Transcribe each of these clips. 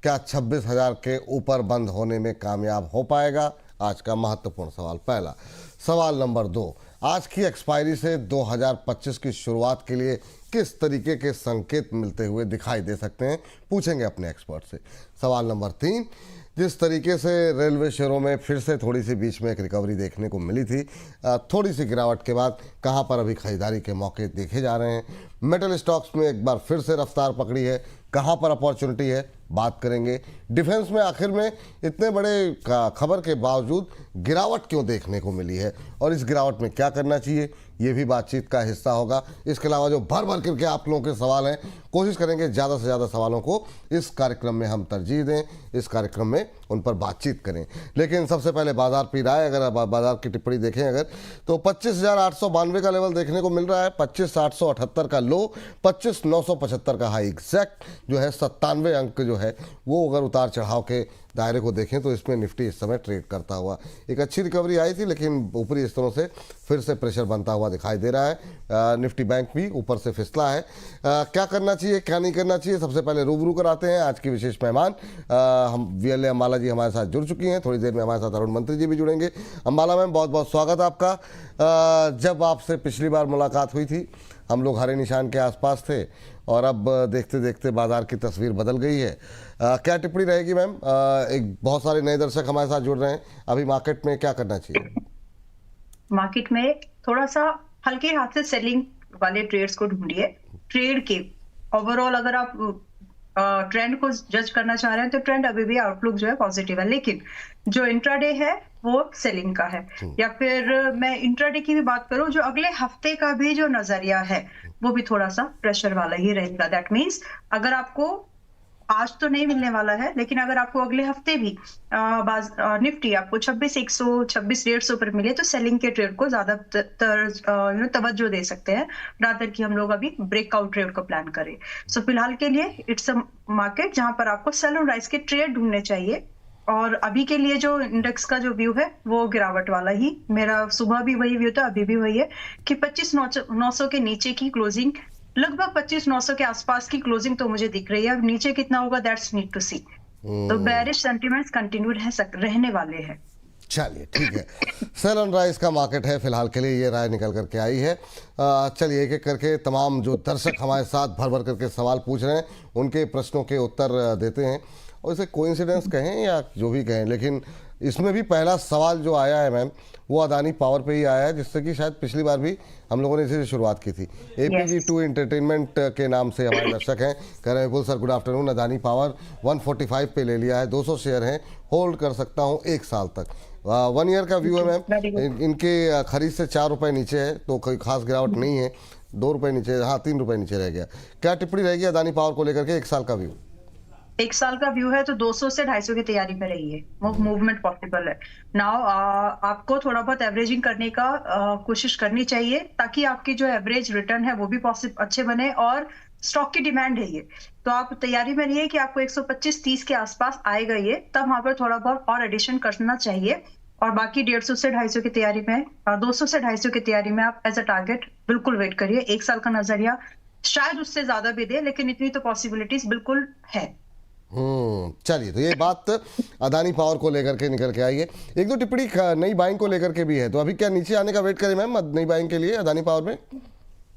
क्या 26,000 के ऊपर बंद होने में कामयाब हो पाएगा? आज का महत्वपूर्ण सवाल पहला। सवाल नंबर 2, आज की एक्सपायरी से 2025 की शुरुआत के लिए किस तरीके के संकेत मिलते हुए दिखाई दे सकते हैं, पूछेंगे अपने एक्सपर्ट से। सवाल नंबर 3, जिस तरीके से रेलवे शेयरों में फिर से थोड़ी सी बीच में एक रिकवरी देखने को मिली थी, थोड़ी सी गिरावट के बाद कहां पर अभी खरीदारी के मौके देखे जा रहे हैं। मेटल स्टॉक्स में एक बार फिर से रफ्तार पकड़ी है, कहां पर अपॉर्चुनिटी है, बात करेंगे। डिफेंस में आखिर में इतने बड़े खबर के बावजूद गिरावट क्यों देखने को मिली है और इस गिरावट में क्या करना चाहिए, ये भी बातचीत का हिस्सा होगा। इसके अलावा जो भर भर करके आप लोगों के सवाल हैं, कोशिश करेंगे ज़्यादा से ज़्यादा सवालों को इस कार्यक्रम में हम तरजीह दें, इस कार्यक्रम में उन पर बातचीत करें। लेकिन सबसे पहले बाजार पी रहा है, अगर बाजार की टिप्पणी देखें अगर, तो 25,892 का लेवल देखने को मिल रहा है, 25,878 का लो, 25,975 का हाई। एग्जैक्ट जो है 97 अंक जो है वो अगर उतार चढ़ाव के दायरे को देखें तो इसमें निफ्टी इस समय ट्रेड करता हुआ, एक अच्छी रिकवरी आई थी लेकिन ऊपरी स्तरों से फिर से प्रेशर बनता हुआ दिखाई दे रहा है। निफ्टी बैंक भी ऊपर से फिसला है। क्या करना चाहिए, क्या नहीं करना चाहिए, सबसे पहले रूबरू कराते हैं आज की विशेष मेहमान। हम वीएलए अम्बाला जी हमारे साथ जुड़ चुकी हैं, थोड़ी देर में हमारे साथ अरुण मंत्री जी भी जुड़ेंगे। अम्बाला मैम, बहुत बहुत स्वागत आपका। जब आपसे पिछली बार मुलाकात हुई थी हम लोग हरे निशान के आसपास थे और अब देखते देखते बाजार की तस्वीर बदल गई है। क्या टिप्पणी रहेगी मैम? एक बहुत सारे नए दर्शक हमारे साथ जुड़ रहे हैं, अभी मार्केट में क्या करना चाहिए? मार्केट में थोड़ा सा हल्के हाथ से सेलिंग वाले ट्रेड्स को ढूंढिए। ट्रेड के ओवरऑल अगर आप ट्रेंड को जज करना चाह रहे हैं तो ट्रेंड अभी भी आउटलुक जो है पॉजिटिव है, लेकिन जो इंट्राडे है वो सेलिंग का है। या फिर मैं इंट्राडे की भी बात करूं, जो अगले हफ्ते का भी जो नजरिया है वो भी थोड़ा सा प्रेशर वाला ही रहेगा। दैट मीन्स अगर आपको आज तो नहीं मिलने वाला है, लेकिन अगर आपको अगले हफ्ते भी निफ्टी आपको 26,100 26,150 पर मिले तो सेलिंग के ट्रेड को ज्यादातर तवज्जो दे सकते हैं, रादर कि हम लोग अभी ब्रेकआउट ट्रेड को प्लान करें। सो फिलहाल के लिए इट्स अ मार्केट जहां पर आपको सेल और राइज के ट्रेड ढूंढने चाहिए। और अभी के लिए जो इंडेक्स का जो व्यू है वो गिरावट वाला ही, मेरा सुबह भी वही व्यू था, अभी भी वही है कि 25,900 के नीचे की क्लोजिंग, लगभग 25,900 के आसपास की क्लोजिंग तो मुझे दिख रही है। अब नीचे कितना होगा दैट्स नीड टू सी। तो बेरिश सेंटिमेंट्स कंटिन्यू रहने वाले हैं। चलिए ठीक है, सेल ऑन राइज का मार्केट है फिलहाल के लिए, ये राय निकल करके आई है। चलिए एक एक करके तमाम जो दर्शक हमारे साथ भर भर करके सवाल पूछ रहे हैं उनके प्रश्नों के उत्तर देते हैं, और इसे कोइंसिडेंस कहें या जो भी कहें, लेकिन इसमें भी पहला सवाल जो आया है मैम वो अदानी पावर पे ही आया है, जिससे कि शायद पिछली बार भी हम लोगों ने इसी से शुरुआत की थी। APG2 एंटरटेनमेंट के नाम से हमारे दर्शक हैं, कह रहे हैं Vipul sir good afternoon, Adani power 145 पे ले लिया है, 200 शेयर हैं, होल्ड कर सकता हूँ 1 साल तक। 1 ईयर का व्यू है मैम, इनके खरीद से 4 रुपये नीचे है तो कोई खास गिरावट नहीं है, 2 रुपये नीचे, हाँ 3 रुपये नीचे रह गया। क्या टिप्पणी रहेगी अदानी पावर को लेकर के 1 साल का व्यू? 1 साल का व्यू है तो 200 से 250 की तैयारी में रहिए, मूवमेंट पॉसिबल है। नाउ आपको थोड़ा बहुत एवरेजिंग करने का कोशिश करनी चाहिए, ताकि आपकी जो एवरेज रिटर्न है वो भी अच्छे बने, और स्टॉक की डिमांड है ये, तो आप तैयारी में रहिए कि आपको 125-30 के आसपास आएगा ये, तब वहां पर थोड़ा बहुत और एडिशन करना चाहिए। और बाकी 150 से 250 की तैयारी में, 200 से 250 की तैयारी में आप एज अ टारगेट बिल्कुल वेट करिए। 1 साल का नजरिया शायद उससे ज्यादा भी दे, लेकिन इतनी तो पॉसिबिलिटीज बिल्कुल है। चलिए, तो ये बात अदानी पावर को लेकर के निकल के आई है। एक दो टिप्पणी नई बाइंग को लेकर के भी है, तो अभी क्या नीचे आने का वेट करें मैम नई बाइंग के लिए अदानी पावर में?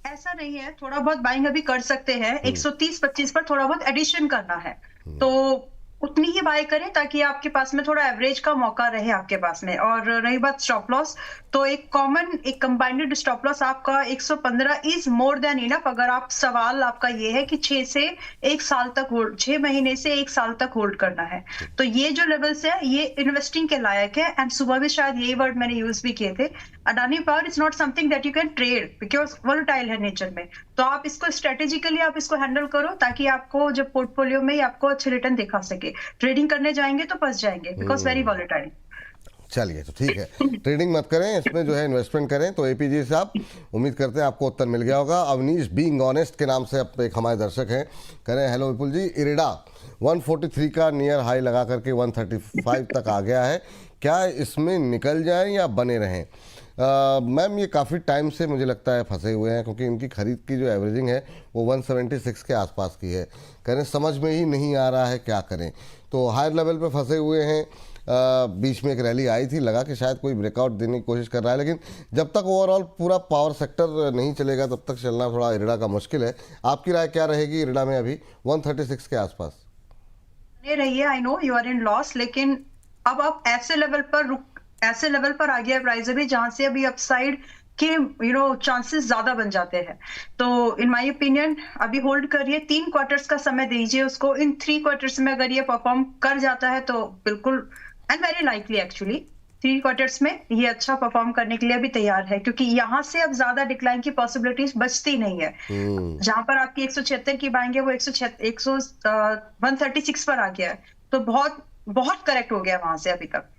ऐसा नहीं है, थोड़ा बहुत बाइंग अभी कर सकते हैं। 130-25 पर थोड़ा बहुत एडिशन करना है तो उतनी ही बाय करें, ताकि आपके पास में थोड़ा एवरेज का मौका रहे आपके पास में। और रही बात स्टॉप लॉस, तो एक कंबाइंड स्टॉप लॉस आपका 115 इज मोर देन इनफ। अगर आप सवाल आपका ये है कि 6 से 1 साल तक होल्ड, 6 महीने से 1 साल तक होल्ड करना है, तो ये जो लेवल्स है ये इन्वेस्टिंग के लायक है। एंड सुबह भी शायद यही वर्ड मैंने यूज भी किए थे, Adani power is not something that you can trade because volatile है नेचर में। तो आप इसको स्ट्रेटेजिकली आप इसको हैंडल करो, ताकि आपको जब पोर्टफोलियो में आपको अच्छे रिटर्न दिखा सके। ट्रेडिंग करने जाएंगे तो फंस जाएंगे बिकॉज वेरी वॉलेटाइल। चलिए तो ठीक है, ट्रेडिंग मत करें, इसमें जो है इन्वेस्टमेंट करें। तो APG साहब, उम्मीद करते हैं आपको उत्तर मिल गया होगा। अवनीश बीइंग ऑनेस्ट के नाम से अब एक हमारे दर्शक हैं, कह रहे हैं हेलो विपुल जी, इरेडा 143 का नियर हाई लगा करके 135 तक आ गया है, क्या इसमें निकल जाएं या बने रहें? मैम ये काफ़ी टाइम से मुझे लगता है फंसे हुए हैं, क्योंकि इनकी खरीद की जो एवरेजिंग है वो 176 के आसपास की है। करें समझ में ही नहीं आ रहा है क्या करें, तो हायर लेवल पे फंसे हुए हैं। बीच में एक रैली आई थी, लगा कि शायद कोई ब्रेकआउट देने की कोशिश कर रहा है, लेकिन जब तक ओवरऑल पूरा पावर सेक्टर नहीं चलेगा तब तक चलना थोड़ा इरड़ा का मुश्किल है। आपकी राय क्या रहेगी इरड़ा में अभी 136 के आसपास? नहीं रही है, I know you are in loss, लेकिन अब आप ऐसे लेवल पर आ गया प्राइस अभी जहां से अभी अपसाइड के चांसेस ज्यादा बन जाते हैं। तो इन माय ओपिनियन अभी होल्ड करिए, 3 क्वार्टर्स का समय दीजिए उसको। इन 3 क्वार्टर्स में अगर ये परफॉर्म कर जाता है तो बिल्कुल and very likely actually 3 quarters में ये अच्छा परफॉर्म करने के लिए भी तैयार है, क्योंकि यहाँ से अब ज्यादा डिक्लाइन की पॉसिबिलिटीज बचती नहीं है। जहां पर आपकी 176 की बाएंगे वो 136 पर आ गया है, तो बहुत बहुत करेक्ट हो गया वहां से अभी तक।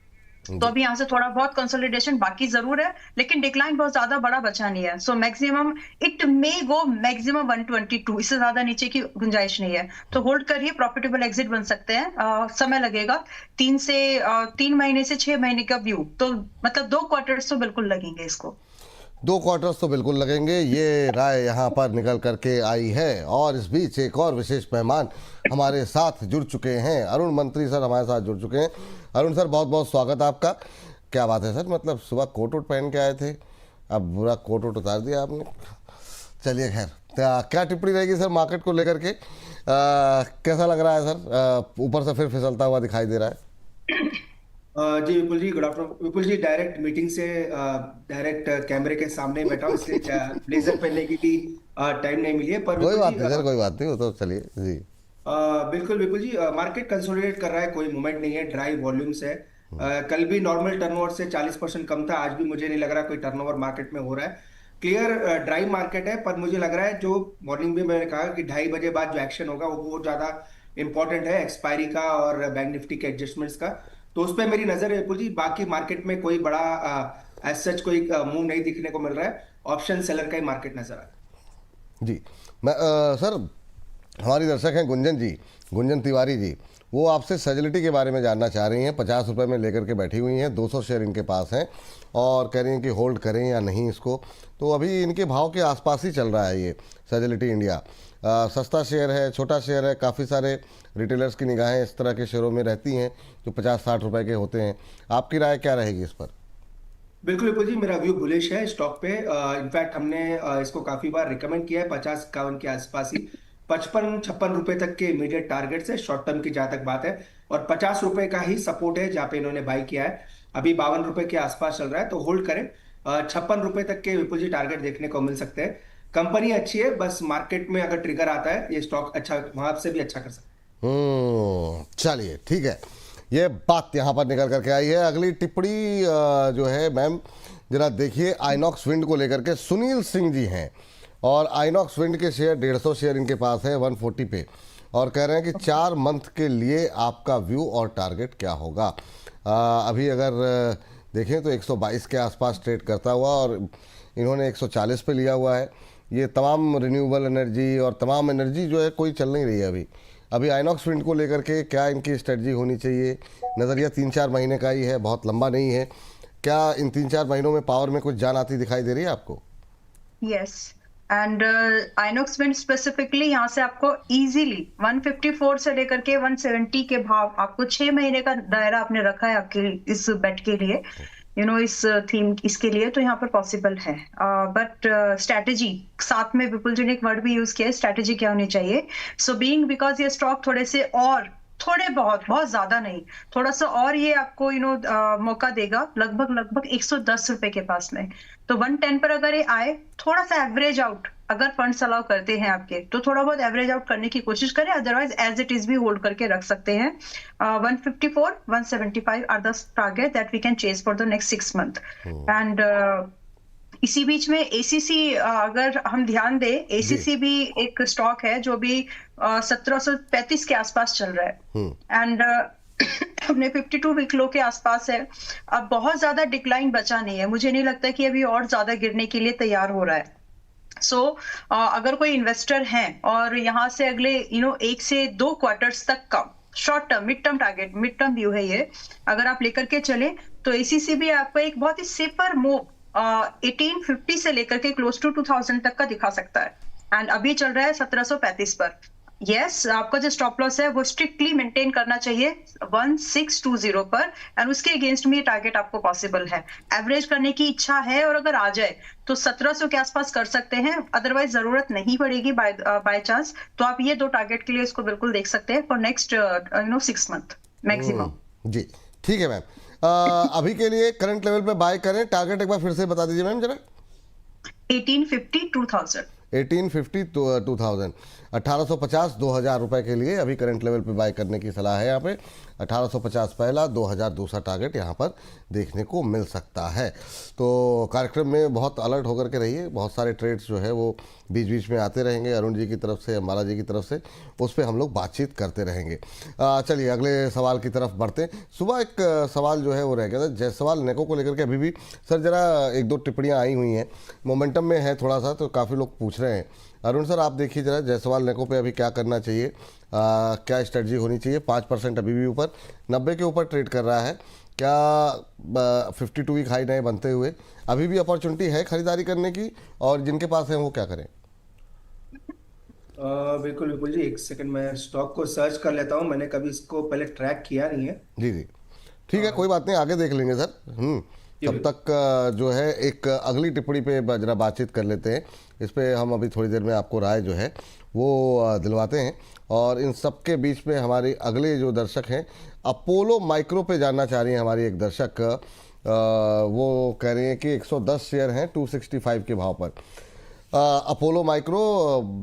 तो अभी यहाँ से थोड़ा बहुत कंसोलिडेशन बाकी जरूर है, लेकिन डिक्लाइन बहुत ज्यादा बड़ा बचा नहीं है। So maximum it may go maximum 122, इससे ज्यादा नीचे की गुंजाइश नहीं है। तो होल्ड करिए, प्रॉफिटेबल एग्जिट बन सकते हैं। समय लगेगा 3 महीने से 6 महीने का व्यू, तो मतलब 2 क्वार्टर्स तो बिल्कुल लगेंगे इसको। 2 क्वार्टर्स तो बिल्कुल लगेंगे, ये राय यहाँ पर निकल करके आई है। और इस बीच एक और विशेष मेहमान हमारे साथ जुड़ चुके हैं, अरुण मंत्री सर हमारे साथ जुड़ चुके हैं। अरुण सर, बहुत बहुत स्वागत आपका। क्या बात है सर, मतलब सुबह कोट वोट पहन के आए थे, अब पूरा कोट वोट उतार दिया आपने। चलिए खैर, क्या टिप्पणी रहेगी सर मार्केट को लेकर के? कैसा लग रहा है सर? ऊपर से फिर फिसलता हुआ दिखाई दे रहा है। जी विपुल जी, गुड आफ्टरनून। विपुल जी, डायरेक्ट मीटिंग से डायरेक्ट कैमरे के सामने बैठा हूँ, इसलिए ब्लेजर पहनने की भी टाइम नहीं मिली है। पर कोई बात नहीं सर, कोई बात नहीं, वो तो चलिए जी। बिल्कुल विपुल जी, मार्केट कंसोलिडेट कर रहा है, कोई मूवमेंट नहीं है, ड्राई वॉल्यूम्स है। कल भी नॉर्मल टर्नओवर से 40% कम था, आज भी मुझे नहीं लग रहा कोई टर्नओवर मार्केट में हो रहा है। क्लियर ड्राई मार्केट है, पर मुझे लग रहा है जो मॉर्निंग में मैंने कहा कि 2:30 बजे बाद जो एक्शन होगा वो बहुत ज्यादा इंपॉर्टेंट है, एक्सपायरी का और बैंक निफ्टी के एडजस्टमेंट्स का। तो उस पर मेरी नजर है विपुल जी। बाकी मार्केट में कोई बड़ा एज सच कोई मूव नहीं दिखने को मिल रहा है, ऑप्शन सेलर का ही मार्केट नजर आ रहा है। जी मैं सर, हमारी दर्शक हैं गुंजन तिवारी जी, वो आपसे सेजिलिटी के बारे में जानना चाह रही हैं। 50 रुपये में लेकर के बैठी हुई हैं, 200 शेयर इनके पास हैं और कह रही हैं कि होल्ड करें या नहीं इसको। तो अभी इनके भाव के आसपास ही चल रहा है ये सेजिलिटी इंडिया। सस्ता शेयर है, छोटा शेयर है, काफ़ी सारे रिटेलर्स की निगाहें इस तरह के शेयरों में रहती हैं जो 50-60 रुपए के होते हैं। आपकी राय क्या रहेगी इस पर? बिल्कुल विपुल जी, मेरा व्यू बुलिश है स्टॉक पे। इनफैक्ट हमने इसको काफी बार रिकमेंड किया है 50-51 के आसपास ही। 55-56 रुपए तक के इमीडिएट टारगेट है शॉर्ट टर्म की जहां तक बात है, और 50 रुपए का ही सपोर्ट है जहां पे इन्होंने बाई किया है। अभी 52 रुपए के आसपास चल रहा है, तो होल्ड करें। 56 रुपए तक के विपुल जी टारगेट देखने को मिल सकते हैं। कंपनी अच्छी है, बस मार्केट में अगर ट्रिगर आता है ये स्टॉक अच्छा वहां से भी अच्छा कर सकता है। चलिए ठीक है, ये बात यहाँ पर निकल करके आई है। अगली टिप्पणी जो है मैम, जरा देखिए, आइनॉक्स विंड को लेकर के सुनील सिंह जी हैं, और आइनॉक्स विंड के शेयर 150 शेयर इनके पास है 140 पे, और कह रहे हैं कि 4 मंथ के लिए आपका व्यू और टारगेट क्या होगा। अभी अगर देखें तो 122 के आसपास ट्रेड करता हुआ, और इन्होंने 140 पे लिया हुआ है। ये तमाम रिन्यूएबल एनर्जी और तमाम एनर्जी जो है कोई चल नहीं रही है अभी आइनॉक्स विंड को लेकर के क्या इनकी स्ट्रेटजी होनी चाहिए? नज़रिया 3-4 महीने का ही है, बहुत लंबा नहीं है। क्या इन 3-4 महीनों में पावर में कुछ जान आती दिखाई दे रही है आपको? Yes, and INOX wind specifically यहाँ से आपको इजीली 154 से लेकर के 170 के भाव, आपको 6 महीने का दायरा आपने रखा है आपके इस बेट के लिए, इस थीम इसके लिए, तो यहाँ पर पॉसिबल है। बट स्ट्रैटेजी साथ में विपुल जी ने एक वर्ड भी यूज किया है, स्ट्रैटेजी क्या होनी चाहिए। सो बीइंग बिकॉज ये स्टॉक थोड़े बहुत ज्यादा नहीं, थोड़ा सा और ये आपको मौका देगा लगभग 110 रुपए के पास में। तो 110 पर अगर ये आए, थोड़ा सा एवरेज आउट अगर फंड्स अलाउ करते हैं आपके, तो थोड़ा बहुत एवरेज आउट करने की कोशिश करें, अदरवाइज एज इट इज भी होल्ड करके रख सकते हैं। 154 175 are the target that we can chase for the next 6 month. And इसी बीच में एसीसी अगर हम ध्यान दें, एसीसी भी एक स्टॉक है जो भी 1735 के आसपास चल रहा है, एंड अपने 52 वीक लो के आसपास है। अब बहुत ज्यादा डिक्लाइन बचा नहीं है, मुझे नहीं लगता कि अभी और ज्यादा गिरने के लिए तैयार हो रहा है। सो अगर कोई इन्वेस्टर है और यहाँ से अगले 1 से 2 क्वार्टर्स तक का short term mid term view है ये, अगर आप लेकर के चले, तो एसीसी भी आपको एक बहुत ही सेफर मूव 1850 से लेकर के क्लोज टू 2000 तक का दिखा सकता है, एंड अभी चल रहा है 1735 पर। यस, आपका जो स्टॉप लॉस है वो स्ट्रिक्टली मेंटेन करना चाहिए 1620 पर, एंड उसके अगेंस्ट में ये टारगेट आपको पॉसिबल है। एवरेज करने की इच्छा है और अगर आ जाए तो 1700 के आसपास कर सकते हैं, अदरवाइज जरूरत नहीं पड़ेगी बाय चांस, तो आप ये दो टारगेट के लिए इसको बिल्कुल देख सकते हैं फॉर नेक्स्ट 6 मंथ मैक्सिमम। जी ठीक है मैम। अभी के लिए करंट लेवल पे बाय करें, टारगेट एक बार फिर से बता दीजिए मैम जरा। 1850 2000 1850 to 2000, 1850 2000 रुपए के लिए अभी करंट लेवल पे बाय करने की सलाह है यहाँ पे। 1850 पहला, 2000 दूसरा टारगेट यहाँ पर देखने को मिल सकता है। तो कार्यक्रम में बहुत अलर्ट होकर के रहिए, बहुत सारे ट्रेड्स जो है वो बीच बीच में आते रहेंगे अरुण जी की तरफ से, अंबाला जी की तरफ से, उस पर हम लोग बातचीत करते रहेंगे। चलिए अगले सवाल की तरफ बढ़ते हैं। सुबह एक सवाल जो है वो रह गया था जायसवाल नेको को लेकर के, अभी भी सर जरा एक दो टिप्पणियाँ आई हुई हैं, मोमेंटम में है थोड़ा सा, तो काफ़ी लोग पूछ रहे हैं। अरुण सर आप देखिए जरा जायसवाल नेको पे अभी क्या करना चाहिए, क्या स्ट्रेटजी होनी चाहिए। 5% अभी भी ऊपर, 90 के ऊपर ट्रेड कर रहा है, क्या 52 वीक हाई नए बनते हुए अभी भी अपॉर्चुनिटी है खरीदारी करने की, और जिनके पास है वो क्या करें? बिल्कुल बिल्कुल जी, एक सेकंड मैं स्टॉक को सर्च कर लेता हूँ, मैंने कभी इसको पहले ट्रैक किया नहीं है। जी जी ठीक है, कोई बात नहीं, आगे देख लेंगे सर। तब तक जो है एक अगली टिप्पणी पे जरा बातचीत कर लेते हैं। इस पे हम अभी थोड़ी देर में आपको राय जो है वो दिलवाते हैं। और इन सब के बीच में हमारे अगले जो दर्शक हैं, अपोलो माइक्रो पे जानना चाह रही हैं हमारी एक दर्शक, वो कह रही हैं कि 110 शेयर हैं 265 के भाव पर। अपोलो माइक्रो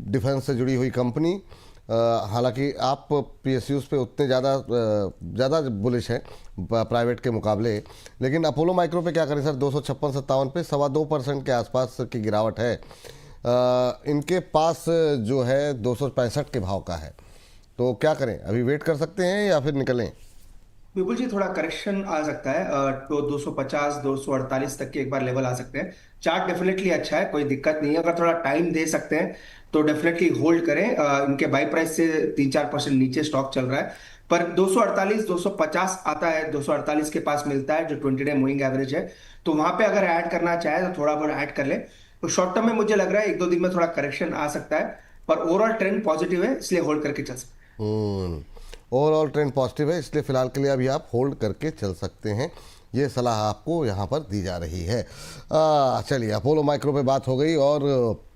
डिफेंस से जुड़ी हुई कंपनी, हालांकि आप पीएसयूज़ पे उतने ज़्यादा बुलिश हैं प्राइवेट के मुकाबले, लेकिन अपोलो माइक्रो पे क्या करें सर? 256-57 पे 2.25% के आसपास की गिरावट है। इनके पास जो है 265 के भाव का है, तो क्या करें? अभी वेट कर सकते हैं या फिर निकलें? बिल्कुल जी, थोड़ा करेक्शन आ सकता है, तो 250 248 तक के एक बार लेवल आ सकते हैं। चार्ट डेफिनेटली अच्छा है, कोई दिक्कत नहीं है, अगर थोड़ा टाइम दे सकते हैं तो डेफिनेटली होल्ड करें। इनके बाई प्राइस से 3-4% नीचे स्टॉक चल रहा है, पर 248 250 आता है, 248 के पास मिलता है जो 20 डे मूविंग एवरेज है, तो वहां पे अगर ऐड करना चाहे तो थोड़ा बहुत ऐड कर ले। तो शॉर्ट टर्म में मुझे लग रहा है 1-2 दिन में थोड़ा करेक्शन आ सकता है, पर ओवरऑल ट्रेंड पॉजिटिव है, इसलिए होल्ड करके चल सकते हैं। ओवरऑल ट्रेंड पॉजिटिव है, इसलिए फिलहाल के लिए अभी आप होल्ड करके चल सकते हैं, ये सलाह आपको यहाँ पर दी जा रही है। चलिए अपोलो माइक्रो पे बात हो गई। और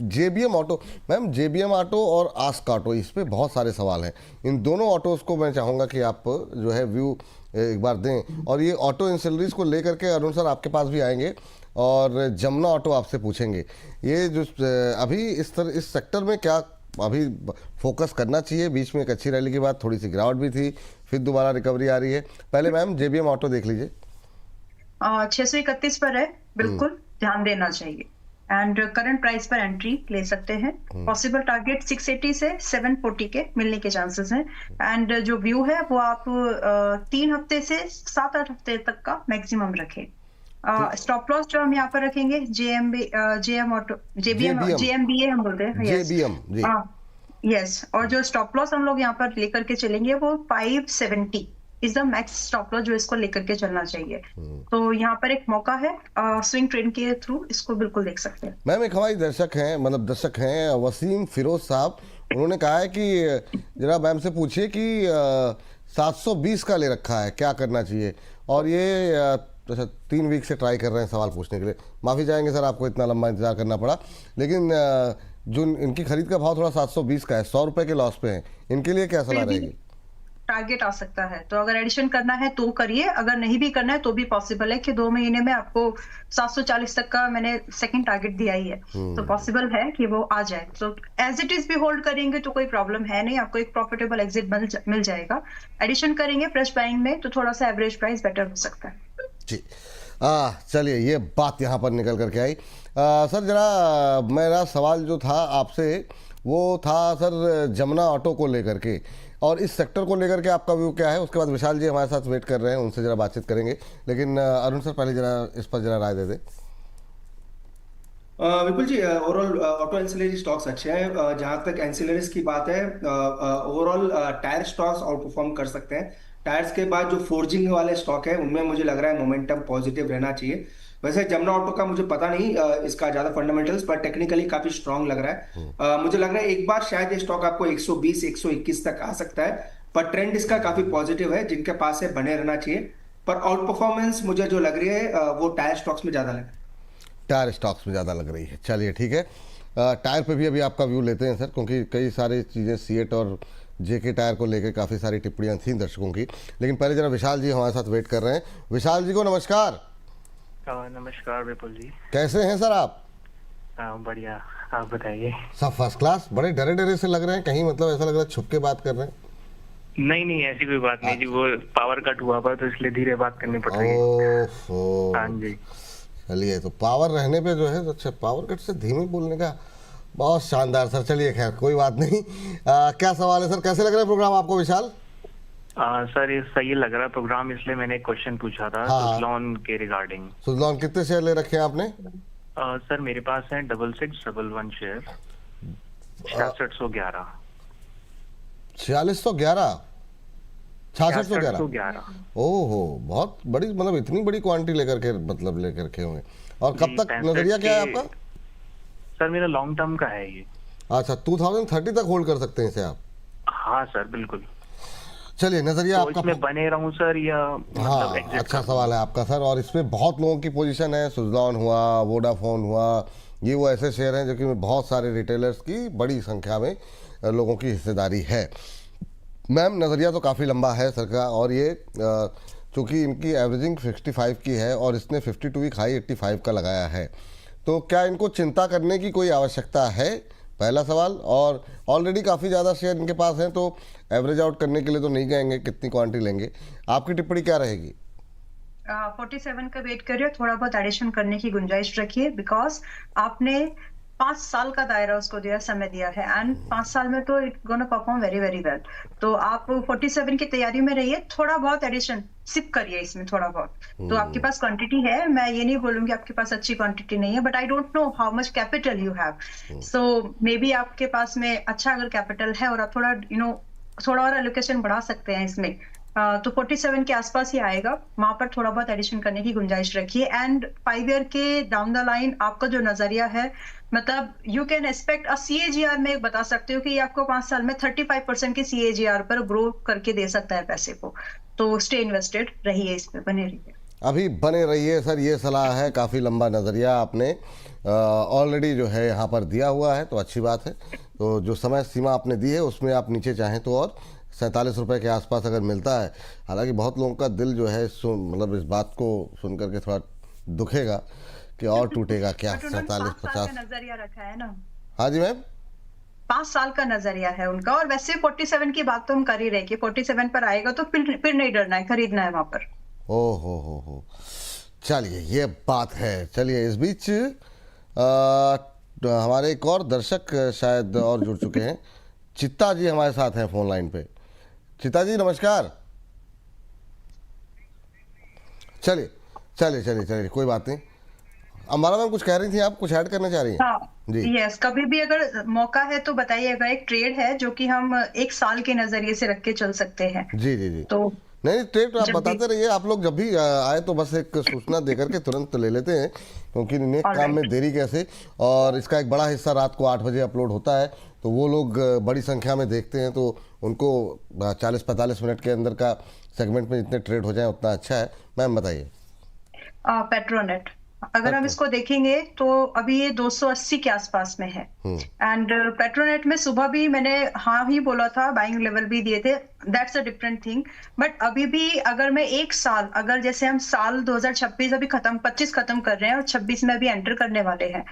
JBM Auto ma'am, JBM Auto और आस्क ऑटो, इस पे बहुत सारे सवाल हैं। इन दोनों ऑटोज़ को मैं चाहूँगा कि आप जो है व्यू एक बार दें। और ये ऑटो इंसलरीज को लेकर के अरुण सर आपके पास भी आएंगे और जमुना ऑटो आपसे पूछेंगे, ये जो अभी इस सेक्टर में क्या अभी फोकस करना चाहिए? बीच में एक अच्छी रैली के बाद थोड़ी सी गिरावट भी थी, फिर दोबारा रिकवरी आ रही है। पहले मैम जेबीएम ऑटो देख लीजिए। 631 पर है, बिल्कुल ध्यान देना चाहिए, एंड करंट प्राइस पर एंट्री ले सकते हैं। पॉसिबल टारगेट 680 से 740 के मिलने के चांसेस हैं, एंड जो व्यू है वो आप 3 हफ्ते से 7-8 हफ्ते तक का मैक्सिमम रखें। स्टॉप लॉस जो हम यहाँ पर रखेंगे जेएम ऑटो जेएमबीए हम बोलते हैं, जेबीएम जी, यस। और जो स्टॉप लॉस हम लोग यहाँ पर लेकर के चलेंगे वो 570 is the max stop loss जो इसको लेकर के चलना चाहिए। तो यहाँ पर एक मौका है, स्विंग ट्रेड के थ्रू इसको बिल्कुल देख सकते हैं। मैम एक हमारी दर्शक हैं वसीम फिरोज साहब, उन्होंने कहा है कि जरा मैम से पूछिए कि 720 का ले रखा है, क्या करना चाहिए? और ये 3 वीक से ट्राई कर रहे हैं सवाल पूछने के लिए। माफ़ी चाहेंगे सर आपको इतना लंबा इंतजार करना पड़ा, लेकिन जो इनकी खरीद का भाव थोड़ा 720 का है, 100 रुपये के लॉस पे है, इनके लिए क्या सलाह रहेगी? टारगेट आ सकता है, तो अगर एडिशन करना है तो करिए, अगर नहीं भी करना है तो भी पॉसिबल है कि 2 महीने में आपको 740 तक का मैंने सेकंड टारगेट दिया ही है, तो पॉसिबल है कि वो आ जाए। तो एज इट इज भी होल्ड करेंगे तो कोई प्रॉब्लम है नहीं, आपको एक प्रॉफिटेबल एग्जिट मिल जाएगा। एडिशन करेंगे फ्रेश बाइंग में तो थोड़ा सा एवरेज प्राइस बेटर हो सकता है जी। चलिए ये बात यहाँ पर निकल करके आई। सर जरा मेरा सवाल जो था आपसे वो था सर जमुना ऑटो को लेकर के, और इस सेक्टर को लेकर के आपका व्यू क्या है? उसके बाद विशाल जी हमारे साथ वेट कर रहे हैं, उनसे जरा बातचीत करेंगे, लेकिन अरुण सर पहले जरा इस पर जरा राय दे दें। बिल्कुल जी, ओवरऑल ऑटो एंसिलरी स्टॉक्स अच्छे हैं। जहां तक एंसिलरीज की बात है, overall tyre stocks out perform कर सकते हैं। टायर्स के बाद जो फोर्जिंग वाले स्टॉक है उनमें मुझे लग रहा है मोमेंटम पॉजिटिव रहना चाहिए। वैसे जमुना ऑटो का मुझे पता नहीं इसका ज्यादा फंडामेंटल्स, पर टेक्निकली काफी स्ट्रांग लग रहा है। मुझे लग रहा है एक बार शायद ये स्टॉक आपको 120 121 तक आ सकता है, पर ट्रेंड इसका काफी पॉजिटिव है। जिनके पास है बने रहना चाहिए, पर आउट परफॉर्मेंस मुझे जो लग रही है वो टायर स्टॉक्स में ज्यादा लग रहा है। टायर स्टॉक्स में ज़्यादा लग रही है। चलिए ठीक है, टायर पे भी अभी आपका व्यू लेते हैं सर, क्योंकि कई सारी चीज़ें सीएट और जेके टायर को लेकर काफ़ी सारी टिप्पणियां थी दर्शकों की। लेकिन पहले जरा विशाल जी हमारे साथ वेट कर रहे हैं। विशाल जी को नमस्कार। नमस्कार विपुल जी। कैसे हैं सर आप? बढ़िया, आप बताइए। सब फर्स्ट क्लास। बड़े डरे डरे से लग रहे हैं, कहीं मतलब ऐसा लग रहा है छुप के बात कर रहे हैं। नहीं ऐसी कोई बात नहीं जी, वो पावर कट हुआ था तो इसलिए धीरे बात करनी पड़ रही है। ओहो, हाँ जी। चलिए, तो पावर रहने पे जो है, अच्छा पावर कट से धीमे बोलने का बहुत शानदार सर। चलिए खैर कोई बात नहीं। क्या सवाल है सर, कैसे लग रहा है प्रोग्राम आपको विशाल? सर ये सही लग रहा है प्रोग्राम, इसलिए मैंने एक क्वेश्चन पूछा था हाँ। सुज़लॉन के रिगार्डिंग। सुज़लॉन कितने शेयर ले रखे हैं आपने? सर मेरे पास है 6611 शेयर, 6611। 4611, 6611। 6611। ओहो, बहुत बड़ी, मतलब इतनी बड़ी क्वांटिटी लेकर के, मतलब लेकर के होंगे। और कब जी, तक 65 नजरिया क्या है के- आपका? सर मेरा लॉन्ग टर्म का है ये। अच्छा, 2030 तक होल्ड कर सकते हैं इसे आप? हाँ सर बिल्कुल। चलिए, नजरिया तो आपका। इसमें बने रहूं सर या हाँ, exit अच्छा कर दूं? सवाल है आपका सर। और इसमें बहुत लोगों की पोजीशन है। सुज़लॉन हुआ, वोडाफोन हुआ, ये वो ऐसे शेयर हैं जो कि बहुत सारे रिटेलर्स की बड़ी संख्या में लोगों की हिस्सेदारी है। मैम, नज़रिया तो काफ़ी लंबा है सर का, और ये चूँकि इनकी एवरेजिंग 65 की है और इसने 52 वीक हाई 85 का लगाया है, तो क्या इनको चिंता करने की कोई आवश्यकता है? पहला सवाल। और ऑलरेडी काफ़ी ज़्यादा शेयर इनके पास हैं, तो एवरेज आउट करने के लिए तो नहीं जाएंगे, कितनी क्वांटिटी लेंगे? आपकी टिप्पणी क्या रहेगी? 47 का वेट करिए, थोड़ा बहुत एडिशन करने की गुंजाइश रखिए, बिकॉज आपने 5 साल का दायरा उसको दिया, समय दिया है, एंड 5 साल में तो it gonna perform very very well. तो आप 47 की तैयारी में रहिए, थोड़ा बहुत एडिशन सिप करिए इसमें, थोड़ा बहुत। तो आपके पास क्वांटिटी है, मैं ये नहीं बोलूंगी आपके पास अच्छी क्वांटिटी नहीं है, but I don't know how much capital you have. So may be आपके पास में अच्छा अगर कैपिटल है और आप थोड़ा थोड़ा और एलोकेशन बढ़ा सकते हैं इसमें, तो 47 के आसपास ही आएगा, वहां पर थोड़ा बहुत एडिशन करने की गुंजाइश रखिए। एंड 5 ईयर के डाउन द लाइन आपका जो नजरिया है, मतलब यू कैन एक्सपेक्ट CAGR में बता सकते हो कि ये आपको 5 साल में 35% के CAGR पर ग्रो करके दे सकता है पैसे को। तो स्टे इन्वेस्टेड रहिए, इसमें बने रहिए। अभी बने रहिए सर, ये सलाह है। काफ़ी लंबा नज़रिया आपने ऑलरेडी जो है यहाँ पर दिया हुआ है, तो अच्छी बात है। तो जो समय सीमा आपने दी है उसमें आप नीचे चाहें तो और 47 रुपये के आसपास अगर मिलता है, हालांकि बहुत लोगों का दिल जो है मतलब इस बात को सुन करके थोड़ा दुखेगा कि और टूटेगा क्या 47-50। नजरिया रखा है ना। हाँ जी मैम, 5 साल का नजरिया है उनका, और वैसे 47 की बात तो हम कर ही रहे कि 47 पर आएगा तो फिर नहीं डरना है, खरीदना है वहां पर। ओ हो, चलिए ये बात है। चलिए, इस बीच हमारे एक और दर्शक शायद और जुड़ चुके हैं। चित्ता जी हमारे साथ हैं फोन लाइन पे। चित्ता जी नमस्कार। चलिए कोई बात नहीं। अम्बाला मैम कुछ कह रही थी, आप कुछ ऐड करना चाह रही हैं? हाँ जी। यस, कभी भी अगर मौका है तो बताइएगा। एक ट्रेड है जो कि हम 1 साल के नजरिए से रख के चल सकते हैं। जी। तो नहीं, ट्रेड तो आप जब भी- बताते रहिए। आप लोग जब भी आए तो बस एक सूचना देकर के तुरंत ले लेते हैं, क्योंकि नेक काम में देरी कैसे। और इसका एक बड़ा हिस्सा रात को 8 बजे अपलोड होता है, तो वो लोग बड़ी संख्या में देखते हैं, तो उनको 40-45 मिनट के अंदर का सेगमेंट में जितने ट्रेड हो जाए उतना अच्छा है। मैम बताइए। पेट्रोनेट, अगर हम इसको देखेंगे तो अभी ये 280 के आसपास में है। एंड पेट्रोनेट में सुबह भी मैंने हाँ ही बोला था, बाइंग लेवल भी दिए थे, that's a different thing. But अभी भी अगर मैं 1 साल, अगर जैसे हम साल 2026 अभी खत्म, 25 खत्म कर रहे हैं और 26 में अभी एंटर करने वाले हैं,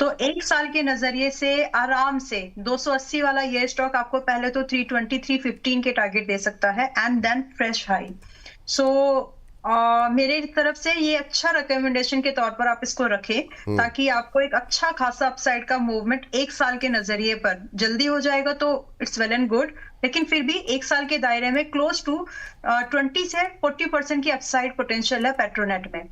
तो 1 साल के नजरिए से आराम से 280 वाला ये स्टॉक आपको पहले तो 320 315 के टारगेट दे सकता है, एंड देन फ्रेश हाई। सो मेरे तरफ से ये अच्छा रिकमेंडेशन के तौर पर आप इसको रखें, ताकि आपको एक अच्छा खासा अपसाइड का मूवमेंट 1 साल के नजरिए पर जल्दी हो जाएगा, तो इट्स वेल एंड गुड। लेकिन फिर भी 1 साल के दायरे में क्लोज टू 20 से 40% की अपसाइड पोटेंशियल है पेट्रोनेट में,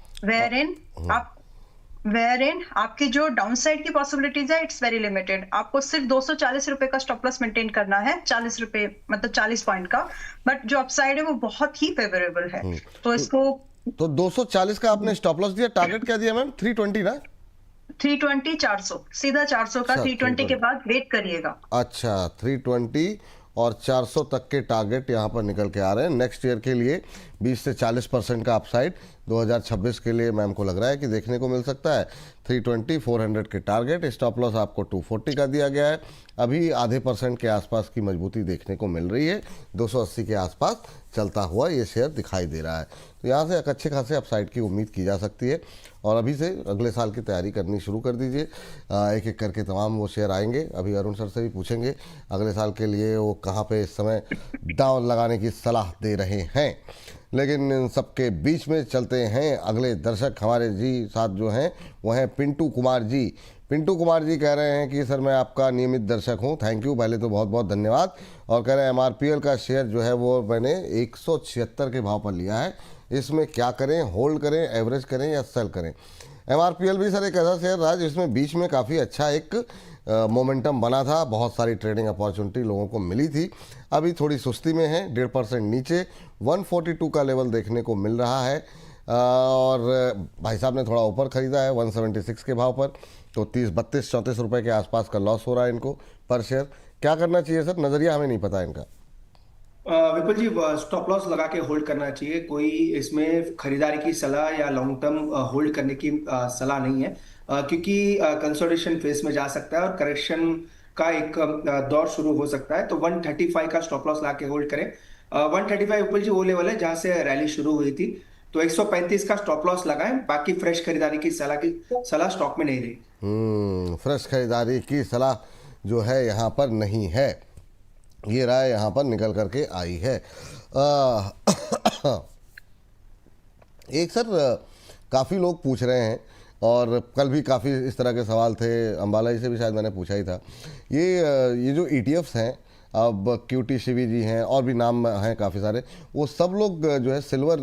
वेयर इन आपकी जो डाउन साइड की पॉसिबिलिटीज है इट्स वेरी लिमिटेड। आपको सिर्फ 240 रुपए का स्टॉप लॉस मेंटेन करना है, 40 रुपए मतलब 40 पॉइंट का, बट जो अपसाइड है वो बहुत ही फेवरेबल है। तो इसको तो 240 का आपने स्टॉप लॉस दिया, टारगेट क्या दिया मैम? 320 ना? 320 400 सीधा 400 का, अच्छा, 320 के बाद वेट करिएगा। अच्छा, 320 और 400 तक के टारगेट यहाँ पर निकल के आ रहे हैं नेक्स्ट ईयर के लिए। 20 से 40% का अपसाइड 2026 के लिए मैम को लग रहा है कि देखने को मिल सकता है। 320 400 के टारगेट, स्टॉप लॉस आपको 240 का दिया गया है। अभी आधे % के आसपास की मजबूती देखने को मिल रही है, 280 के आसपास चलता हुआ ये शेयर दिखाई दे रहा है। तो यहाँ से एक अच्छे खासे अपसाइड की उम्मीद की जा सकती है और अभी से अगले साल की तैयारी करनी शुरू कर दीजिए। एक एक करके तमाम वो शेयर आएंगे। अभी अरुण सर से भी पूछेंगे अगले साल के लिए वो कहाँ पे इस समय दांव लगाने की सलाह दे रहे हैं। लेकिन इन सबके बीच में चलते हैं अगले दर्शक हमारे जी साथ जो हैं वो हैं पिंटू कुमार जी। पिंटू कुमार जी कह रहे हैं कि सर मैं आपका नियमित दर्शक हूं, थैंक यू, पहले तो बहुत बहुत धन्यवाद। और कह रहे हैं MRPL का शेयर जो है वो मैंने 176 के भाव पर लिया है, इसमें क्या करें, होल्ड करें, एवरेज करें या सेल करें? MRPL भी सर एक ऐसा शेयर रहा जिसमें बीच में काफ़ी अच्छा एक मोमेंटम बना था, बहुत सारी ट्रेडिंग अपॉर्चुनिटी लोगों को मिली थी। अभी थोड़ी सुस्ती में है, 1.5% नीचे 142 का लेवल देखने को मिल रहा है। और भाई साहब ने थोड़ा ऊपर ख़रीदा है 176 के भाव पर, तो 32-34 रुपये के आसपास का लॉस हो रहा है इनको पर शेयर। क्या करना चाहिए सर? नज़रिया हमें नहीं पता इनका। विपुल जी, स्टॉप लॉस लगा के होल्ड करना चाहिए। कोई इसमें खरीदारी की सलाह या लॉन्ग टर्म होल्ड करने की सलाह नहीं है, क्योंकि कंसोलिडेशन फेज में जा सकता है और करेक्शन का एक दौर शुरू हो सकता है। तो 135 का स्टॉप लॉस लगा के होल्ड करें। 135 विपुल जी वो लेवल है जहां से रैली शुरू हुई थी, तो 135 का स्टॉप लॉस लगाएं। बाकी फ्रेश खरीदारी की सलाह स्टॉक में नहीं रही। फ्रेश खरीदारी की सलाह जो है यहाँ पर नहीं है, ये राय यहाँ पर निकल करके आई है। एक सर काफ़ी लोग पूछ रहे हैं और कल भी काफ़ी इस तरह के सवाल थे, अंबाला जी से भी शायद मैंने पूछा ही था। ये जो ETFs हैं, अब QT शिवी जी हैं और भी नाम हैं काफ़ी सारे, वो सब लोग जो है सिल्वर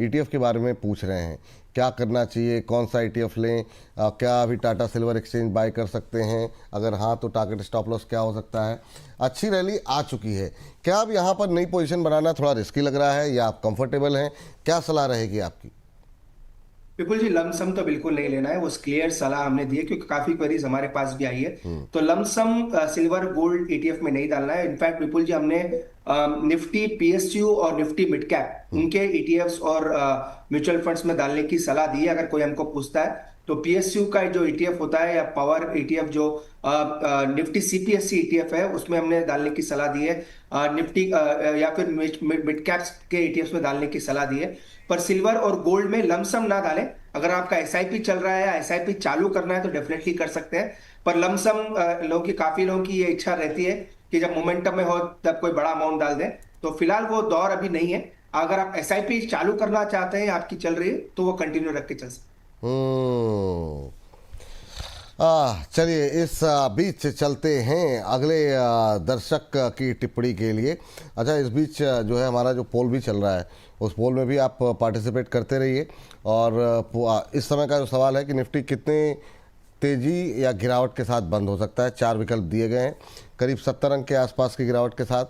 ETF के बारे में पूछ रहे हैं, क्या करना चाहिए, कौन सा ETF लें, क्या अभी टाटा सिल्वर एक्सचेंज बाय कर सकते हैं, अगर हाँ तो टारगेट स्टॉप लॉस क्या हो सकता है। अच्छी रैली आ चुकी है, क्या अब यहाँ पर नई पोजीशन बनाना थोड़ा रिस्की लग रहा है या आप कंफर्टेबल हैं? क्या सलाह रहेगी आपकी? बिल्कुल जी, लमसम तो बिल्कुल नहीं लेना है, वो क्लियर सलाह हमने दी है, क्योंकि काफी क्वेरीज हमारे पास भी आई है। तो लमसम सिल्वर गोल्ड ETF में नहीं डालना है। इनफैक्ट विपुल जी, हमने निफ्टी PSU और निफ्टी मिड कैप उनके ETFs और म्यूचुअल फंड्स में डालने की सलाह दी है। अगर कोई हमको पूछता है तो PSU का जो ETF होता है या पावर ETF जो निफ्टी CPSE ETF है, उसमें हमने डालने की सलाह दी है। निफ्टी या फिर मिड कैप्स के ETFs में डालने की सलाह दी है। पर सिल्वर और गोल्ड में लमसम ना डालें। अगर आपका SIP चल रहा है या SIP चालू करना है तो डेफिनेटली कर सकते हैं, पर लमसम काफी लोगों की ये इच्छा रहती है कि जब मोमेंटम में हो तब कोई बड़ा अमाउंट डाल दें। तो फिलहाल वो दौर अभी नहीं है। अगर आप SIP चालू करना चाहते हैं, आपकी चल रही है, तो वो कंटिन्यू रख के चल सकते हैं। चलिए इस बीच चलते हैं अगले दर्शक की टिप्पणी के लिए। अच्छा, इस बीच जो है हमारा जो पोल भी चल रहा है, उस पोल में भी आप पार्टिसिपेट करते रहिए। और इस समय का जो सवाल है कि निफ्टी कितने तेज़ी या गिरावट के साथ बंद हो सकता है, 4 विकल्प दिए गए हैं। करीब 70 अंक के आसपास की गिरावट के साथ,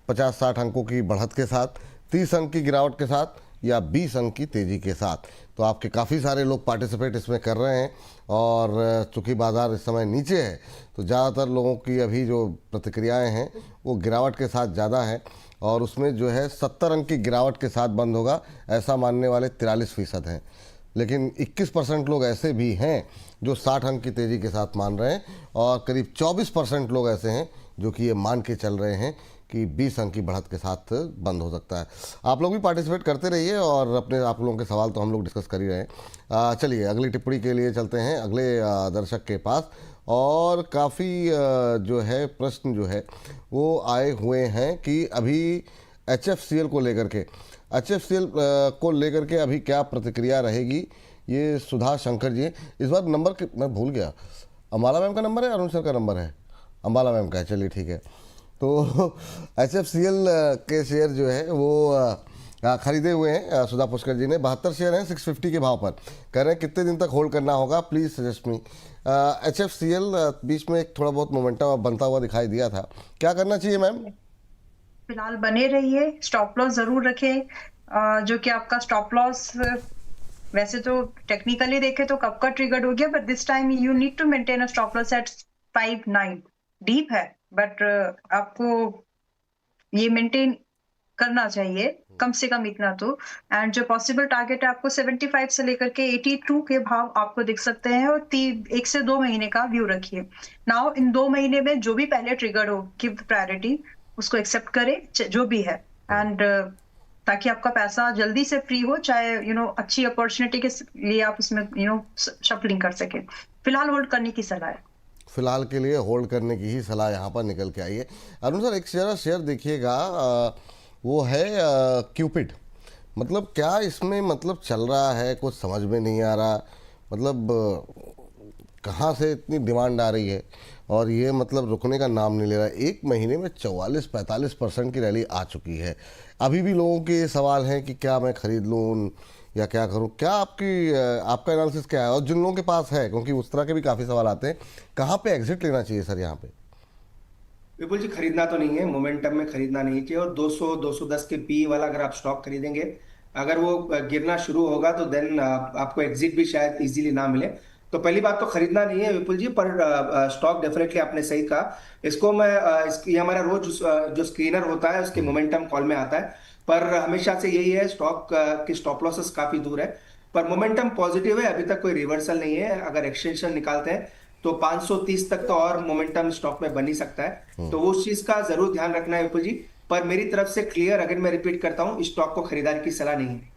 50-60 अंकों की बढ़त के साथ, 30 अंक की गिरावट के साथ या 20 अंक की तेज़ी के साथ। तो आपके काफ़ी सारे लोग पार्टिसिपेट इसमें कर रहे हैं और चूँकि बाज़ार इस समय नीचे है तो ज़्यादातर लोगों की अभी जो प्रतिक्रियाएं हैं वो गिरावट के साथ ज़्यादा है और उसमें जो है 70 अंक की गिरावट के साथ बंद होगा ऐसा मानने वाले 43% हैं। लेकिन 21% लोग ऐसे भी हैं जो 60 अंक की तेज़ी के साथ मान रहे हैं और करीब 24% लोग ऐसे हैं जो कि ये मान के चल रहे हैं कि 20 अंक की बढ़त के साथ बंद हो सकता है। आप लोग भी पार्टिसिपेट करते रहिए और अपने आप लोगों के सवाल तो हम लोग डिस्कस कर ही रहे हैं। चलिए अगली टिप्पणी के लिए चलते हैं अगले दर्शक के पास। और काफ़ी जो है प्रश्न जो है वो आए हुए हैं कि अभी HFCL को लेकर के अभी क्या प्रतिक्रिया रहेगी। ये सुधा शंकर जी, इस बार नंबर मैं भूल गया, अंबाला मैम का नंबर है, अरुण सर का नंबर है, अंबाला मैम का है, चलिए ठीक है। तो HFCL के शेयर जो है वो खरीदे हुए हैं सुधा पुष्कर जी ने, 72 शेयर हैं 650 के भाव पर। कह रहे हैं कितने दिन तक होल्ड करना होगा, प्लीज़ सजेस्ट मी। HFCL बीच में एक थोड़ा बहुत मोमेंटम बनता हुआ दिखाई दिया था, क्या करना चाहिए मैम? फिलहाल बने रहिए, स्टॉप लॉस जरूर रखें। जो कि आपका स्टॉप लॉस वैसे तो टेक्निकली देखे तो कब का ट्रिगर्ड हो गया, but this time you need to maintain a stop loss at 5.9। Dip है बट आपको ये मेंटेन करना चाहिए कम से कम इतना तो। एंड जो पॉसिबल टारगेट है आपको 75 से लेकर के 82 के भाव आपको दिख सकते हैं, और 1 से 2 महीने का व्यू रखिए। नाउ इन 2 महीने में जो भी पहले ट्रिगर हो, गिव प्रायोरिटी, उसको एक्सेप्ट करें जो भी है, एंड ताकि आपका पैसा जल्दी से फ्री हो, चाहे अच्छी अपॉर्चुनिटी के लिए आप उसमें शफलिंग कर सके। फिलहाल होल्ड करने की सलाह है। फिलहाल के लिए होल्ड करने की ही सलाह यहाँ पर निकल के आई है। अरुण सर, एक शेयर देखिएगा, वो है क्यूपिड। मतलब क्या इसमें मतलब चल रहा है, कुछ समझ में नहीं आ रहा। मतलब कहाँ से इतनी डिमांड आ रही है और ये मतलब रुकने का नाम नहीं ले रहा है। एक महीने में 44-45% की रैली आ चुकी है। अभी भी लोगों के सवाल हैं कि क्या मैं खरीद लूँ या क्या करूं। क्या आपका एनालिसिस क्या है, और जिन लोगों के पास है, क्योंकि उस तरह के भी काफ़ी सवाल आते हैं, कहाँ पे एग्जिट लेना चाहिए सर यहाँ पे? विपुल जी, खरीदना तो नहीं है, मोमेंटम में खरीदना नहीं चाहिए। और 200-210 के पी वाला अगर आप स्टॉक खरीदेंगे, अगर वो गिरना शुरू होगा तो देन आपको एग्जिट भी शायद इजीली ना मिले। तो पहली बात तो खरीदना नहीं है विपुल जी, पर स्टॉक डेफिनेटली आपने सही कहा। इसको मैं ये हमारा रोज जो स्क्रीनर होता है उसके मोमेंटम कॉल में आता है, पर हमेशा से यही है, स्टॉक की स्टॉप लॉसेस काफी दूर है, पर मोमेंटम पॉजिटिव है। अभी तक कोई रिवर्सल नहीं है। अगर एक्सटेंशन निकालते हैं तो 530 तक तो और मोमेंटम स्टॉक में बन ही सकता है, तो उस चीज का जरूर ध्यान रखना है विपुल जी। पर मेरी तरफ से क्लियर, अगर मैं रिपीट करता हूं, स्टॉक को खरीदारी की सलाह नहीं है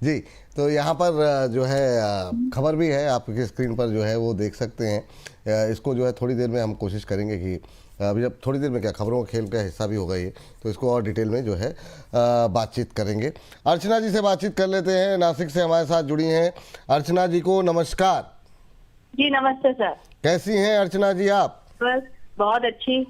जी। तो यहाँ पर जो है खबर भी है, आपकी स्क्रीन पर जो है वो देख सकते हैं। इसको जो है थोड़ी देर में हम कोशिश करेंगे कि अभी जब थोड़ी देर में क्या, खबरों का खेल का हिस्सा भी होगा ये, तो इसको और डिटेल में जो है बातचीत करेंगे। अर्चना जी से बातचीत कर लेते हैं, नासिक से हमारे साथ जुड़ी हैं। अर्चना जी को नमस्कार। जी नमस्ते सर। कैसी हैं अर्चना जी आप? बस बहुत अच्छी।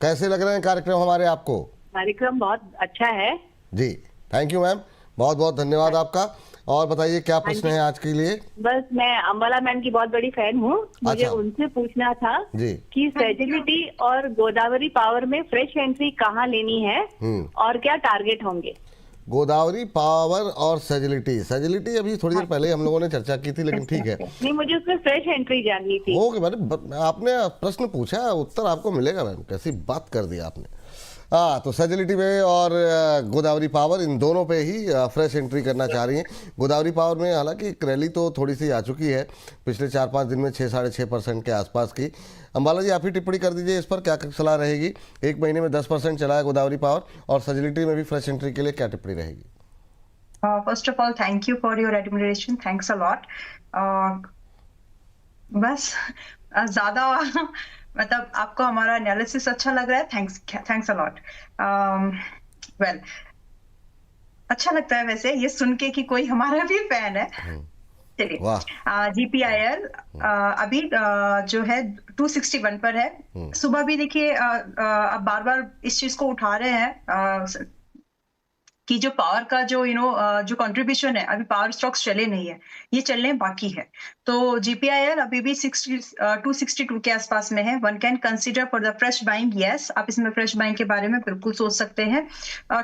कैसे लग रहे हैं कार्यक्रम हमारे आपको? कार्यक्रम बहुत अच्छा है जी, थैंक यू मैम, बहुत बहुत धन्यवाद आपका। और बताइए क्या प्रश्न है आज के लिए? बस मैं अंबाला मैम की बहुत बड़ी फैन हूँ। मुझे अच्छा। उनसे पूछना था जी कि सेजिलिटी और गोदावरी पावर में फ्रेश एंट्री कहाँ लेनी है और क्या टारगेट होंगे? गोदावरी पावर और सेजिलिटी अभी थोड़ी देर पहले हम लोगों ने चर्चा की थी, लेकिन ठीक है। नहीं, मुझे उसमें फ्रेश एंट्री जाननी थी। ओके मैडम, आपने प्रश्न पूछा, उत्तर आपको मिलेगा मैम। कैसी बात कर दी आपने। हाँ, तो सेजिलिटी में और गोदावरी पावर, इन दोनों पे ही फ्रेश एंट्री करना चाह रही हैं। गोदावरी पावर में हालांकि रैली तो थोड़ी सी आ चुकी है, पिछले 4-5 दिन में 6-6.5% के आसपास की। अंबाला जी, आप ही टिप्पणी कर दीजिए इस पर, क्या सलाह रहेगी? एक महीने में 10% चला है गोदावरी पावर, और सेजिलिटी में भी फ्रेश एंट्री के लिए क्या टिप्पणी रहेगी? First of all thank you for your admiration, thanks a lot. बस ज्यादा मतलब आपको हमारा एनालिसिस अच्छा लग रहा है, थैंक्स अ लॉट। वेल, अच्छा लगता है वैसे ये सुन के कि कोई हमारा भी फैन है। चलिए, जीपीआईएल अभी जो है 261 पर है। सुबह भी देखिए अब बार बार इस चीज को उठा रहे हैं कि जो पावर का जो जो कंट्रीब्यूशन है, अभी पावर स्टॉक्स चले नहीं है, ये चलने बाकी है। तो जीपीआईएल अभी भी 262 के आसपास में है। One can consider for the fresh buying. Yes, आप इसमें फ्रेश बाइंग के बारे में बिल्कुल सोच सकते हैं।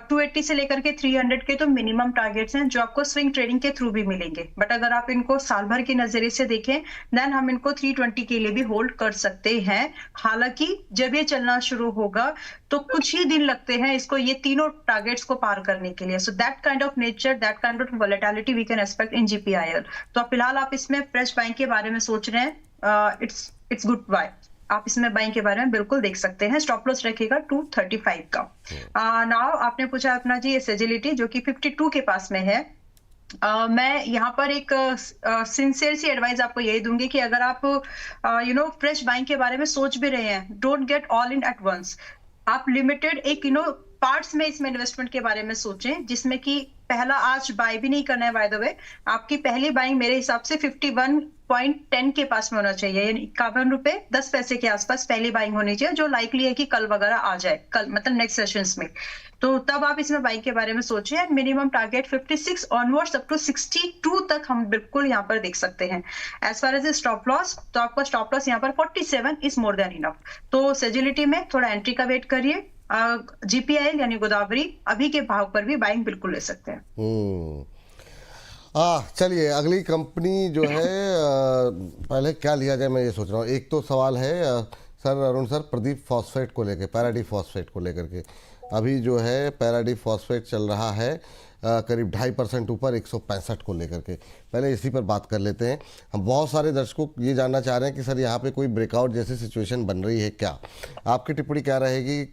280 से लेकर के 300 के तो मिनिमम टारगेट्स हैं जो आपको स्विंग ट्रेडिंग के थ्रू भी मिलेंगे, बट अगर आप इनको साल भर के नजरिए से देखें देन हम इनको 320 के लिए भी होल्ड कर सकते हैं। हालांकि जब ये चलना शुरू होगा तो कुछ ही दिन लगते हैं इसको ये तीनों टारगेट्स को पार करने के लिए। So that kind of nature, that kind of volatility we can expect in GPIL. तो फिलहाल आप इसमें फ्रेश बाइंग के बारे में सोच रहे हैं, इट्स गुड बाय। आप इसमें बाइंग के बारे में बिल्कुल देख सकते हैं। स्टॉप लॉस रखेगा 235 का। नाउ आपने पूछा अपना जी सेजिलिटी जो कि 52 के पास में है। मैं यहाँ पर एक सिंसियर सी एडवाइस आपको यही दूंगी कि अगर आप फ्रेश बाइंग के बारे में सोच भी रहे हैं, don't get all in at once. आप लिमिटेड एक पार्ट्स में इसमें इन्वेस्टमेंट के बारे में सोचें, जिसमें कि पहला आज बाय भी नहीं करना है। बाय द वे, आपकी पहली बाइंग मेरे हिसाब से 51.10 के पास में होना चाहिए, यानी 51 रुपए 10 पैसे के आसपास पहली बाइंग होनी चाहिए, जो लाइकली है कि कल वगैरह आ जाए, कल मतलब नेक्स्ट सेशंस में। तो तब आप इसमें बाइंग के बारे में सोचें। Minimum target 56 onwards up to 62 तक हम बिल्कुल यहाँ पर देख सकते हैं। As far as stop loss, तो आपका स्टॉप लॉस यहाँ पर 47 इज मोर देन इनफ। तो सेजिलिटी में थोड़ा एंट्री का वेट करिए। GPIL यानी गोदावरी अभी के भाव पर भी बाइंग बिल्कुल ले सकते हैं। चलिए अगली कंपनी जो है पहले क्या लिया जाए मैं ये सोच रहा हूँ। एक तो सवाल है sir Arun sir Pradeep phosphate को लेकर, पैराडी फॉस्फेट को लेकर के अभी जो है पैराडी फॉस्फेट चल रहा है करीब 2.5% ऊपर 165 को लेकर के। पहले इसी पर बात कर लेते हैं। हम बहुत सारे दर्शकों ये जानना चाह रहे हैं कि सर यहाँ पे कोई ब्रेकआउट जैसी सिचुएशन बन रही है क्या? आपकी टिप्पणी क्या रहेगी?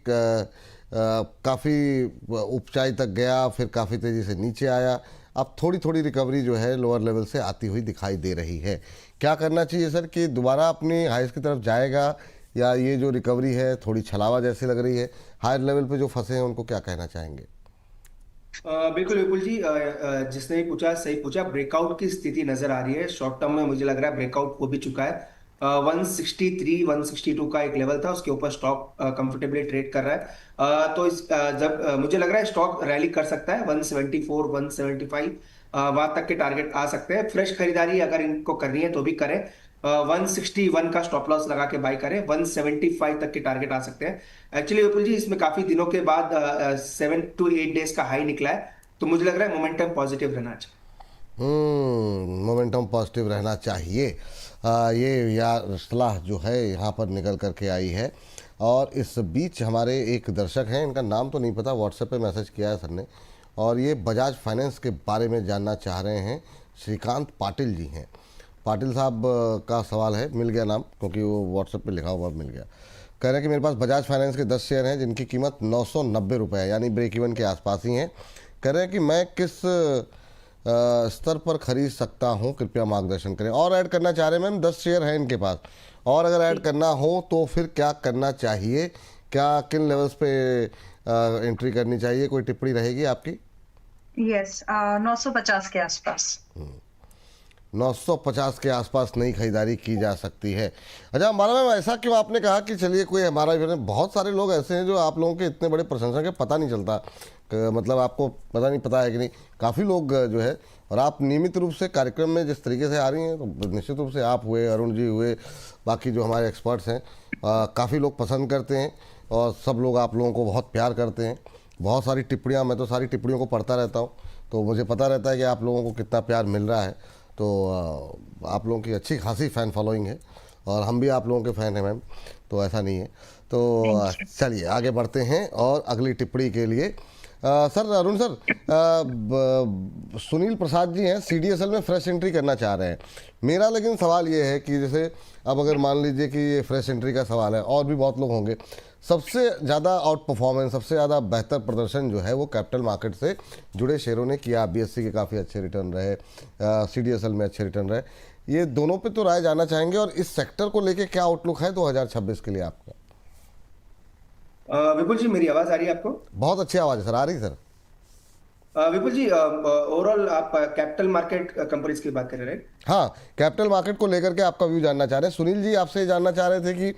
काफ़ी ऊंचाई तक गया, फिर काफ़ी तेज़ी से नीचे आया, अब थोड़ी थोड़ी रिकवरी जो है लोअर लेवल से आती हुई दिखाई दे रही है। क्या करना चाहिए सर कि दोबारा अपनी हाइस की तरफ जाएगा या ये जो रिकवरी है थोड़ी छलावा जैसी लग रही है? हायर लेवल पे जो फंसे हैं उनको क्या कहना चाहेंगे? बिल्कुल विपुल जी, जिसने भी पूछा सही पूछा। ब्रेकआउट की स्थिति नजर आ रही है। शॉर्ट टर्म में मुझे लग रहा है ब्रेकआउट हो भी चुका है। 163 162 का एक लेवल था, उसके ऊपर स्टॉक कंफर्टेबली ट्रेड कर रहा है। तो जब मुझे लग रहा है स्टॉक रैली कर सकता है 174 175 वहां तक के टारगेट आ सकते हैं। फ्रेश खरीदारी अगर इनको करनी है तो भी करें। 161 का स्टॉप लॉस लगा के बाई करें। 175 तक के टारगेट आ सकते हैं। एक्चुअली विपुल जी इसमें काफी दिनों के बाद 7 to 8 डेज का हाई निकला है, तो मुझे लग रहा है मोमेंटम पॉजिटिव रहना चाहिए। मोमेंटम पॉजिटिव रहना चाहिए। ये या सलाह जो है यहाँ पर निकल करके आई है। और इस बीच हमारे एक दर्शक हैं, इनका नाम तो नहीं पता, व्हाट्सएप पे मैसेज किया है सर ने, और ये बजाज फाइनेंस के बारे में जानना चाह रहे हैं। श्रीकांत पाटिल जी हैं। पाटिल साहब का सवाल है, मिल गया नाम क्योंकि वो व्हाट्सएप पे लिखा हुआ मिल गया। कह रहे हैं कि मेरे पास बजाज फाइनेंस के 10 शेयर हैं जिनकी कीमत 990 रुपये है, यानी ब्रेक इवन के आसपास ही हैं। कह रहे हैं कि मैं किस स्तर पर खरीद सकता हूं, कृपया मार्गदर्शन करें। और ऐड करना चाह रहे हैं मैम, 10 शेयर हैं इनके पास, और अगर ऐड करना हो तो फिर क्या करना चाहिए? क्या किन लेवल्स पे एंट्री करनी चाहिए? कोई टिप्पणी रहेगी आपकी? यस, 950 के आसपास। 950 के आसपास नई खरीदारी की जा सकती है। अच्छा हमारा मैम, ऐसा क्यों आपने कहा कि चलिए कोई हमारा, बहुत सारे लोग ऐसे हैं जो आप लोगों के इतने बड़े प्रशंसक हैं, पता नहीं चलता, मतलब आपको पता नहीं पता है कि नहीं, काफ़ी लोग जो है, और आप नियमित रूप से कार्यक्रम में जिस तरीके से आ रही हैं, तो निश्चित रूप से आप हुए, अरुण जी हुए, बाकी जो हमारे एक्सपर्ट्स हैं, काफ़ी लोग पसंद करते हैं और सब लोग आप लोगों को बहुत प्यार करते हैं। बहुत सारी टिप्पणियाँ, मैं तो सारी टिप्पणियों को पढ़ता रहता हूँ, तो मुझे पता रहता है कि आप लोगों को कितना प्यार मिल रहा है। तो आप लोगों की अच्छी खासी फ़ैन फॉलोइंग है और हम भी आप लोगों के फ़ैन हैं मैम, तो ऐसा नहीं है। तो चलिए आगे बढ़ते हैं और अगली टिप्पणी के लिए सर अरुण सर, सुनील प्रसाद जी हैं, CDSL में फ्रेश एंट्री करना चाह रहे हैं। मेरा लेकिन सवाल ये है कि जैसे अब अगर मान लीजिए कि ये फ्रेश एंट्री का सवाल है, और भी बहुत लोग होंगे, सबसे ज़्यादा आउट परफॉर्मेंस, सबसे ज़्यादा बेहतर प्रदर्शन जो है वो कैपिटल मार्केट से जुड़े शेयरों ने किया। BSE के काफ़ी अच्छे रिटर्न रहे, CDSL में अच्छे रिटर्न रहे। ये दोनों पे तो राय जानना चाहेंगे, और इस सेक्टर को लेके क्या आउटलुक है 2026 के लिए आपका? विपुल जी मेरी आवाज आ रही है आपको? बहुत अच्छी आवाज़ है सर, आ रही सर। विपुल जी ओवरऑल आप कैपिटल मार्केट कंपनीज की बात कर रहे हैं? हाँ, कैपिटल मार्केट को लेकर के आपका व्यू जानना चाह रहे हैं। सुनील जी आपसे जानना चाह रहे थे कि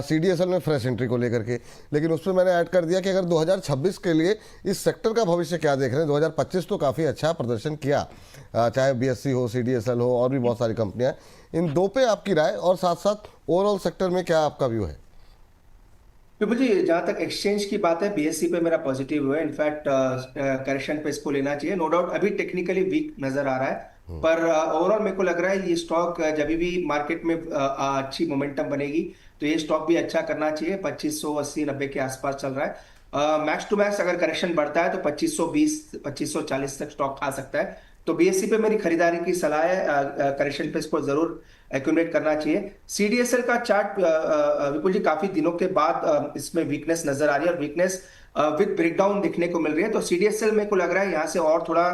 CDSL में फ्रेश एंट्री को लेकर के, लेकिन उसमें मैंने ऐड कर दिया कि अगर 2026 के लिए इस सेक्टर का भविष्य क्या देख रहे हैं। 2025 तो काफ़ी अच्छा प्रदर्शन किया, चाहे BSE हो, CDSL हो, और भी बहुत सारी कंपनियां। इन दो पे आपकी राय, और साथ साथ ओवरऑल सेक्टर में क्या आपका व्यू है? विपुल जी जहां तक एक्सचेंज की बात है, BSE पे मेरा पॉजिटिव है। इनफैक्ट करेक्शन पे इसको लेना चाहिए। नो डाउट अभी टेक्निकली वीक नजर आ रहा है, पर ओवरऑल मेरे को लग रहा है ये स्टॉक जब भी मार्केट में अच्छी मोमेंटम बनेगी तो ये स्टॉक भी अच्छा करना चाहिए। 2580-90 के आसपास चल रहा है। मैक्स टू मैक्स अगर करेक्शन बढ़ता है तो 2520-2540 तक स्टॉक आ सकता है। तो BSE पे मेरी खरीदारी की सलाह है। करेक्शन पे इसको जरूर एक्यूमुलेट करना चाहिए। CDSL का चार्ट विपुल जी काफी दिनों के बाद इसमें वीकनेस नजर आ रही है, और वीकनेस विद ब्रेकडाउन दिखने को मिल रही है। तो CDSL मेरे को लग रहा है यहाँ से और थोड़ा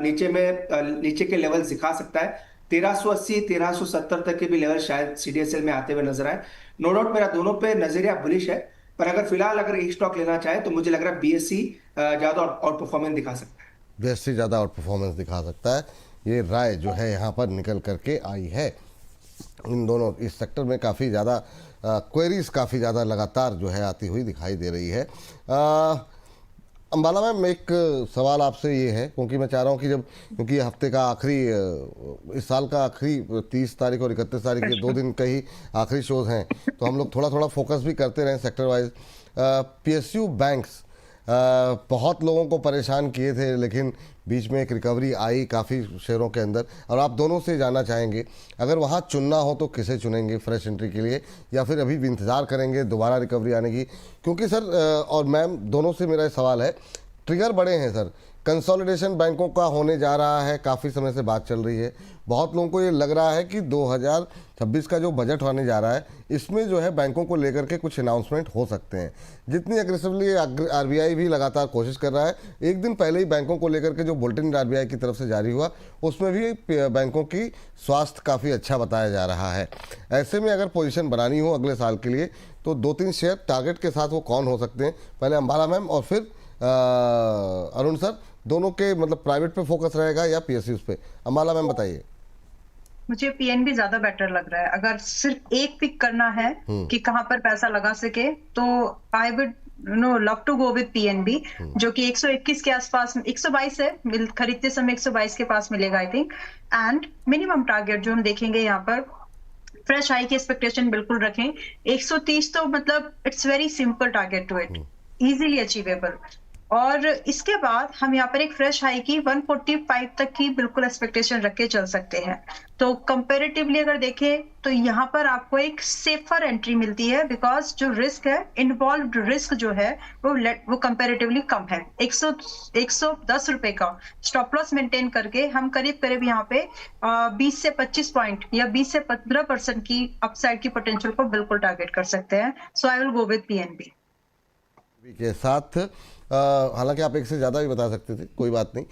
नीचे के लेवल दिखा सकता है। 1380-1370 तक के भी लेवल शायद CDSL में आते हुए नजर आए। नो डाउट मेरा दोनों पे नजरिया बुलिश है, पर अगर फिलहाल अगर एक स्टॉक लेना चाहे तो मुझे लग रहा है BSE ज्यादा आउट परफॉर्मेंस दिखा सकता है। BSE ज़्यादा आउट परफॉर्मेंस दिखा सकता है, ये राय जो है यहाँ पर निकल करके आई है। इन दोनों, इस सेक्टर में काफ़ी ज़्यादा क्वेरीज काफ़ी ज़्यादा लगातार जो है आती हुई दिखाई दे रही है। अंबाला मैम, एक सवाल आपसे ये है, क्योंकि मैं चाह रहा हूँ कि क्योंकि हफ्ते का आखिरी, इस साल का आखिरी 30 तारीख और 31 तारीख के 2 दिन का ही आखिरी शोज हैं, तो हम लोग थोड़ा थोड़ा फोकस भी करते रहें सेक्टर वाइज। पीएसयू बैंक्स बहुत लोगों को परेशान किए थे, लेकिन बीच में एक रिकवरी आई काफ़ी शेयरों के अंदर, और आप दोनों से जानना चाहेंगे अगर वहाँ चुनना हो तो किसे चुनेंगे फ्रेश एंट्री के लिए, या फिर अभी भी इंतज़ार करेंगे दोबारा रिकवरी आने की? क्योंकि सर और मैम दोनों से मेरा सवाल है, ट्रिगर बड़े हैं सर, कंसोलिडेशन बैंकों का होने जा रहा है, काफ़ी समय से बात चल रही है, बहुत लोगों को ये लग रहा है कि 2026 का जो बजट होने जा रहा है इसमें जो है बैंकों को लेकर के कुछ अनाउंसमेंट हो सकते हैं। जितनी एग्रेसिवली आरबीआई भी लगातार कोशिश कर रहा है, एक दिन पहले ही बैंकों को लेकर के जो बुलेटिन आरबीआई की तरफ से जारी हुआ उसमें भी बैंकों की स्वास्थ्य काफ़ी अच्छा बताया जा रहा है। ऐसे में अगर पोजीशन बनानी हो अगले साल के लिए तो 2-3 शेयर टारगेट के साथ वो कौन हो सकते हैं? पहले अंबाला मैम और फिर अरुण सर, दोनों के मतलब प्राइवेट पे फोकस रहेगा या पीएसयूज पे? अंबाला मैम बताइए। मुझे पीएनबी ज्यादा बेटर लग रहा है। अगर सिर्फ एक पिक करना है कि कहां पर पैसा लगा सके, तो I would love to go with PNB, जो कि 121 के आसपास, 122 है, खरीदते समय 122 के पास मिलेगा I think. And minimum target जो हम देखेंगे यहाँ पर, फ्रेश हाई की एक्सपेक्टेशन बिल्कुल रखें। 130 तो मतलब it's very simple target to it, easily achievable. और इसके बाद हम यहाँ पर एक फ्रेश हाई की 145 तक की बिल्कुल एक्सपेक्टेशन रख के चल सकते हैं। तो कंपैरेटिवली अगर देखें तो यहाँ पर आपको एक सेफर एंट्री मिलती है, बिकॉज जो रिस्क है, इन्वॉल्व्ड रिस्क जो है वो कंपैरेटिवली कम है। 110 रुपए का स्टॉप लॉस मेंटेन करके हम करीब करीब यहाँ पे 20 से 25 पॉइंट या 20 से 15% की अपसाइड की पोटेंशियल को बिल्कुल टारगेट कर सकते हैं। So I will go with PNB के साथ। हालांकि आप एक से ज़्यादा भी बता सकते थे, कोई बात नहीं।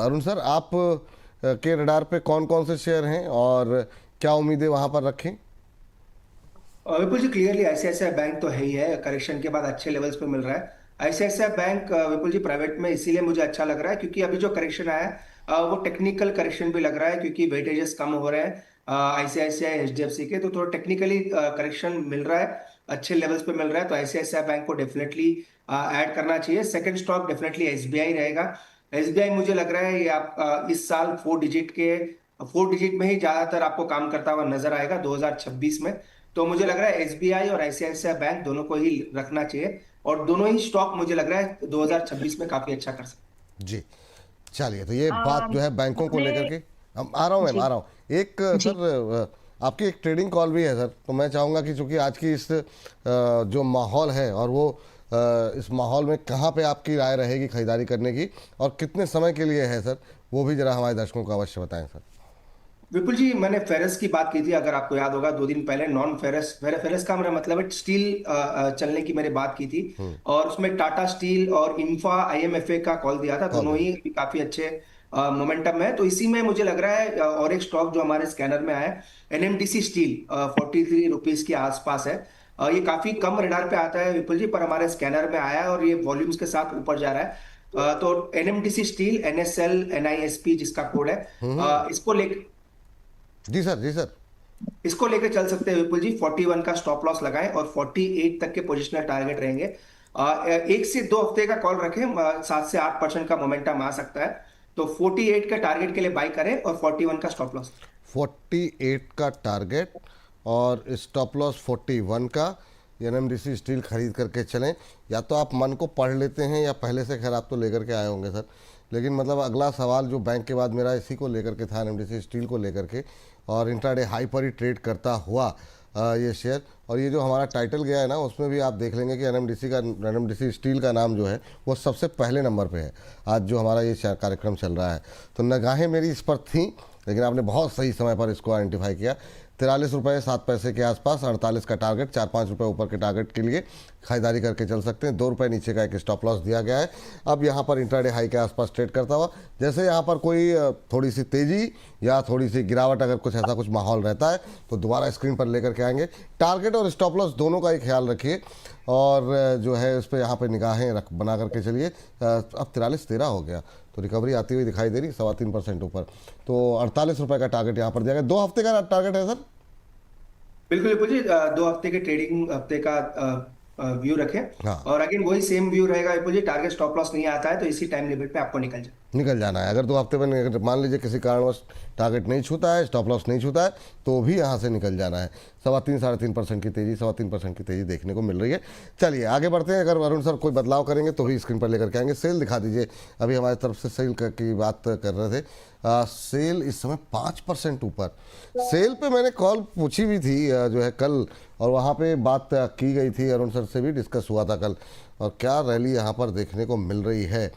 अरुण सर, आप के रडार पे कौन कौन से शेयर हैं और क्या उम्मीदें वहां पर रखें? विपुल जी, क्लियरली आईसीआईसीआई बैंक तो है ही है, करेक्शन के बाद अच्छे लेवल्स पे मिल रहा है। आईसीआईसीआई बैंक विपुल जी प्राइवेट में इसीलिए मुझे अच्छा लग रहा है क्योंकि अभी जो करेक्शन आया है वो टेक्निकल करेक्शन भी लग रहा है, क्योंकि वेटेजेस कम हो रहे हैं आईसीआईसीआई एचडीएफसी के, तो थोड़ा टेक्निकली करेक्शन मिल रहा है, अच्छे लेवल्स पे मिल रहा है। तो आईसीआईसीआई बैंक को डेफिनेटली ऐड करना चाहिए। सेकंड स्टॉक डेफिनेटली एसबीआई रहेगा। एसबीआई मुझे लग रहा है ये आप इस साल 4 डिजिट में ही ज्यादातर आपको काम करता हुआ नजर आएगा 2026 में। तो मुझे लग रहा है एसबीआई और आईसीआईसीआई बैंक दोनों को ही रखना चाहिए, और दोनों ही स्टॉक मुझे लग रहा है 2026 में काफी अच्छा कर सकते जी, चलिए, तो ये बात जो है बैंकों को लेकर के, हम आ रहा हूँ मैम, आ रहा हूँ। एक सर आपकी एक ट्रेडिंग कॉल भी है सर, तो मैं चाहूँगा कि चूंकि आज की इस जो माहौल है और वो इस माहौल में कहाँ पे आपकी राय रहेगी खरीदारी करने की और कितने समय के लिए है सर, वो भी जरा हमारे दर्शकों को अवश्य बताएं सर। विपुल जी, मैंने फेरस की बात की थी, अगर आपको याद होगा 2 दिन पहले। नॉन फेरस, फेरस का मेरा मतलब है स्टील चलने की मैंने बात की थी, और उसमें टाटा स्टील और इंफा आईएमएफए का कॉल दिया था, दोनों ही काफी अच्छे मोमेंटम है। तो इसी में मुझे लग रहा है और एक स्टॉक जो हमारे स्कैनर में आया है एनएमडीसी स्टील 43 रुपीज के आसपास है। ये काफी कम रडार पे आता है विपुल जी, पर हमारे स्कैनर में आया है और ये वॉल्यूम्स के साथ ऊपर जा रहा है। तो एनएमडीसी स्टील, एनएसएल एनआईएसपी जिसका कोड है, इसको लेकर जी सर इसको लेकर चल सकते हैं विपुल जी। 41 का स्टॉप लॉस लगाएं और 48 तक के पोजिशनल टारगेट रहेंगे। 1 से 2 हफ्ते का कॉल रखें, 7 से 8% का मोमेंटम आ सकता है। तो 48 का टारगेट के लिए बाई करें और 41 का स्टॉप लॉस। 48 का टारगेट और स्टॉप लॉस 41 का। एनएमडीसी स्टील खरीद करके चलें, या तो आप मन को पढ़ लेते हैं या पहले से खैर आप तो लेकर के आए होंगे सर, लेकिन मतलब अगला सवाल जो बैंक के बाद मेरा इसी को लेकर के था, एनएमडीसी स्टील को लेकर के, और इंट्राडे हाई पर ही ट्रेड करता हुआ ये शेयर, और ये जो हमारा टाइटल गया है ना उसमें भी आप देख लेंगे कि एनएमडीसी स्टील का नाम जो है वो सबसे पहले नंबर पे है आज जो हमारा ये कार्यक्रम चल रहा है। तो निगाहें मेरी इस पर थी, लेकिन आपने बहुत सही समय पर इसको आइडेंटिफाई किया। 43 रुपये 7 पैसे के आसपास, 48 का टारगेट, 4-5 रुपये ऊपर के टारगेट के लिए खरीदारी करके चल सकते हैं। 2 रुपये नीचे का एक स्टॉप लॉस दिया गया है। अब यहाँ पर इंट्राडे हाई के आसपास ट्रेड करता हुआ, जैसे यहाँ पर कोई थोड़ी सी तेज़ी या थोड़ी सी गिरावट, अगर कुछ ऐसा कुछ माहौल रहता है तो दोबारा स्क्रीन पर लेकर के आएंगे। टारगेट और स्टॉप लॉस दोनों का ही ख्याल रखिए, और जो है उस पर यहाँ पर निगाहें बना करके चलिए। अब 43-13 हो गया, तो रिकवरी आती हुई दिखाई दे रही, 3.25% ऊपर। तो 48 रुपये का टारगेट यहाँ पर दिया गया। 2 हफ्ते का टारगेट है सर? बिल्कुल बिल्कुल जी, 2 हफ्ते के ट्रेडिंग हफ्ते का व्यू रखें। हाँ। और अगेन वही सेम व्यू रहेगा विपुल जी, टारगेट स्टॉप लॉस नहीं आता है तो इसी टाइम लिमिट पे आपको निकल जाना है। अगर 2 हफ्ते में अगर मान लीजिए किसी कारणवश टारगेट नहीं छूता है, स्टॉप लॉस नहीं छूता है, तो भी यहाँ से निकल जाना है। 3.25-3.5% की तेज़ी, 3.25% की तेज़ी देखने को मिल रही है। चलिए आगे बढ़ते हैं। अगर वरुण सर कोई बदलाव करेंगे तो भी स्क्रीन पर लेकर के आएंगे। सेल दिखा दीजिए। अभी हमारी तरफ से सेल की बात कर रहे थे। सेल इस समय 5% ऊपर। सेल पे मैंने कॉल पूछी भी थी जो है कल, और वहाँ पे बात की गई थी, अरुण सर से भी डिस्कस हुआ था कल। और क्या रैली यहाँ पर देखने को मिल रही है।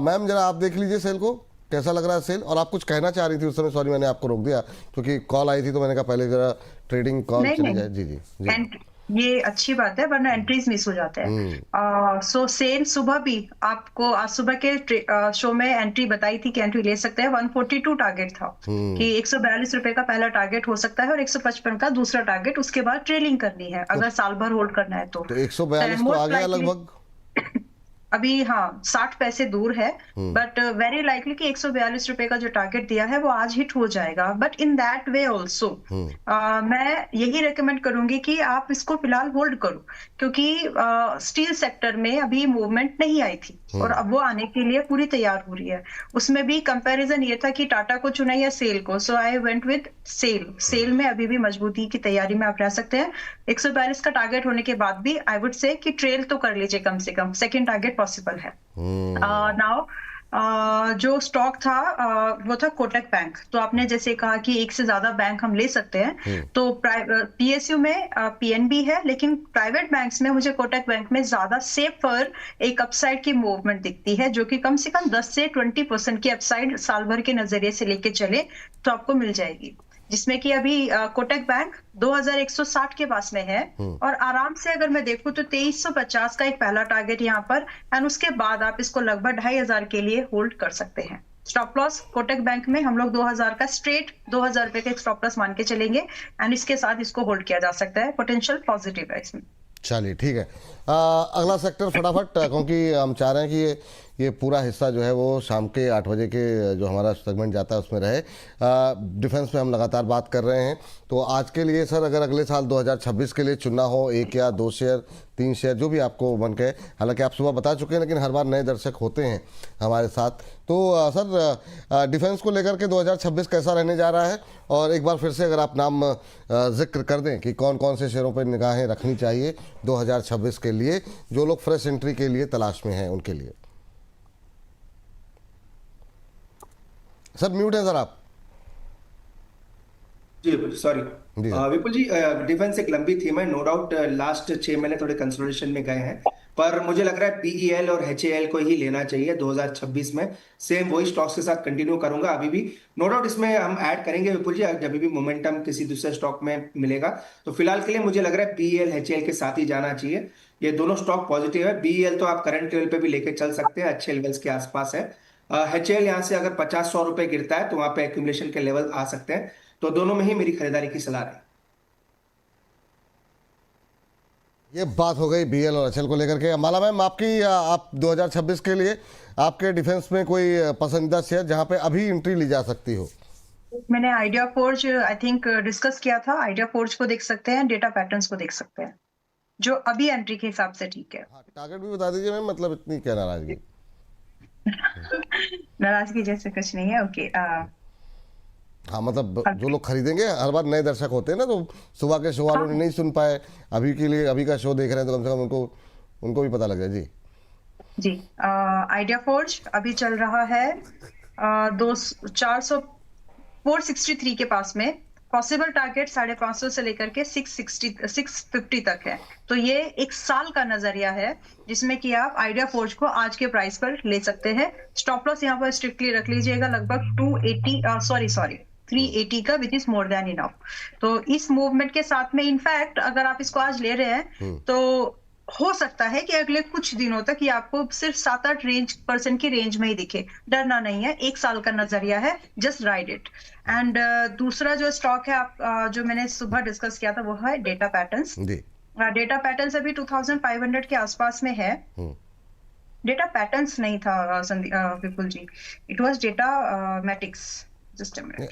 मैम जरा आप देख लीजिए सेल को, कैसा लग रहा है सेल। और आप कुछ कहना चाह रही थी उस समय, सॉरी मैंने आपको रोक दिया क्योंकि कॉल आई थी, तो मैंने कहा पहले जरा ट्रेडिंग कॉल चली जाए। जी जी जी। ये अच्छी बात है, वरना एंट्रीज मिस हो जाते हैं। सो सेल सुबह भी आपको, आज सुबह के शो में एंट्री बताई थी कि एंट्री ले सकते हैं। 142 टारगेट था कि 142 रुपए का पहला टारगेट हो सकता है और 155 का दूसरा टारगेट। उसके बाद ट्रेलिंग करनी है अगर साल भर होल्ड करना है तो 142 तो आ गया लगभग। अभी हाँ 60 पैसे दूर है, बट वेरी लाइकली कि 142 रुपए का जो टारगेट दिया है वो आज हिट हो जाएगा। But in that way also मैं यही रेकमेंड करूंगी कि आप इसको फिलहाल होल्ड करो, क्योंकि स्टील सेक्टर में अभी मूवमेंट नहीं आई थी और अब वो आने के लिए पूरी तैयार हो रही है। उसमें भी कंपैरिजन ये था कि टाटा को चुना या सेल को, so I went with sell. Sell में अभी भी मजबूती की तैयारी में आप रह सकते हैं। 142 का टारगेट होने के बाद भी आई वुड से कि ट्रेल तो कर लीजिए, कम से कम सेकंड टारगेट पॉसिबल है। नाउ जो स्टॉक था वो था कोटक बैंक। तो आपने जैसे कहा कि एक से ज्यादा बैंक हम ले सकते हैं, तो पीएसयू में पीएनबी है, लेकिन प्राइवेट बैंक्स में मुझे कोटक बैंक में ज्यादा सेफर एक अपसाइड की मूवमेंट दिखती है, जो कि कम से कम 10 से 20% की अपसाइड साल भर के नजरिए से लेके चले तो आपको मिल जाएगी। जिसमें कि अभी कोटक बैंक 2160 के पास में है और आराम से अगर मैं देखूं तो 2350 का एक पहला टारगेट यहाँ पर, एंड उसके बाद आप इसको लगभग 2500 के लिए होल्ड कर सकते हैं। स्टॉप लॉस कोटक बैंक में हम लोग 2000 का स्ट्रेट 2000 रुपए का एक स्टॉप लॉस मान के चलेंगे, एंड इसके साथ इसको होल्ड किया जा सकता है। पोटेंशियल पॉजिटिव है इसमें। चलिए ठीक है। अगला सेक्टर फटाफट, क्योंकि हम चाह रहे हैं कि ये पूरा हिस्सा जो है वो शाम के 8 बजे के जो हमारा सेगमेंट जाता है उसमें रहे। डिफेंस में हम लगातार बात कर रहे हैं, तो आज के लिए सर अगर अगले साल 2026 के लिए चुनना हो, 1 या 2 शेयर 3 शेयर जो भी आपको मन कहे, हालांकि आप सुबह बता चुके हैं लेकिन हर बार नए दर्शक होते हैं हमारे साथ, तो सर डिफेंस को लेकर के 2026 कैसा रहने जा रहा है, और एक बार फिर से अगर आप नाम जिक्र कर दें कि कौन कौन से शेयरों पर निगाहें रखनी चाहिए 2026 के लिए, जो लोग फ्रेश एंट्री के लिए तलाश में हैं उनके लिए। सर म्यूट है सर आप। जी सॉरी विपुल जी, डिफेंस एक लंबी थीम है, नो डाउट। लास्ट 6 महीने थोड़े कंसोलिडेशन में गए हैं, पर मुझे लग रहा है पीईएल और एचएएल को ही लेना चाहिए 2026 में। सेम वही स्टॉक्स के साथ कंटिन्यू करूंगा अभी भी। नो डाउट इसमें हम ऐड करेंगे विपुल जी जब भी मोमेंटम किसी दूसरे स्टॉक में मिलेगा। तो फिलहाल के लिए मुझे लग रहा है पीईएल एचएएल के साथ ही जाना चाहिए। ये दोनों स्टॉक पॉजिटिव है। बीईएल तो आप करंट लेवल पे भी लेके चल सकते हैं, अच्छे लेवल्स के आसपास है। एचएएल यहाँ से अगर 50-100 रुपए गिरता है तो वहां पे एक्यूमुलेशन के लेवल आ सकते हैं, तो दोनों में ही मेरी खरीदारी की सलाह है। ये बात हो गई बीएल और एचएल को लेकर के। माला मैम आपकी, आप 2026 के लिए आपके डिफेंस में कोई पसंदीदा शेयर जहां पे अभी एंट्री ली जा सकती हो? मैंने idea forge I think discuss किया था। आइडिया फोर्ज को देख सकते हैं, डेटा पैटर्न्स को देख सकते हैं, जो अभी एंट्री के हिसाब से ठीक है। टारगेट भी बता दीजिए मैम, मतलब इतनी क्या नाराजगी? नाराजगी जैसे कुछ नहीं है। ओके हाँ, मतलब जो लोग खरीदेंगे, हर बार नए दर्शक होते हैं ना, तो सुबह के शो वालों ने नहीं सुन पाए, अभी के लिए अभी का शो देख रहे हैं, तो कम से कम उनको भी पता लग जाए। जी आइडिया फोर्ज अभी चल रहा है 463 के पास में। पॉसिबल टारगेट 550 से लेकर के 650 तक है। तो ये एक साल का नजरिया है जिसमें कि आप आइडिया फोर्ज को आज के प्राइस पर ले सकते हैं। स्टॉप लॉस यहाँ पर स्ट्रिक्टली रख लीजिएगा लगभग 380 का, which is more than enough. तो इस मूवमेंट के साथ में इनफैक्ट अगर आप इसको आज ले रहे हैं तो हो सकता है कि अगले कुछ दिनों तक ये आपको सिर्फ 7-8% की रेंज में ही दिखे। डरना नहीं है, 1 साल का नजरिया है, जस्ट राइड इट। एंड दूसरा जो स्टॉक है आप जो मैंने सुबह डिस्कस किया था वो है डेटा पैटर्न्स। डेटा पैटर्न्स अभी 2500 के आसपास में है। डेटा पैटर्न्स नहीं था Vipul ji, it was Datamatics.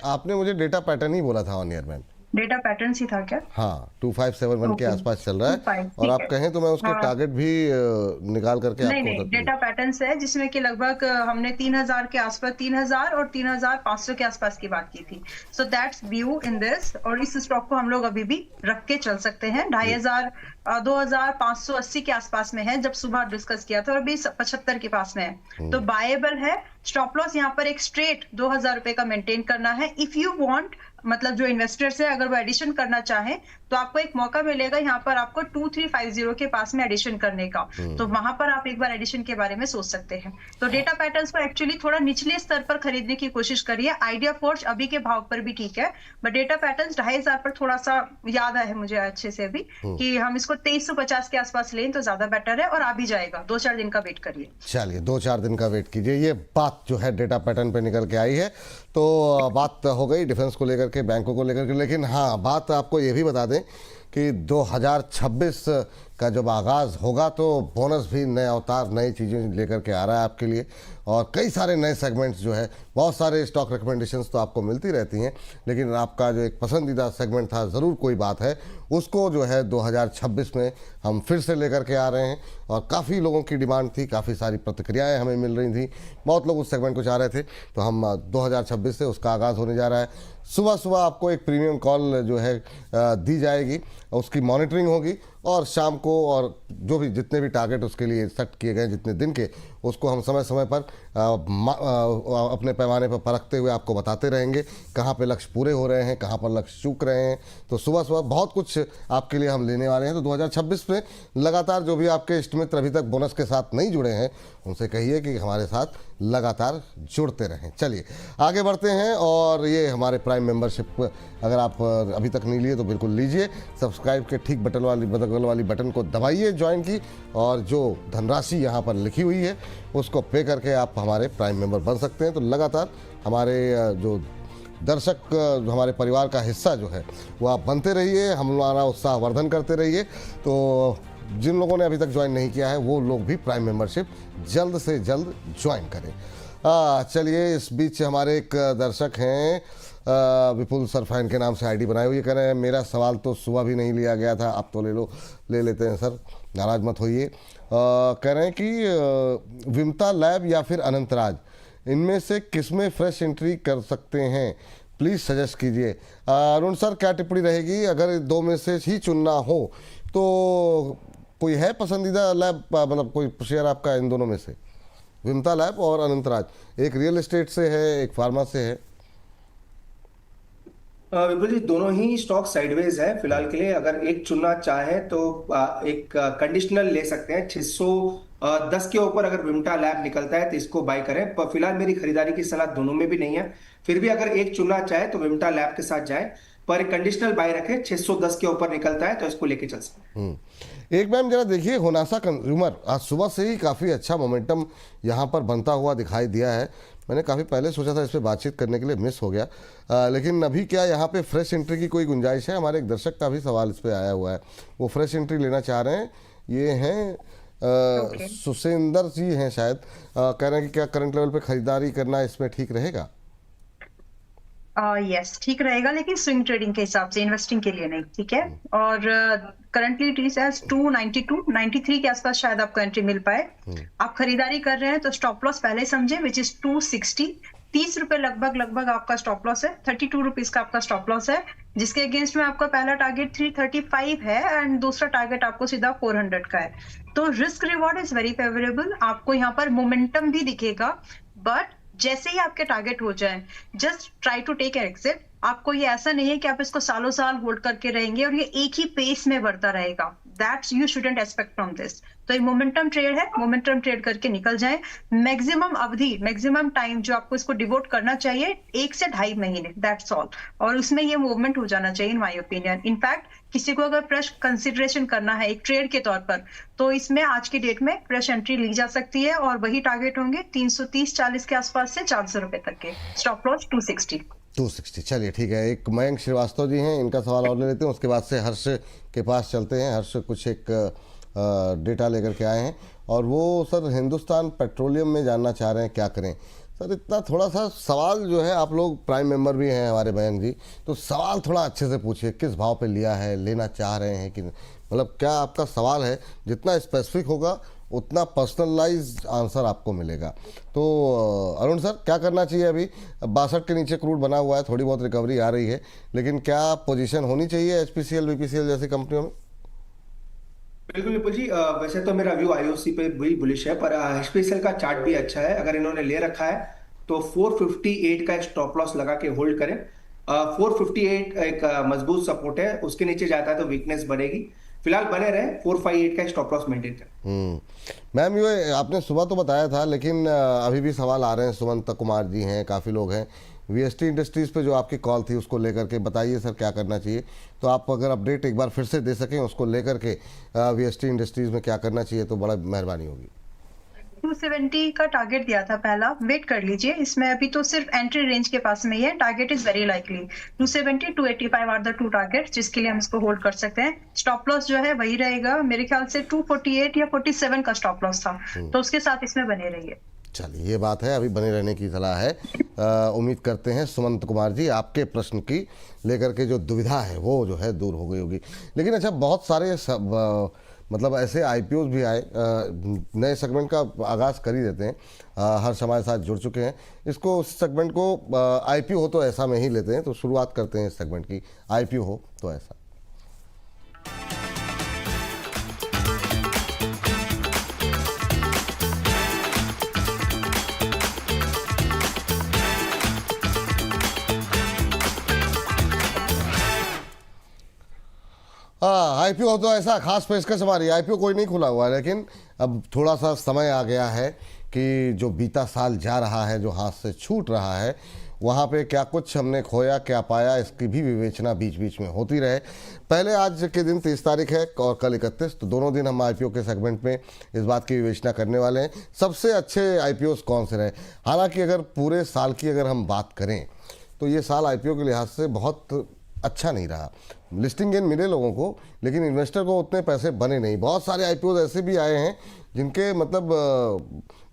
आपने मुझे डेटा पैटर्न ही बोला था on air ma'am. Data patterns ही था क्या? हाँ 2571 के ओके, आसपास चल रहा है 25, और ठीक आप है। कहें तो मैं उसके हाँ। टारगेट भी निकाल करके नहीं आपको नहीं, बता दूं। डेटा पैटर्न्स है जिसमें कि लगभग हमने 3000 के आसपास, 3000 और 3500 के आसपास की बात की थी। So that's view in this, और इस स्टॉक को हम लोग अभी भी रख के चल सकते हैं। 2500 2580 के आसपास में है जब सुबह डिस्कस किया था, और अभी 75 के पास में है, तो बायेबल है। स्टॉप लॉस यहाँ पर एक स्ट्रेट 2000 रुपए का मेंटेन करना है। इफ यू वांट, मतलब जो इन्वेस्टर्स है अगर वो एडिशन करना चाहें तो आपको एक मौका मिलेगा यहाँ पर आपको 2350 के पास में एडिशन करने का, तो वहां पर आप एक बार एडिशन के बारे में सोच सकते हैं। तो डेटा पैटर्न्स को एक्चुअली थोड़ा निचले स्तर पर खरीदने की कोशिश करिए। आइडिया फोर्ज अभी के भाव पर भी ठीक है, बट डेटा पैटर्न्स 2500 पर थोड़ा सा याद है मुझे अच्छे से अभी कि हम इसको 2350 के आसपास लें तो ज्यादा बेटर है, और आ भी जाएगा। 2-4 दिन का वेट करिए। चलिए 2-4 दिन का वेट कीजिए। ये बात जो है डेटा पैटर्न पे निकल के आई है, तो बात हो गई डिफेंस को लेकर के, बैंकों को लेकर के, लेकिन हाँ बात आपको ये भी बता दें कि 2026 का जब आगाज़ होगा तो बोनस भी नए अवतार, नई चीज़ें लेकर के आ रहा है आपके लिए, और कई सारे नए सेगमेंट्स जो है, बहुत सारे स्टॉक रिकमेंडेशंस तो आपको मिलती रहती हैं, लेकिन आपका जो एक पसंदीदा सेगमेंट था, ज़रूर कोई बात है, उसको जो है 2026 में हम फिर से लेकर के आ रहे हैं। और काफ़ी लोगों की डिमांड थी, काफ़ी सारी प्रतिक्रियाएं हमें मिल रही थी, बहुत लोग उस सेगमेंट को चाह रहे थे, तो हम 2026 से उसका आगाज़ होने जा रहा है। सुबह सुबह आपको एक प्रीमियम कॉल जो है दी जाएगी, उसकी मॉनिटरिंग होगी, और शाम को और जो भी जितने भी टारगेट उसके लिए सेट किए गए जितने दिन के, उसको हम समय समय पर अपने पैमाने पर परखते हुए आपको बताते रहेंगे कहाँ पे लक्ष्य पूरे हो रहे हैं, कहाँ पर लक्ष्य चूक रहे हैं। तो सुबह सुबह बहुत कुछ आपके लिए हम लेने वाले हैं। तो 2026 में लगातार जो भी आपके इष्ट मित्र अभी तक बोनस के साथ नहीं जुड़े हैं, उनसे कहिए कि हमारे साथ लगातार जुड़ते रहें। चलिए आगे बढ़ते हैं, और ये हमारे प्राइम मेंबरशिप अगर आप अभी तक नहीं लिए तो बिल्कुल लीजिए। सब्सक्राइब के ठीक बगल वाली बटन को दबाइए ज्वाइन की, और जो धनराशि यहाँ पर लिखी हुई है उसको पे करके आप हमारे प्राइम मेंबर बन सकते हैं। तो लगातार हमारे जो दर्शक, हमारे परिवार का हिस्सा जो है वो आप बनते रहिए, हमारा उत्साहवर्धन करते रहिए। तो जिन लोगों ने अभी तक ज्वाइन नहीं किया है वो लोग भी प्राइम मेंबरशिप जल्द से जल्द ज्वाइन करें। चलिए, इस बीच हमारे एक दर्शक हैं विपुल सरफाइन के नाम से आईडी बनाए हुए, कह रहे हैं मेरा सवाल तो सुबह भी नहीं लिया गया था, आप तो ले लेते हैं सर, नाराज मत होइए। कह रहे हैं कि विमता लैब या फिर अनंतराज, इनमें से किसमें फ्रेश एंट्री कर सकते हैं, प्लीज़ सजेस्ट कीजिए। अरुण सर क्या टिप्पणी रहेगी अगर दो में से ही चुनना हो तो? कोई है पसंदीदा लैब, मतलब कोई शेयर आपका इन दोनों में से? विमता लैब और अनंतराज, एक रियल एस्टेट से है, एक फार्मा से है। बिल्कुल जी, दोनों ही स्टॉक साइडवेज है फिलहाल के लिए। अगर एक चुनना चाहे तो एक कंडीशनल ले सकते हैं 610 के ऊपर। अगर विमटा लैब निकलता है तो इसको बाय करें, पर फिलहाल मेरी खरीदारी की सलाह दोनों में भी नहीं है। फिर भी अगर एक चुनना चाहे तो विमटा लैब के साथ जाए, पर एक कंडीशनल बाय रखें। 610 के ऊपर निकलता है तो इसको लेके चल सकते हैं। एक मैम जरा देखिए, होनासा कंज्यूमर आज सुबह से ही काफ़ी अच्छा मोमेंटम यहाँ पर बनता हुआ दिखाई दिया है। मैंने काफ़ी पहले सोचा था इस पर बातचीत करने के लिए, मिस हो गया। लेकिन अभी क्या यहाँ पे फ्रेश एंट्री की कोई गुंजाइश है? हमारे एक दर्शक का भी सवाल इस पर आया हुआ है, वो फ्रेश एंट्री लेना चाह रहे हैं। ये हैं सुसेंदर जी हैं शायद, कह रहे हैं कि क्या करंट लेवल पे खरीदारी करना इसमें ठीक रहेगा? यस, ठीक रहेगा, लेकिन स्विंग ट्रेडिंग के हिसाब से, इन्वेस्टिंग के लिए नहीं, ठीक है। और करंटली इट इज एज 292 93 के आसपास शायद आपको एंट्री मिल पाए। आप खरीदारी कर रहे हैं तो स्टॉप लॉस पहले समझे, विच इज 260, 30 रुपए लगभग आपका स्टॉप लॉस है। 32 रुपीज का आपका स्टॉप लॉस है, जिसके अगेंस्ट में आपका पहला टारगेट 335 है एंड दूसरा टारगेट आपको सीधा 400 का है। तो risk reward is very favourable. आपको यहाँ पर मोमेंटम भी दिखेगा, बट जैसे ही आपके टारगेट हो जाए just try to take exit. आपको ये ऐसा नहीं है कि आप इसको सालों साल होल्ड करके रहेंगे और ये एक ही पेस में बढ़ता रहेगा। That's you shouldn't expect from this. तो ये मोमेंटम ट्रेड है, मोमेंटम ट्रेड करके निकल जाए। मैक्सिमम अवधि, मैक्सिमम टाइम जो आपको इसको डिवोट करना चाहिए 1 से 2.5 महीने, दैट्स ऑल। और उसमें ये मूवमेंट हो जाना चाहिए इन माय ओपिनियन। इनफैक्ट किसी को अगर फ्रेश कंसिडरेशन करना है एक ट्रेड के तौर पर, तो इसमें आज की डेट में फ्रेश एंट्री ली जा सकती है, और वही टारगेट होंगे 330-40 के आसपास से 400 रुपए तक के। Stop loss 260। चलिए ठीक है। एक मयंक श्रीवास्तव जी हैं, इनका सवाल और ले लेते हैं, उसके बाद से हर्ष के पास चलते हैं। हर्ष कुछ एक डेटा लेकर के आए हैं, और वो सर हिंदुस्तान पेट्रोलियम में जानना चाह रहे हैं क्या करें। सर इतना थोड़ा सा सवाल जो है, आप लोग प्राइम मेंबर भी हैं हमारे मयंक जी, तो सवाल थोड़ा अच्छे से पूछिए, किस भाव पे लिया है, लेना चाह रहे हैं कि मतलब क्या आपका सवाल है, जितना स्पेसिफिक होगा उतना पर्सनलाइज आंसर आपको मिलेगा। तो अरुण सर क्या करना चाहिए अभी? 62 के नीचे क्रूड बना हुआ है, थोड़ी बहुत रिकवरी आ रही है, लेकिन क्या पोजीशन होनी चाहिए HPCL BPCL जैसी कंपनियों में? बिल्कुल विपुल जी, वैसे तो मेरा व्यू आईओसी पे भी बुलिश है, पर एचपीसीएल का चार्ट भी अच्छा है। अगर इन्होंने ले रखा है तो 458 का एक स्टॉप लॉस लगा के होल्ड करें। 458 एक मजबूत सपोर्ट है, उसके नीचे जाता है तो वीकनेस बढ़ेगी। फिलहाल बने रहे, 458 का स्टॉप लॉस मेंटेन करें। मैम ये आपने सुबह तो बताया था, लेकिन अभी भी सवाल आ रहे हैं, सुमंत कुमार जी हैं, काफ़ी लोग हैं। वीएसटी इंडस्ट्रीज़ पे जो आपकी कॉल थी उसको लेकर के बताइए सर क्या करना चाहिए। तो आप अगर अपडेट एक बार फिर से दे सकें उसको लेकर के, वीएसटी इंडस्ट्रीज़ में क्या करना चाहिए तो बड़ा मेहरबानी होगी। 270 का टारगेट दिया था पहला, वेट कर लीजिए, इसमें अभी तो सिर्फ एंट्री रेंज के पास में ही है। Target is very likely 270 285 are the two target जिसके लिए हम इसको होल्ड कर सकते हैं। स्टॉप लॉस जो है वही रहेगा, मेरे ख्याल से 248 या 47 का स्टॉप लॉस था, तो उसके साथ इसमें बने रहिए। चलिए ये बात है, अभी बने रहने की सलाह है। उम्मीद करते हैं सुमंत कुमार जी आपके प्रश्न की लेकर के जो दुविधा है वो जो है दूर हो गई होगी। लेकिन अच्छा, बहुत सारे मतलब ऐसे IPOs भी आए, नए सेगमेंट का आगाज़ कर ही देते हैं। हर्ष हमारे साथ जुड़ चुके हैं, इसको उस सेगमेंट को IPO हो तो ऐसा में ही लेते हैं, तो शुरुआत करते हैं इस सेगमेंट की। IPO हो तो ऐसा। हाँ, IPO हो तो ऐसा खास पेशकश हमारी। IPO कोई नहीं खुला हुआ है, लेकिन अब थोड़ा सा समय आ गया है कि जो बीता साल जा रहा है, जो हाथ से छूट रहा है, वहाँ पे क्या कुछ हमने खोया क्या पाया, इसकी भी विवेचना बीच बीच में होती रहे। पहले आज के दिन 30 तारीख है और कल 31, तो दोनों दिन हम IPO के सेगमेंट में इस बात की विवेचना करने वाले हैं, सबसे अच्छे IPOs कौन से रहे। हालांकि अगर पूरे साल की अगर हम बात करें तो ये साल IPO के लिहाज से बहुत अच्छा नहीं रहा। लिस्टिंग गेन मिले लोगों को, लेकिन इन्वेस्टर को उतने पैसे बने नहीं। बहुत सारे IPOs ऐसे भी आए हैं जिनके मतलब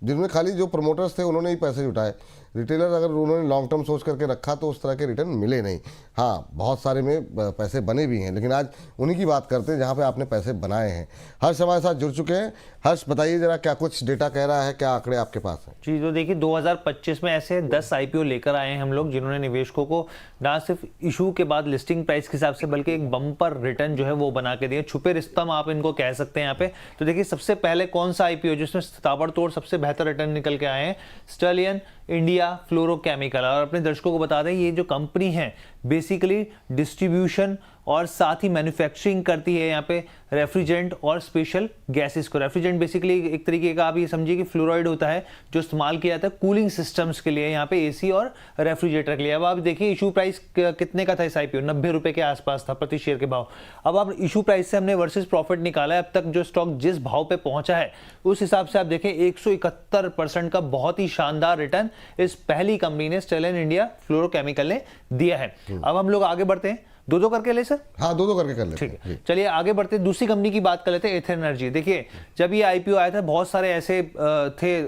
जिनमें खाली जो प्रमोटर्स थे उन्होंने ही पैसे जुटाए। रिटेलर अगर उन्होंने लॉन्ग टर्म सोच करके रखा तो उस तरह के रिटर्न मिले नहीं। हाँ, बहुत सारे में पैसे बने भी हैं, लेकिन आज उन्हीं की बात करते हैं जहाँ पे आपने पैसे बनाए हैं। हर्ष हमारे साथ जुड़ चुके हैं। हर्ष बताइए जरा, क्या कुछ डेटा कह रहा है, क्या आंकड़े आपके पास हैं? जी, तो देखिए 2025 में ऐसे 10 IPO लेकर आए हैं हम लोग, जिन्होंने निवेशकों को ना सिर्फ इशू के बाद लिस्टिंग प्राइस के हिसाब से बल्कि एक बम्पर रिटर्न जो है वो बना के दिए। छुपे रिस्तम आप इनको कह सकते हैं यहाँ पे। तो देखिए सबसे पहले कौन सा IPO जिसमें ताबड़तोड़ सबसे बेहतर रिटर्न निकल के आए हैं, स्टर्लियन इंडिया फ्लोरोकेमिकल। और अपने दर्शकों को बता दें, ये जो कंपनी है बेसिकली डिस्ट्रीब्यूशन और साथ ही मैन्युफैक्चरिंग करती है यहाँ पे रेफ्रिजरेंट और स्पेशल गैसेस को। रेफ्रिजरेंट बेसिकली एक तरीके का आप ये समझिए कि फ्लोराइड होता है जो इस्तेमाल किया जाता है कूलिंग सिस्टम्स के लिए, यहाँ पे AC और रेफ्रिजरेटर के लिए। अब आप देखिए इशू प्राइस कितने का था इस IPO, 90 रुपए के आसपास था प्रति शेयर के भाव। अब आप इशू प्राइस से हमने वर्सेस प्रॉफिट निकाला है, अब तक जो स्टॉक जिस भाव पे पहुंचा है उस हिसाब से आप देखें 171% का बहुत ही शानदार रिटर्न इस पहली कंपनी ने स्टर्लियन इंडिया फ्लोरोकेमिकल ने दिया है। अब हम लोग आगे बढ़ते हैं, दो करके ले सर। हाँ, दो करके कर लेते हैं। ठीक है, चलिए आगे बढ़ते हैं। दूसरी कंपनी की बात कर लेते हैं, एथर एनर्जी। देखिए जब ये IPO आया था बहुत सारे ऐसे थे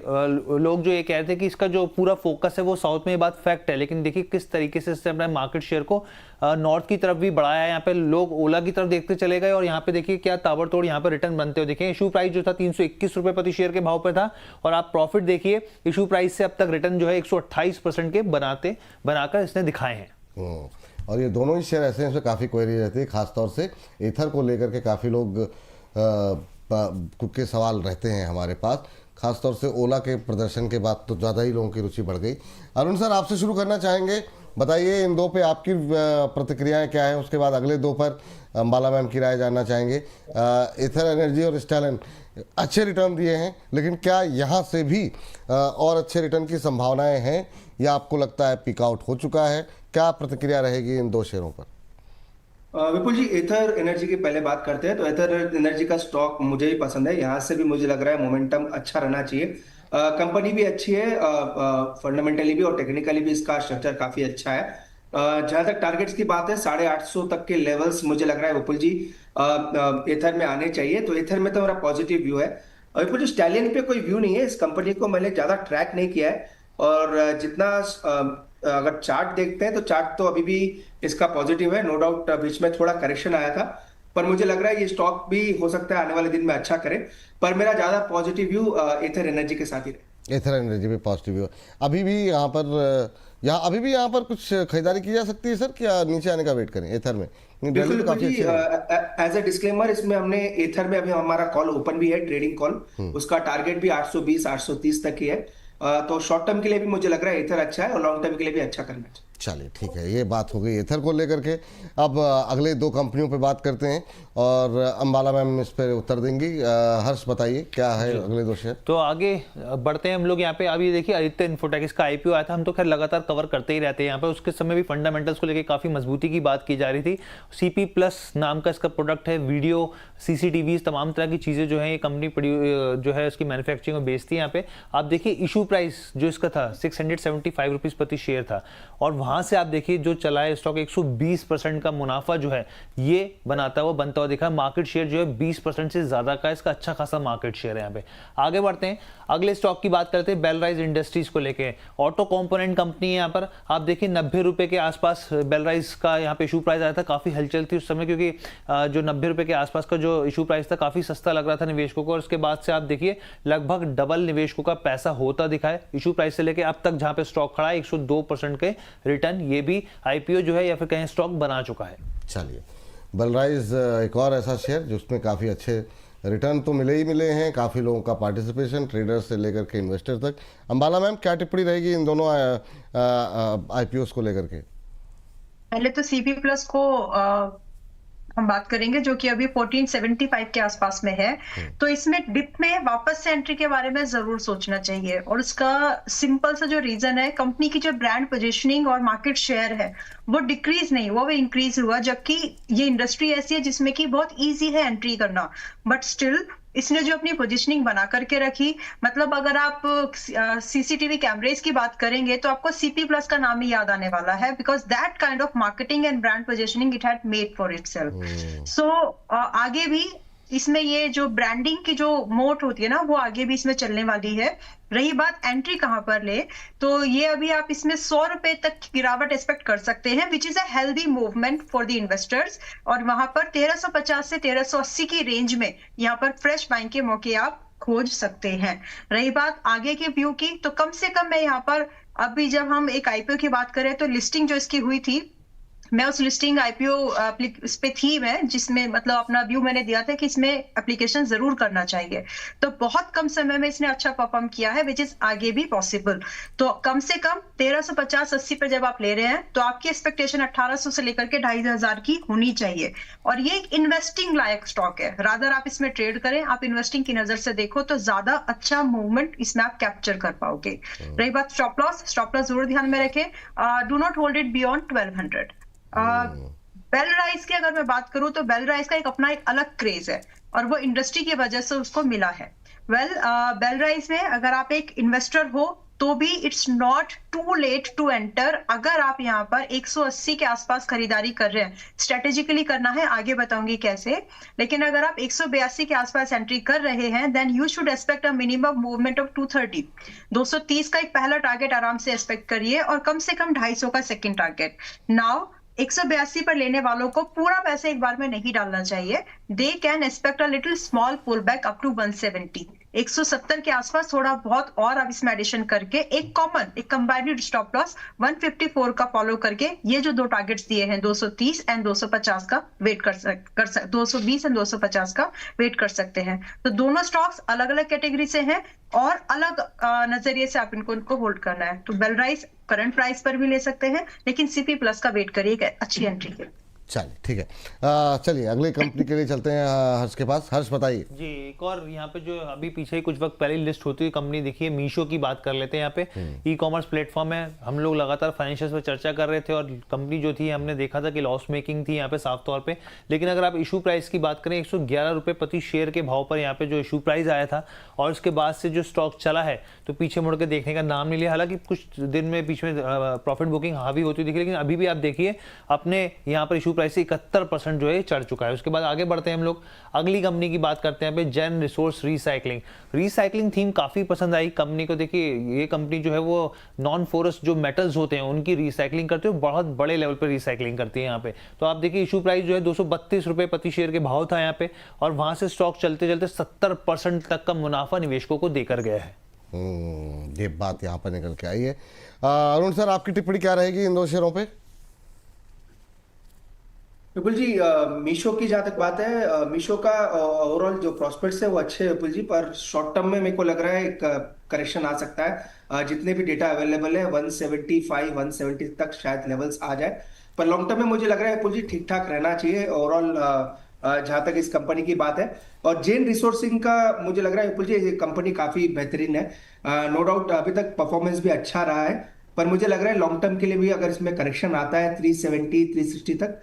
लोग जो ये कह रहे थे कि इसका जो पूरा फोकस है वो साउथ में, ये बात फैक्ट है, लेकिन देखिए किस तरीके से इसने अपने मार्केट शेयर को नॉर्थ की तरफ भी बढ़ाया है। यहाँ पे लोग ओला की तरफ देखते चले गए और यहाँ पे देखिए क्या ताबड़तोड़ यहाँ पे रिटर्न बनते हुए देखिए। इशू प्राइस जो था 321 रुपए प्रति शेयर के भाव पे था और आप प्रॉफिट देखिए इशू प्राइस से अब तक रिटर्न जो है 128% के बनाकर इसने दिखाए हैं। और ये दोनों ही शेयर ऐसे हैं, इसमें काफ़ी क्वेरी रहती है, खासतौर से एथर को लेकर के काफ़ी लोग के सवाल रहते हैं हमारे पास। खासतौर से ओला के प्रदर्शन के बाद तो ज़्यादा ही लोगों की रुचि बढ़ गई। अरुण सर आपसे शुरू करना चाहेंगे, बताइए इन दो पे आपकी प्रतिक्रियाएं क्या हैं, उसके बाद अगले दो पर अंबाला मैम की राय जानना चाहेंगे। एथर एनर्जी और स्टर्लियन अच्छे रिटर्न दिए हैं, लेकिन क्या यहाँ से भी और अच्छे रिटर्न की संभावनाएं हैं या आपको लगता है पिक आउट हो चुका है? क्या प्रतिक्रिया रहेगी इन दो शेयरों पर? विपुल जी, एथर एनर्जी की पहले बात करते हैं तो एथर एनर्जी का स्टॉक मुझे ही पसंद है। यहाँ से भी मुझे लग रहा है मोमेंटम अच्छा रहना चाहिए। कंपनी भी अच्छी है, फंडामेंटली भी और टेक्निकली भी इसका स्ट्रक्चर काफी अच्छा है। जहां तक टारगेट्स की बात है 850 तक के लेवल्स मुझे लग रहा है विपुल जी एथर में आने चाहिए, तो एथर में तो मेरा पॉजिटिव व्यू है। विपुल जी, स्टैलियन पे कोई व्यू नहीं है, इस कंपनी को मैंने ज्यादा ट्रैक नहीं किया है, और जितना अगर चार्ट देखते हैं तो चार्ट तो अभी भी इसका पॉजिटिव है, नो डाउट बीच में थोड़ा करेक्शन आया था, पर मुझे लग रहा है ये स्टॉक भी हो सकता है आने वाले दिन में अच्छा करे, पर मेरा ज्यादा पॉजिटिव व्यू एथर एनर्जी के साथ ही रहे। एथर एनर्जी भी पॉजिटिव व्यू। अभी भी यहाँ पर कुछ खरीदारी की जा सकती है सर, क्या नीचे आने का वेट करें एथर में? बिल्कुल जी, एज ए डिस्क्लेमर इसमें हमने एथर में अभी हमारा कॉल ओपन भी है, ट्रेडिंग कॉल, उसका टारगेट भी 820 830 तक ही है, तो शॉर्ट टर्म के लिए भी मुझे लग रहा है एथर अच्छा है और लॉन्ग टर्म के लिए भी अच्छा करना चाहिए। चलिए ठीक है, ये बात हो गई एथर को लेकर के। अब अगले दो कंपनियों पे बात करते हैं और अंबाला मैम इस पर उत्तर देंगी। हर्ष बताइए क्या है अगले दो शेयर? तो आगे बढ़ते हैं हम लोग यहाँ पे। अभी देखिए आदित्य इन्फोटेक, इसका आईपीओ आया था, हम तो खैर लगातार कवर करते ही रहते हैं यहाँ पे। उसके समय भी फंडामेंटल्स को लेकर काफी मजबूती की बात की जा रही थी। सीपी प्लस नाम का इसका प्रोडक्ट है, वीडियो सीसीटीवी तमाम तरह की चीजें जो है ये कंपनी जो है इसकी मैन्युफैक्चरिंग में बेचती है यहाँ पे। आप देखिए इशू प्राइस जो इसका था 675 रुपीज प्रति शेयर था, और वहां से आप देखिए जो चला है स्टॉक 120% का मुनाफा जो है ये बनता हुआ दिखा। मार्केट शेयर जो है 20% से ज्यादा का, इसका अच्छा खासा मार्केट शेयर है यहाँ पे। आगे बढ़ते हैं, अगले स्टॉक की बात करते हैं बेलराइज इंडस्ट्रीज को लेके। ऑटो कंपोनेंट कंपनी है यहाँ पर। आप देखिए 90 रुपए के आसपास बेलराइज का यहाँ पे इशू प्राइस आया था, काफी हलचल थी उस समय, क्योंकि जो 90 रुपए के आसपास का जो इशू प्राइस था काफी सस्ता लग रहा था निवेशकों को, और उसके बाद से आप देखिए लगभग डबल निवेशकों का पैसा होता दिखा है इशू प्राइस से लेके अब तक, जहां पे स्टॉक खड़ा है 102% के रिटर्न ये भी आईपीओ जो है या फिर कहें स्टॉक बना चुका है। चलिए, बेलराइज एक और ऐसा शेयर जिसमें काफ़ी अच्छे रिटर्न तो मिले ही मिले हैं, काफ़ी लोगों का पार्टिसिपेशन, ट्रेडर्स से लेकर के इन्वेस्टर तक। अंबाला मैम क्या टिप्पणी रहेगी इन दोनों आईपीओस को लेकर के? पहले तो सीपी प्लस को हम बात करेंगे जो कि अभी 1475 के आसपास में है। तो इसमें डिप में वापस से एंट्री के बारे में जरूर सोचना चाहिए, और उसका सिंपल सा जो रीजन है, कंपनी की जो ब्रांड पोजीशनिंग और मार्केट शेयर है वो डिक्रीज नहीं हुआ, वो इंक्रीज हुआ, जबकि ये इंडस्ट्री ऐसी है जिसमें कि बहुत इजी है एंट्री करना, बट स्टिल इसने जो अपनी पोजीशनिंग बना करके रखी, मतलब अगर आप सीसीटीवी कैमरेज की बात करेंगे तो आपको सीपी प्लस का नाम ही याद आने वाला है, because that kind of marketing and brand positioning it had made for itself. So आगे भी इसमें ये जो ब्रांडिंग की जो मोट होती है ना, वो आगे भी इसमें चलने वाली है। रही बात एंट्री कहां पर ले, तो ये अभी आप इसमें 100 रुपए तक की गिरावट एक्सपेक्ट कर सकते हैं, which is a healthy movement for the investors, और वहां पर 1350 से 1380 की रेंज में यहाँ पर फ्रेश बाइंग के मौके आप खोज सकते हैं। रही बात आगे के व्यू की, तो कम से कम मैं यहाँ पर अभी जब हम एक आईपीओ की बात करें तो लिस्टिंग जो इसकी हुई थी, मैं उस लिस्टिंग आईपीओ इस पे थी मैं, जिसमें मतलब अपना व्यू मैंने दिया था कि इसमें एप्लीकेशन जरूर करना चाहिए। तो बहुत कम समय में इसने अच्छा परफॉर्म किया है, विच इज आगे भी पॉसिबल। तो कम से कम 1350-80 पे जब आप ले रहे हैं तो आपकी एक्सपेक्टेशन 1800 से लेकर के 2500 की होनी चाहिए, और ये एक इन्वेस्टिंग लायक स्टॉक है। रादर आप इसमें ट्रेड करें, आप इन्वेस्टिंग की नजर से देखो तो ज्यादा अच्छा मूवमेंट इसमें आप कैप्चर कर पाओगे। रही बात स्टॉप लॉस जरूर ध्यान में रखें, do not hold it beyond 1200। Belrise की अगर मैं बात करूं तो बेलराइज का एक अपना एक अलग क्रेज है, और वो इंडस्ट्री की वजह से उसको मिला है। बेलराइज में अगर आप एक इन्वेस्टर हो तो भी it's not too late to enter. अगर आप यहाँ पर 180 के आसपास खरीदारी कर रहे हैं, स्ट्रेटेजिकली करना है, आगे बताऊंगी कैसे, लेकिन अगर आप 182 के आसपास एंट्री कर रहे हैं then you should expect a minimum movement of 230। 230 का एक पहला टारगेट आराम से एक्सपेक्ट करिए, और कम से कम 250 का सेकंड टारगेट। नाउ 182 पर लेने वालों को पूरा पैसा एक बार में नहीं डालना चाहिए, they can expect a little small pull back up to 170। 170 के आसपास थोड़ा बहुत और आप इसमें एडिशन करके एक कंबाइंड स्टॉप लॉस 154 का फॉलो करके ये जो दो टारगेट्स दिए हैं 230 एंड 250 का वेट कर 220 एंड 250 का वेट कर सकते हैं। तो दोनों स्टॉक्स अलग अलग कैटेगरी से हैं और अलग नजरिए से आप इनको होल्ड करना है। तो बेलराइज करंट प्राइस पर भी ले सकते हैं, लेकिन सीपी प्लस का वेट करिए अच्छी एंट्री के। चलिए ठीक है, चलिए अगली कंपनी के लिए चलते हैं हर्ष के पास। हर्ष बताइए जी। एक और यहाँ पे जो अभी पीछे ही कुछ वक्त पहले लिस्ट होती हुई कंपनी देखिए, मीशो की बात कर लेते हैं। यहाँ पे ई कॉमर्स प्लेटफॉर्म है, हम लोग लगातार फाइनेंशियल्स पर चर्चा कर रहे थे और कंपनी जो थी हमने देखा था कि लॉस मेकिंग थी यहाँ पे साफ तौर पे। लेकिन अगर आप इशू प्राइस की बात करें 111 रुपये प्रति शेयर के भाव पर यहाँ पे जो इशू प्राइस आया था, और उसके बाद से जो स्टॉक चला है तो पीछे मुड़ के देखने का नाम नहीं लिया। हालांकि कुछ दिन में बीच में प्रॉफिट बुकिंग हावी होती दिखी, लेकिन अभी भी आप देखिए अपने यहाँ पर इशू प्राइस से 71% जो है चढ़ चुका है। उसके बाद आगे बढ़ते हैं हम लोग, अगली कंपनी की बात करते हैं पे जेन रिसोर्स रिसाइकलिंग थीम काफी पसंद आई कंपनी को। देखिए ये कंपनी जो है वो नॉन फोरस जो मेटल्स होते हैं उनकी रिसाइकलिंग करते हैं, बहुत बड़े लेवल पर रिसाइकलिंग करती है यहाँ पे। तो आप देखिए इशू प्राइस जो है 232 रुपए प्रति शेयर के भाव था यहाँ पे, और वहां से स्टॉक चलते चलते 70% तक का मुनाफा निवेशकों को देकर गया है। ये बात यहाँ पर निकल के आई है। अरुण सर, आपकी टिप्पणी क्या रहेगी इन दो शेयरों पे? विपुल जी, मीशो की जहां तक बात है, मीशो का ओवरऑल जो प्रॉस्पेक्ट्स है वो अच्छे है विपुल जी, पर शॉर्ट टर्म में मेरे को लग रहा है एक करेक्शन आ सकता है। जितने भी डेटा अवेलेबल है 175 170 तक शायद लेवल्स आ जाए, पर लॉन्ग टर्म में मुझे लग रहा है विपुल जी ठीक ठाक रहना चाहिए ओवरऑल जहां तक इस कंपनी की बात है। और जेन रिसोर्सिंग का मुझे लग रहा है विपुल जी ये कंपनी काफी बेहतरीन है, नो डाउट अभी तक परफॉर्मेंस भी अच्छा रहा है, पर मुझे लग रहा है लॉन्ग टर्म के लिए भी अगर इसमें करेक्शन आता है 370 360 तक,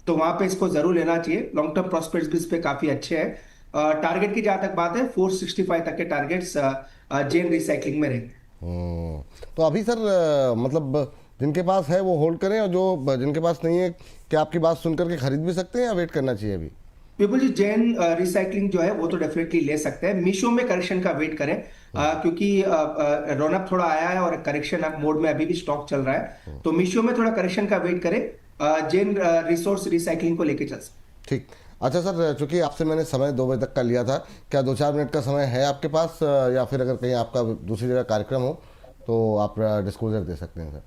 तो वहां पे इसको जरूर लेना चाहिए। लॉन्ग टर्म प्रॉस्पेक्ट्स भी इस पे काफी अच्छे हैं। टारगेट की जहां तक बात है 465 तक के टारगेट्स जेन रिसाइकलिंग में रहेंगे। तो अभी सर मतलब जिनके पास है वो होल्ड करें, और जो जिनके पास नहीं है क्या आपकी बात सुनकर के खरीद भी सकते हैं या वेट करना चाहिए अभी? विपुल जी, जेन रिसाइकलिंग जो है वो तो डेफिनेटली ले सकते हैं। मीशो में करेक्शन का वेट करें, क्योंकि रौनक थोड़ा आया है और करेक्शन मोड में अभी भी स्टॉक चल रहा है, तो मीशो में थोड़ा करेक्शन का वेट करें, जेन रिसोर्स रिसाइकलिंग को लेके चल सकते। ठीक। अच्छा सर, चूंकि आपसे मैंने समय 2 बजे तक का लिया था, क्या 2-4 मिनट का समय है आपके पास, या फिर अगर कहीं आपका दूसरी जगह कार्यक्रम हो तो आप डिस्क्लोजर दे सकते हैं सर?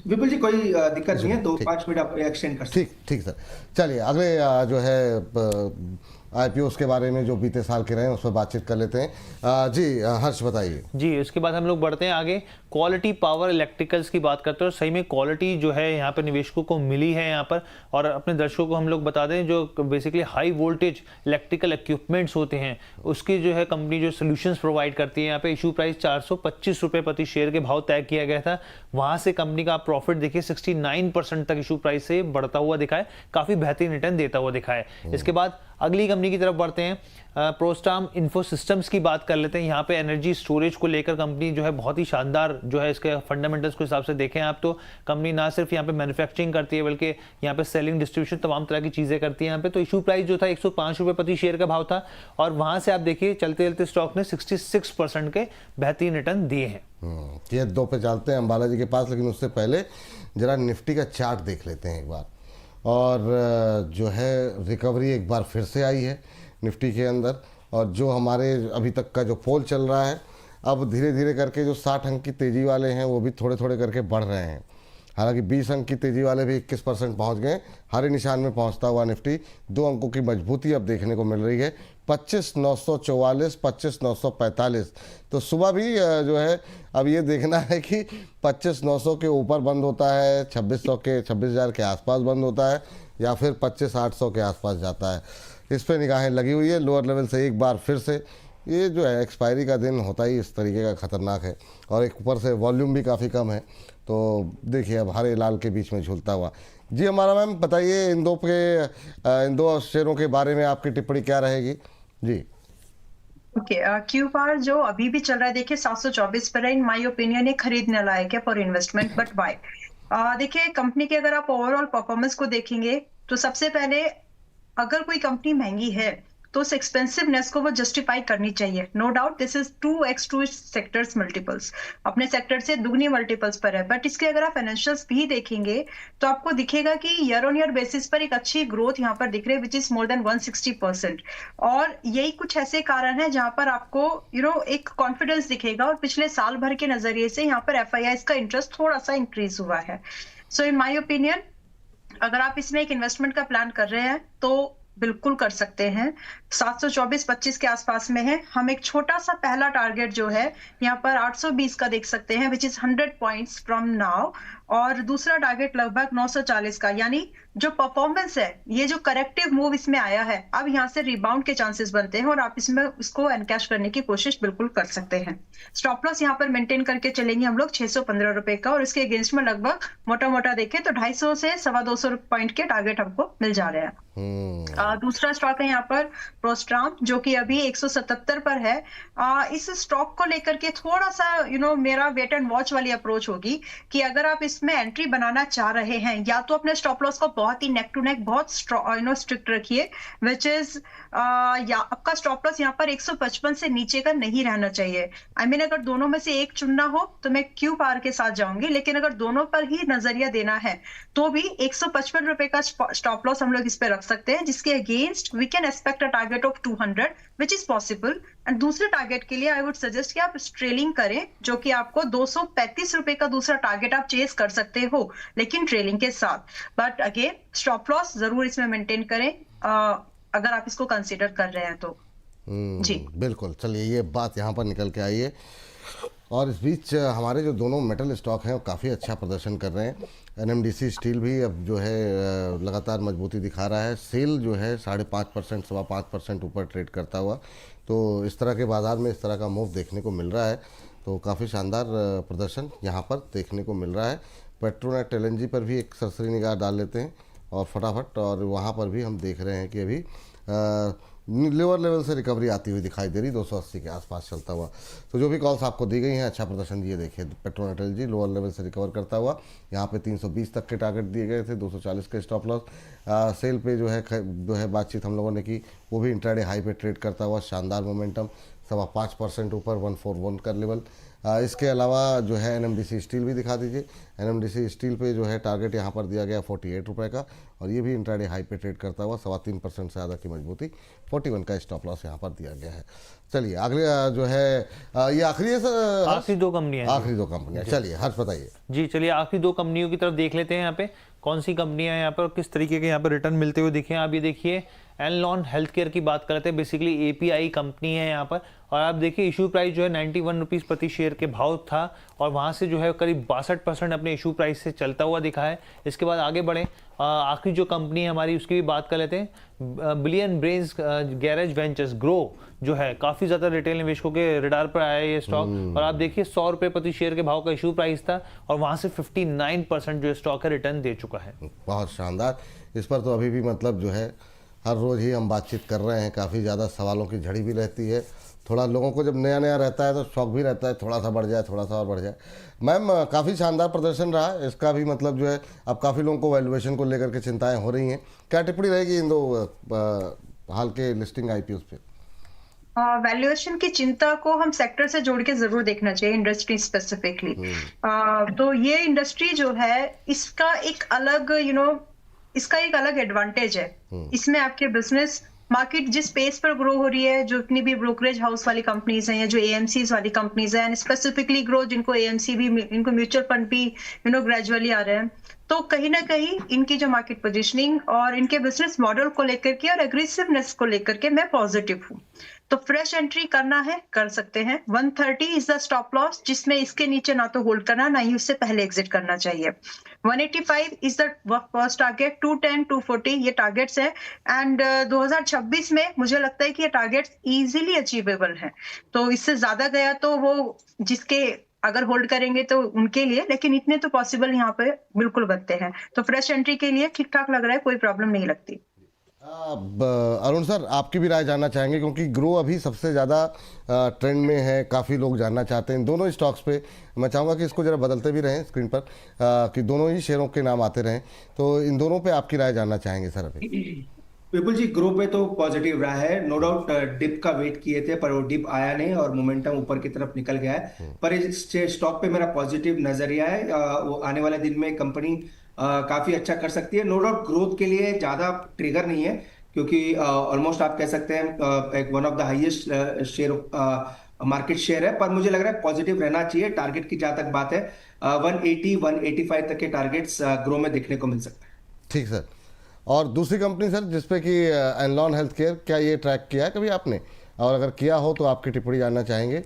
विपुल जी कोई दिक्कत नहीं है, 2-5 मिनट आप एक्सटेंड कर सकते हैं। ठीक सर। चलिए अगले जो है आईपीओ के बारे में जो बीते साल के रहे हैं उस पर बातचीत कर लेते हैं। जी हर्ष बताइए। जी, उसके बाद हम लोग बढ़ते हैं आगे, क्वालिटी पावर इलेक्ट्रिकल्स की बात करते हैं। और सही में क्वालिटी जो है यहाँ पर निवेशकों को मिली है यहाँ पर। और अपने दर्शकों को हम लोग बता दें, जो basically high voltage electrical equipments होते हैं उसकी जो है कंपनी जो सोल्यूशंस प्रोवाइड करती है। यहाँ पे इशू प्राइस 425 रुपये प्रति शेयर के भाव तय किया गया था। वहाँ से कंपनी का प्रॉफिट देखिए 69% तक इशू प्राइस से बढ़ता हुआ दिखा है, काफ़ी बेहतरीन रिटर्न देता हुआ दिखा है। इसके बाद अगली कंपनी की तरफ बढ़ते हैं, प्रोस्टाम इन्फो सिस्टम्स की बात कर लेते हैं। यहाँ पे एनर्जी स्टोरेज को लेकर कंपनी जो है बहुत ही शानदार जो है इसके फंडामेंटल्स के हिसाब से देखें आप तो कंपनी ना सिर्फ यहाँ पे मैन्युफैक्चरिंग करती है बल्कि यहाँ पे सेलिंग डिस्ट्रीब्यूशन तमाम तरह की चीज़ें करती है यहाँ पे। तो इशू प्राइस जो था 105 रुपये प्रति शेयर का भाव था, और वहाँ से आप देखिए चलते चलते स्टॉक ने 66% के बेहतरीन रिटर्न दिए हैं। ये 2 पे चलते हैं अंबाला जी के पास, लेकिन उससे पहले जरा निफ्टी का चार्ट देख लेते हैं एक बार। और जो है रिकवरी एक बार फिर से आई है निफ्टी के अंदर, और जो हमारे अभी तक का जो फॉल चल रहा है, अब धीरे धीरे करके जो 60 अंक की तेज़ी वाले हैं वो भी थोड़े थोड़े करके बढ़ रहे हैं। हालांकि 20 अंक की तेज़ी वाले भी 21% पहुंच गए, हरे निशान में पहुंचता हुआ निफ्टी 2 अंकों की मजबूती अब देखने को मिल रही है, 25,944 25,945। तो सुबह भी जो है अब ये देखना है कि 25,900 के ऊपर बंद होता है, 26,000 के आसपास बंद होता है, या फिर 25,800 के आसपास जाता है। इस पर निगाहें लगी हुई है। लोअर लेवल से एक बार फिर से ये जो है एक्सपायरी का दिन होता ही इस तरीके का ख़तरनाक है, और एक ऊपर से वॉल्यूम भी काफ़ी कम है। तो देखिए अब हरे लाल के बीच में झूलता हुआ। जी हमारा मैम बताइए इन दो शेयरों के बारे में आपकी टिप्पणी क्या रहेगी? जी ओके, क्यू बार जो अभी भी चल रहा है देखिए 724 पर है। इन माय ओपिनियन ये खरीदने लायक है फॉर इन्वेस्टमेंट, बट बाय। देखिए कंपनी के अगर आप ओवरऑल परफॉर्मेंस को देखेंगे तो सबसे पहले अगर कोई कंपनी महंगी है तो उस एक्सपेंसिवनेस को वो जस्टिफाई करनी चाहिए। No doubt this is 2x to sectors multiples, अपने सेक्टर से दुगनी मल्टीपल्स पर है। बट इसके अगर आप फाइनेंशियल्स भी देखेंगे तो आपको दिखेगा कि ईयर ऑन ईयर बेसिस पर एक अच्छी ग्रोथ यहाँ पर दिख रही है, विच इज मोर देन 160%। और यही कुछ ऐसे कारण है जहां पर आपको एक कॉन्फिडेंस दिखेगा, और पिछले साल भर के नजरिए से यहाँ पर FIIs का इंटरेस्ट थोड़ा सा इंक्रीज हुआ है। सो इन माई ओपिनियन अगर आप इसमें एक इन्वेस्टमेंट का प्लान कर रहे हैं तो बिल्कुल कर सकते हैं। 724-25 के आसपास में है। हम एक छोटा सा पहला टारगेट जो है यहाँ पर 820 का देख सकते हैं, which is 100 points from now, और दूसरा टारगेट लगभग 940 का। यानी जो परफॉर्मेंस है, ये जो करेक्टिव मूव इसमें आया है, अब यहाँ से रिबाउंड के चांसेस बनते हैं और आप इसमें इसको एनकैश करने की कोशिश बिल्कुल कर सकते हैं। स्टॉप लॉस यहाँ पर मेंटेन करके चलेंगे हम लोग 615 रुपए का, और इसके अगेंस्ट में लगभग मोटा मोटा देखें तो 250 से 225 पॉइंट के टारगेट हमको मिल जा रहे हैं। दूसरा स्टॉक है यहाँ पर प्रोस्ट्राम जो कि अभी 177 पर है। इस स्टॉक को लेकर के थोड़ा सा मेरा वेट एंड वॉच वाली अप्रोच होगी कि अगर आप इसमें एंट्री बनाना चाह रहे हैं या तो अपने स्टॉप लॉस को बहुत ही नेक टू नेक बहुत स्ट्रिक्ट रखिए, विच इज या आपका स्टॉप लॉस यहाँ पर 155 से नीचे का नहीं रहना चाहिए। I mean, अगर दोनों में से एक चुनना हो तो मैं क्यू पार के साथ जाऊंगी, लेकिन अगर दोनों पर ही नजरिया देना है तो भी 155 रुपए का स्टॉप लॉस हम लोग इस पे रख सकते हैं, जिसके against we can expect a target of 200 which is possible. And दूसरे टारगेट के लिए आई वुड सजेस्ट कि आप ट्रेलिंग करें, जो कि आपको 235 रुपए का दूसरा टारगेट आप चेस कर सकते हो, लेकिन ट्रेलिंग के साथ। बट अगेन स्टॉप लॉस जरूर इसमें मेंटेन करें अगर आप इसको कंसिडर कर रहे हैं तो। जी बिल्कुल, चलिए ये बात यहाँ पर निकल के आई है। और इस बीच हमारे जो दोनों मेटल स्टॉक हैं वो काफ़ी अच्छा प्रदर्शन कर रहे हैं। एनएमडीसी स्टील भी अब जो है लगातार मजबूती दिखा रहा है। सेल जो है 5.5% 5.25% ऊपर ट्रेड करता हुआ, तो इस तरह के बाज़ार में इस तरह का मूव देखने को मिल रहा है, तो काफ़ी शानदार प्रदर्शन यहाँ पर देखने को मिल रहा है। पेट्रोनेट एलएनजी पर भी एक सरसरी निगाह डाल लेते हैं और फटाफट, और वहाँ पर भी हम देख रहे हैं कि अभी लोअर लेवल से रिकवरी आती हुई दिखाई दे रही, 280 के आसपास चलता हुआ। तो जो भी कॉल्स आपको दी गई हैं अच्छा प्रदर्शन दिए। देखिए पेट्रोनेट एलएनजी लोअर लेवल से रिकवर करता हुआ, यहाँ पे 320 तक के टारगेट दिए गए थे, 240 के स्टॉप लॉस। सेल पे जो है बातचीत हम लोगों ने की, वो भी इंट्राडे हाई पे ट्रेड करता हुआ, शानदार मोमेंटम 5.25% ऊपर 141 का लेवल। इसके अलावा जो है एनएमडीसी स्टील भी दिखा दीजिए। एनएमडीसी स्टील पे जो है टारगेट यहाँ पर दिया गया 48 रुपये का, और ये भी इंट्राडे हाई पे ट्रेड करता हुआ 3.25% से ज़्यादा की मजबूती, 41 का स्टॉप लॉस यहाँ पर दिया गया है। चलिए अगले जो है ये आखिरी है सर, आखिरी दो कंपनियां, आखिरी दो कंपनियां। चलिए हर्ष बताइए। जी चलिए आखिरी दो कंपनियों की तरफ देख लेते हैं। यहाँ पे कौन सी कंपनियां यहाँ पर किस तरीके के यहाँ पर रिटर्न मिलते हुए दिखे। आप ये देखिए एनलॉन हेल्थ केयर की बात करते हैं, बेसिकली एपीआई कंपनी है यहाँ पर, और आप देखिए इशू प्राइस जो है 91 रुपीज़ प्रति शेयर के भाव था, और वहाँ से जो है करीब 62% अपने इशू प्राइस से चलता हुआ दिखा है। इसके बाद आगे बढ़े, आखिरी जो कंपनी है हमारी उसकी भी बात कर लेते हैं। Billion brains garage ventures grow जो है काफ़ी ज़्यादा रिटेल निवेशकों के रडार पर आया ये स्टॉक, और आप देखिए 100 रुपये प्रति शेयर के भाव का इशू प्राइस था, और वहाँ से 59% जो स्टॉक है रिटर्न दे चुका है। बहुत शानदार। इस पर तो अभी भी मतलब जो है हर रोज़ ही हम बातचीत कर रहे हैं, काफ़ी ज़्यादा सवालों की झड़ी भी रहती है। थोड़ा लोगों को जब नया नया रहता है तो शौक भी रहता है थोड़ा सा बढ़ जाए, थोड़ा सा और बढ़ जाए। मैम काफ़ी शानदार प्रदर्शन रहा है इसका भी, मतलब जो है अब काफ़ी लोगों को वैल्यूएशन को लेकर के चिंताएं हो रही हैं, क्या टिप्पणी रहेगी इन दो हाल के लिस्टिंग आईपीओ पे? वैल्यूएशन की चिंता को हम सेक्टर से जोड़ के जरूर देखना चाहिए, इंडस्ट्री स्पेसिफिकली। तो ये इंडस्ट्री जो है इसका एक अलग इसका एक अलग एडवांटेज है। इसमें आपके बिजनेस मार्केट जिस स्पेस पर ग्रो हो रही है, जो इतनी भी ब्रोकरेज हाउस वाली कंपनीज हैं या जो एएमसीज वाली कंपनीज हैं, एंड स्पेसिफिकली ग्रो जिनको एएमसी भी, इनको म्यूचुअल फंड भी ग्रेजुअली आ रहे हैं, तो कहीं ना कहीं इनकी जो मार्केट पोजीशनिंग और इनके बिजनेस मॉडल को लेकर के और एग्रेसिवनेस को लेकर के मैं पॉजिटिव हूँ। तो फ्रेश एंट्री करना है कर सकते हैं। 130 इज द स्टॉप लॉस, जिसमें इसके नीचे ना तो होल्ड करना ना ही उससे पहले एग्जिट करना चाहिए। 185 इज द फर्स्ट टारगेट, 210 240 ये टारगेट्स है, एंड 2026 में मुझे लगता है कि ये टारगेट्स इजीली अचीवेबल हैं। तो इससे ज्यादा गया तो वो जिसके अगर होल्ड करेंगे तो उनके लिए, लेकिन इतने तो पॉसिबल यहाँ पे बिल्कुल बनते हैं। तो फ्रेश एंट्री के लिए ठीक ठाक लग रहा है, कोई प्रॉब्लम नहीं लगती। अरुण सर आपकी भी राय जानना चाहेंगे, क्योंकि ग्रो अभी सबसे ज़्यादा ट्रेंड में है, काफ़ी लोग जानना चाहते हैं इन दोनों स्टॉक्स पे। मैं चाहूँगा कि इसको ज़रा बदलते भी रहें स्क्रीन पर, कि दोनों ही शेयरों के नाम आते रहें, तो इन दोनों पे आपकी राय जानना चाहेंगे सर अभी। विपुल जी ग्रो पे तो पॉजिटिव रहा है, नो डाउट डिप का वेट किए थे पर वो डिप आया नहीं और मोमेंटम ऊपर की तरफ निकल गया है। पर इस स्टॉक पे मेरा पॉजिटिव नजरिया है, वो आने वाले दिन में कंपनी काफी अच्छा कर सकती है। नो डाउट ग्रोथ के लिए ज्यादा ट्रिगर नहीं है, क्योंकि ऑलमोस्ट आप कह सकते हैं एक one of the highest share market share है, पर मुझे लग रहा है पॉजिटिव रहना चाहिए। टारगेट की जहां तक बात है 180 185 तक के टारगेट्स ग्रो में देखने को मिल सकते हैं। ठीक सर। और दूसरी कंपनी सर जिसपे कि एनलॉन हेल्थ केयर, क्या ये ट्रैक किया है कभी आपने, और अगर किया हो तो आपकी टिप्पणी जानना चाहेंगे।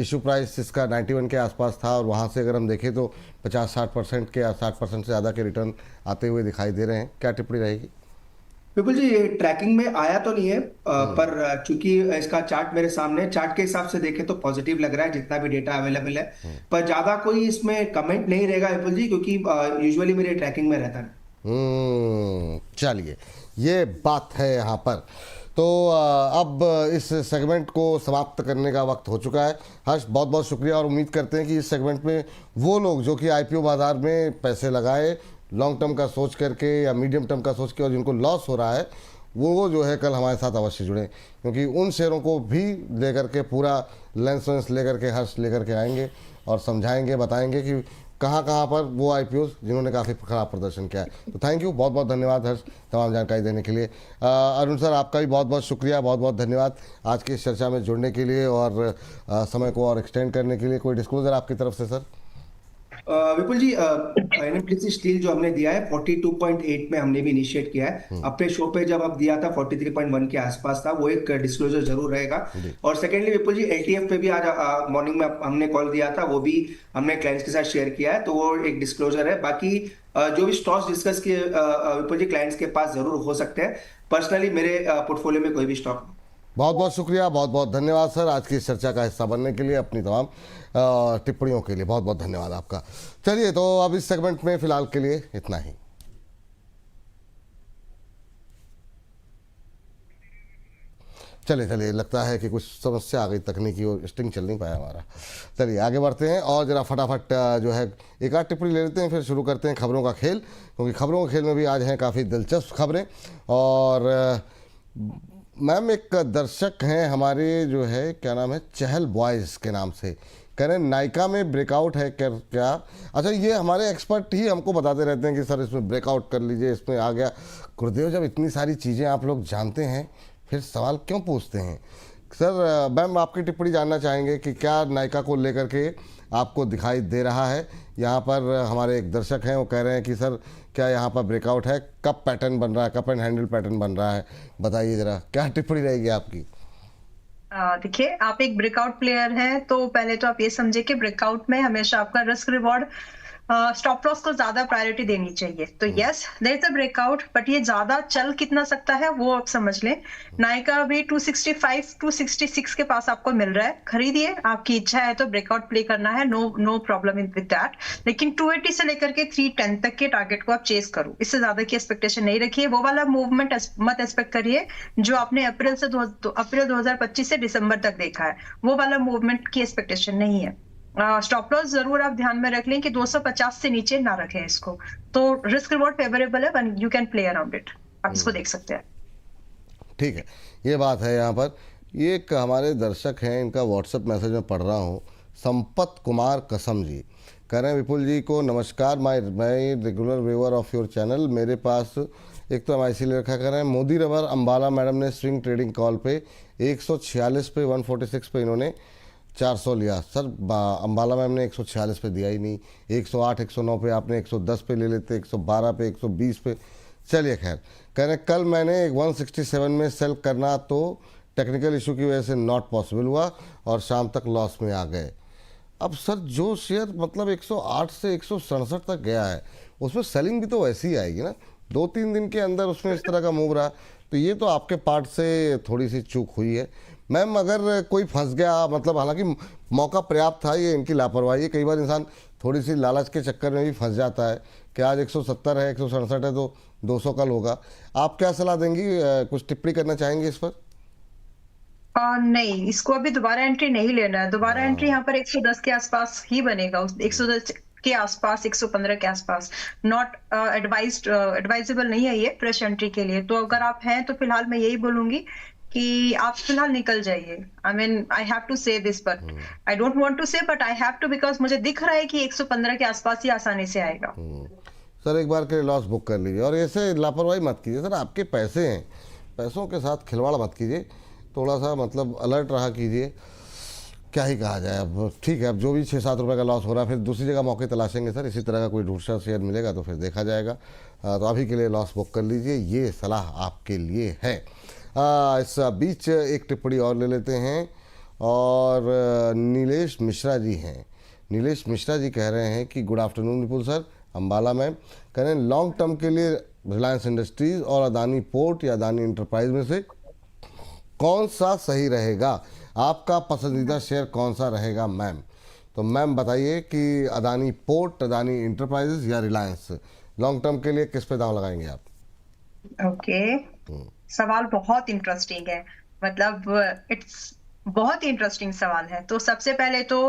इशू प्राइस इसका 91 के आसपास था, और वहाँ से अगर हम देखें तो 50-60% के 60% से ज़्यादा के रिटर्न आते हुए दिखाई दे रहे हैं, क्या टिप्पणी रहेगी? बिल्कुल जी, ये ट्रैकिंग में आया तो नहीं है, पर चूंकि इसका चार्ट मेरे सामने, चार्ट के हिसाब से देखें तो पॉजिटिव लग रहा है जितना भी डेटा अवेलेबल है, पर ज्यादा कोई इसमें कमेंट नहीं रहेगा विपुल जी, क्योंकि यूजुअली मेरे ट्रैकिंग में रहता है। चलिए ये बात है यहाँ पर। तो तो अब इस सेगमेंट को समाप्त करने का वक्त हो चुका है। हर्ष, बहुत बहुत शुक्रिया, और उम्मीद करते हैं कि इस सेगमेंट में वो लोग जो कि आईपीओ बाजार में पैसे लगाए लॉन्ग टर्म का सोच करके या मीडियम टर्म का सोच के, और जिनको लॉस हो रहा है, वो जो है कल हमारे साथ अवश्य जुड़े, क्योंकि उन शेयरों को भी लेकर के पूरा लेंस वेंस लेकर के हर्ष लेकर के आएंगे और समझाएंगे, बताएंगे कि कहाँ कहाँ पर वो आईपीओ जिन्होंने काफ़ी खराब प्रदर्शन किया है। तो थैंक यू, बहुत बहुत धन्यवाद हर्ष तमाम जानकारी देने के लिए। अरुण सर, आपका भी बहुत बहुत शुक्रिया, बहुत बहुत धन्यवाद आज की इस चर्चा में जुड़ने के लिए और समय को और एक्सटेंड करने के लिए। कोई डिस्क्लोजर आपकी तरफ से सर? विपुल जी, एनएमडीसी स्टील जो हमने दिया है 42.8 में हमने भी इनिशिएट किया है। अपने शो पे जब अब दिया था 43.1 के आसपास था, वो एक डिस्क्लोजर जरूर रहेगा। और सेकेंडली विपुल जी, एलटीएफ पे भी आज मॉर्निंग में हमने कॉल दिया था, वो भी हमने क्लाइंट्स के साथ शेयर किया है, तो वो एक डिस्क्लोजर है। बाकी जो भी स्टॉक्स डिस्कस किए विपुल जी, क्लाइंट्स के पास जरूर हो सकते हैं। पर्सनली मेरे पोर्टफोलियो में कोई भी स्टॉक नहीं। बहुत बहुत शुक्रिया, बहुत बहुत धन्यवाद सर आज की इस चर्चा का हिस्सा बनने के लिए, अपनी तमाम टिप्पणियों के लिए बहुत बहुत धन्यवाद आपका। चलिए, तो अब इस सेगमेंट में फिलहाल के लिए इतना ही। चलिए, लगता है कि कुछ समस्या आ गई तकनीकी और स्ट्रिंग चल नहीं पाया हमारा। चलिए आगे बढ़ते हैं और ज़रा फटाफट जो है एक आध टिप्पणी ले लेते हैं, फिर शुरू करते हैं खबरों का खेल, क्योंकि खबरों के खेल में भी आज हैं काफ़ी दिलचस्प खबरें। और मैम, एक दर्शक हैं हमारे, जो है क्या नाम है, चहल बॉयज़ के नाम से, कह रहे हैं नायका में ब्रेकआउट है क्या? अच्छा, ये हमारे एक्सपर्ट ही हमको बताते रहते हैं कि सर इसमें ब्रेकआउट कर लीजिए, इसमें आ गया। गुरुदेव, जब इतनी सारी चीज़ें आप लोग जानते हैं, फिर सवाल क्यों पूछते हैं? सर, मैम आपकी टिप्पणी जानना चाहेंगे कि क्या नायका को लेकर के आपको दिखाई दे रहा है? यहाँ पर हमारे एक दर्शक हैं, वो कह रहे हैं कि सर क्या यहाँ पर ब्रेकआउट है, कब पैटर्न बन रहा है, कप एंड हैंडल पैटर्न बन रहा है, बताइए ज़रा, क्या टिप्पणी रहेगी आपकी? देखिए, आप एक ब्रेकआउट प्लेयर हैं, तो पहले तो आप ये समझे कि ब्रेकआउट में हमेशा आपका रिस्क रिवॉर्ड स्टॉप लॉस को ज्यादा प्रायोरिटी देनी चाहिए। तो yes, there is a breakout, but ये ज्यादा चल कितना सकता है वो आप समझ लें। नायका अभी 265 266 के पास आपको मिल रहा है, खरीदिए, आपकी इच्छा है तो ब्रेकआउट प्ले करना है, नो प्रॉब्लम विद दैट। लेकिन 280 से लेकर के 310 तक के टारगेट को आप चेस करो, इससे ज्यादा की एक्सपेक्टेशन नहीं रखिए। वो वाला मूवमेंट मत एक्सपेक्ट करिए जो आपने अप्रैल 2025 से दिसंबर तक देखा है, वो वाला मूवमेंट की एक्सपेक्टेशन नहीं है। स्टॉप लॉस जरूर आप ध्यान में रख लें कि 250 से नीचे ना रखें इसको, तो रिस्क रिवॉर्ड फेवरेबल है, you can play around it, आप इसको देख सकते हैं। ठीक है, ये बात है। यहाँ पर ये एक हमारे दर्शक हैं, इनका व्हाट्सएप मैसेज में पढ़ रहा हूँ, संपत कुमार कसम जी कह रहे हैं, विपुल जी को नमस्कार, my regular viewer of your channel. मेरे पास एक तो MIC ले रखा, कह रहे हैं मोदी रबर अंबाला मैडम ने स्विंग ट्रेडिंग कॉल पे 146 पे 146 पे इन्होंने 400 लिया। सर, अंबाला मैम ने 146 पे दिया ही नहीं, 108 109 पे आपने 110 पे ले लेते, 112 पे 120 पे। चलिए खैर, कह रहे कल मैंने 167 में सेल करना तो टेक्निकल इशू की वजह से नॉट पॉसिबल हुआ और शाम तक लॉस में आ गए। अब सर, जो शेयर मतलब 108 से 167 तक गया है, उसमें सेलिंग भी तो वैसी ही आएगी ना, 2-3 दिन के अंदर उसमें इस तरह का मूव रहा, तो ये तो आपके पार्ट से थोड़ी सी चूक हुई है। मैम, अगर कोई फंस गया, मतलब हालांकि मौका पर्याप्त था, ये इनकी लापरवाही है, कई बार इंसान थोड़ी सी लालच के चक्कर में भी फंस जाता है कि आज 170 है, 167 है, तो 200 कल होगा। आप क्या सलाह देंगी, कुछ टिप्पणी करना चाहेंगे इस पर? नहीं, इसको अभी दोबारा एंट्री नहीं लेना है। दोबारा एंट्री यहाँ पर 110 के आसपास ही बनेगा, 110 के आसपास, 115 के आसपास। नॉट एडवाइजेबल नहीं है ये फ्रेश एंट्री के लिए। तो अगर आप हैं तो फिलहाल मैं यही बोलूंगी कि आप फिलहाल निकल जाइए। I mean, I have to say this, but I don't want to say, but I have to, because मुझे दिख रहा है कि 115 के आसपास ही आसानी से आएगा। सर, एक बार के लिए लॉस बुक कर लीजिए और ऐसे लापरवाही मत कीजिए। सर, आपके पैसे हैं, पैसों के साथ खिलवाड़ मत कीजिए, थोड़ा सा मतलब अलर्ट रहा कीजिए। क्या ही कहा जाए, अब ठीक है, अब जो भी 6-7 रुपये का लॉस हो रहा है, फिर दूसरी जगह मौके तलाशेंगे सर, इसी तरह का कोई दूसरा शेयर मिलेगा तो फिर देखा जाएगा। तो अभी के लिए लॉस बुक कर लीजिए, ये सलाह आपके लिए है। इस बीच एक टिप्पणी और ले लेते हैं, और नीलेश मिश्रा जी हैं। नीलेश मिश्रा जी कह रहे हैं कि गुड आफ्टरनून विपुल सर, अंबाला मैम, कह रहे हैं लॉन्ग टर्म के लिए रिलायंस इंडस्ट्रीज़ और अदानी पोर्ट या अदानी इंटरप्राइज में से कौन सा सही रहेगा, आपका पसंदीदा शेयर कौन सा रहेगा मैम? तो मैम बताइए कि अदानी पोर्ट, अदानी इंटरप्राइजेस या रिलायंस, लॉन्ग टर्म के लिए किस पे दांव लगाएंगे आप? ओके, सवाल बहुत इंटरेस्टिंग है, मतलब इट्स बहुत ही इंटरेस्टिंग सवाल है। तो सबसे पहले तो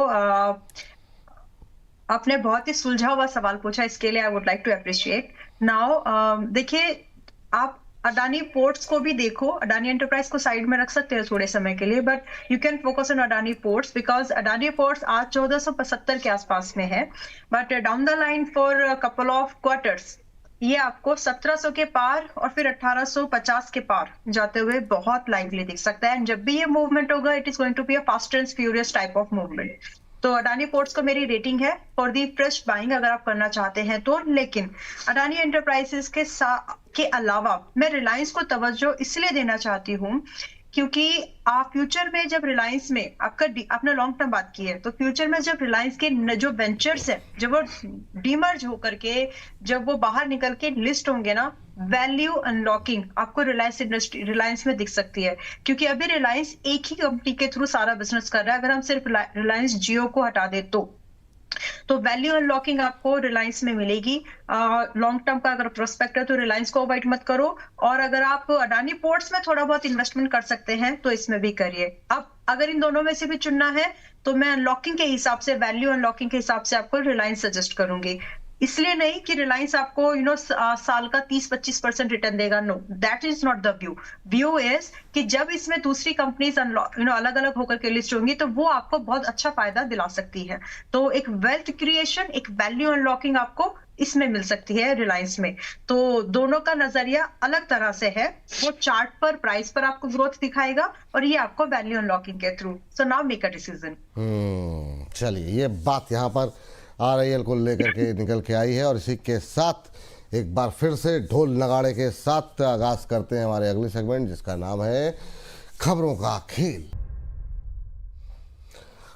आपने बहुत ही सुलझा हुआ सवाल पूछा, इसके लिए I would like to appreciate. Now देखिए, आप अडानी पोर्ट्स को भी देखो, अडानी एंटरप्राइज को साइड में रख सकते हैं थोड़े समय के लिए, but you can focus on Adani ports because Adani ports आज 1475 के आसपास में है, but down the line for couple of quarters ये आपको 1700 के पार और फिर 1850 के पार जाते हुए बहुत लाइवली दिख सकता है। एंड जब भी ये मूवमेंट होगा, it is going to be a fast and furious type of movement. तो अडानी पोर्ट्स को मेरी रेटिंग है फॉर दी फ्रेश बाइंग अगर आप करना चाहते हैं तो। लेकिन अडानी एंटरप्राइजेस के अलावा मैं रिलायंस को तवज्जो इसलिए देना चाहती हूँ क्योंकि आप फ्यूचर में जब रिलायंस में आपने लॉन्ग टर्म बात की है, तो फ्यूचर में जब रिलायंस के जो वेंचर्स है, जब वो डीमर्ज होकर के जब वो बाहर निकल के लिस्ट होंगे ना, वैल्यू अनलॉकिंग आपको रिलायंस में दिख सकती है। क्योंकि अभी रिलायंस एक ही कंपनी के थ्रू सारा बिजनेस कर रहा है। अगर हम सिर्फ रिलायंस जियो को हटा दे तो वैल्यू अनलॉकिंग आपको रिलायंस में मिलेगी। लॉन्ग टर्म का अगर प्रोस्पेक्ट है तो रिलायंस को अवॉइड मत करो, और अगर आप अडानी पोर्ट्स में थोड़ा बहुत इन्वेस्टमेंट कर सकते हैं तो इसमें भी करिए। अब अगर इन दोनों में से भी चुनना है तो मैं अनलॉकिंग के हिसाब से, वैल्यू अनलॉकिंग के हिसाब से आपको रिलायंस सजेस्ट करूंगी। इसलिए नहीं कि रिलायंस आपको साल का 30-25% रिटर्न देगा, no, that is not the view. View is कि जब इसमें दूसरी कंपनीज अलग अलग होकर के लिस्ट होंगी तो वो आपको बहुत अच्छा फायदा दिला सकती है। तो एक वेल्थ क्रिएशन, एक वैल्यू अनलॉकिंग आपको इसमें मिल सकती है रिलायंस में। तो दोनों का नजरिया अलग तरह से है। वो चार्ट पर, प्राइस पर आपको ग्रोथ दिखाएगा और ये आपको वैल्यू अनलॉकिंग के through. So now make a decision. चलिए, ये बात यहाँ पर RIL को लेकर के निकल के आई है, और इसी के साथ एक बार फिर से ढोल नगाड़े के साथ आगाज करते हैं हमारे अगले सेगमेंट, जिसका नाम है खबरों का खेल।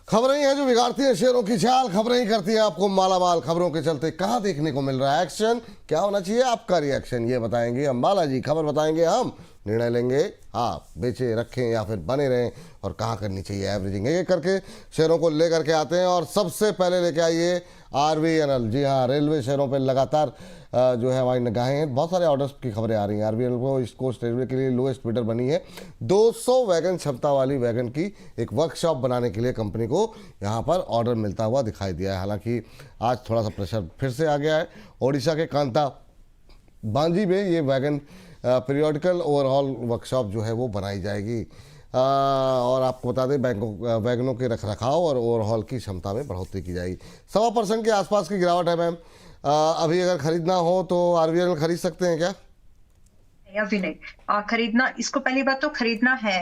खबरें ही हैं जो बिगाड़ती हैं शेयरों की चाल, खबरें ही करती हैं आपको मालामाल। खबरों के चलते कहां देखने को मिल रहा है एक्शन, क्या होना चाहिए आपका रिएक्शन, ये बताएंगे अम्बाला जी। खबर बताएंगे हम, निर्णय लेंगे आप, बेचे रखें या फिर बने रहें, और कहाँ करनी चाहिए एवरेजिंग। एक एक करके शेयरों को लेकर के आते हैं, और सबसे पहले लेके आइए RVNL। जी हाँ, रेलवे शेयरों पर लगातार जो है हमारी निगाहें हैं। बहुत सारे ऑर्डर्स की खबरें आ रही हैं। RVNL को ईस्ट कोस्ट रेलवे के लिए लोएस्ट बिडर बनी है। 200 वैगन क्षमता वाली वैगन की एक वर्कशॉप बनाने के लिए कंपनी को यहाँ पर ऑर्डर मिलता हुआ दिखाई दिया है। हालांकि आज थोड़ा सा प्रेशर फिर से आ गया है। ओडिशा के कांता बांजी में ये वैगन पीरियोडिकल ओवरऑल वर्कशॉप जो है वो बनाई जाएगी। और आपको बता दें, वैगनों के रखरखाव और ओवरऑल की क्षमता में बढ़ोतरी की जाएगी। 1.25% के आसपास की गिरावट है मैम। अभी अगर खरीदना हो तो RVNL खरीद सकते हैं क्या? अभी नहीं खरीदना, इसको पहली बात तो खरीदना है।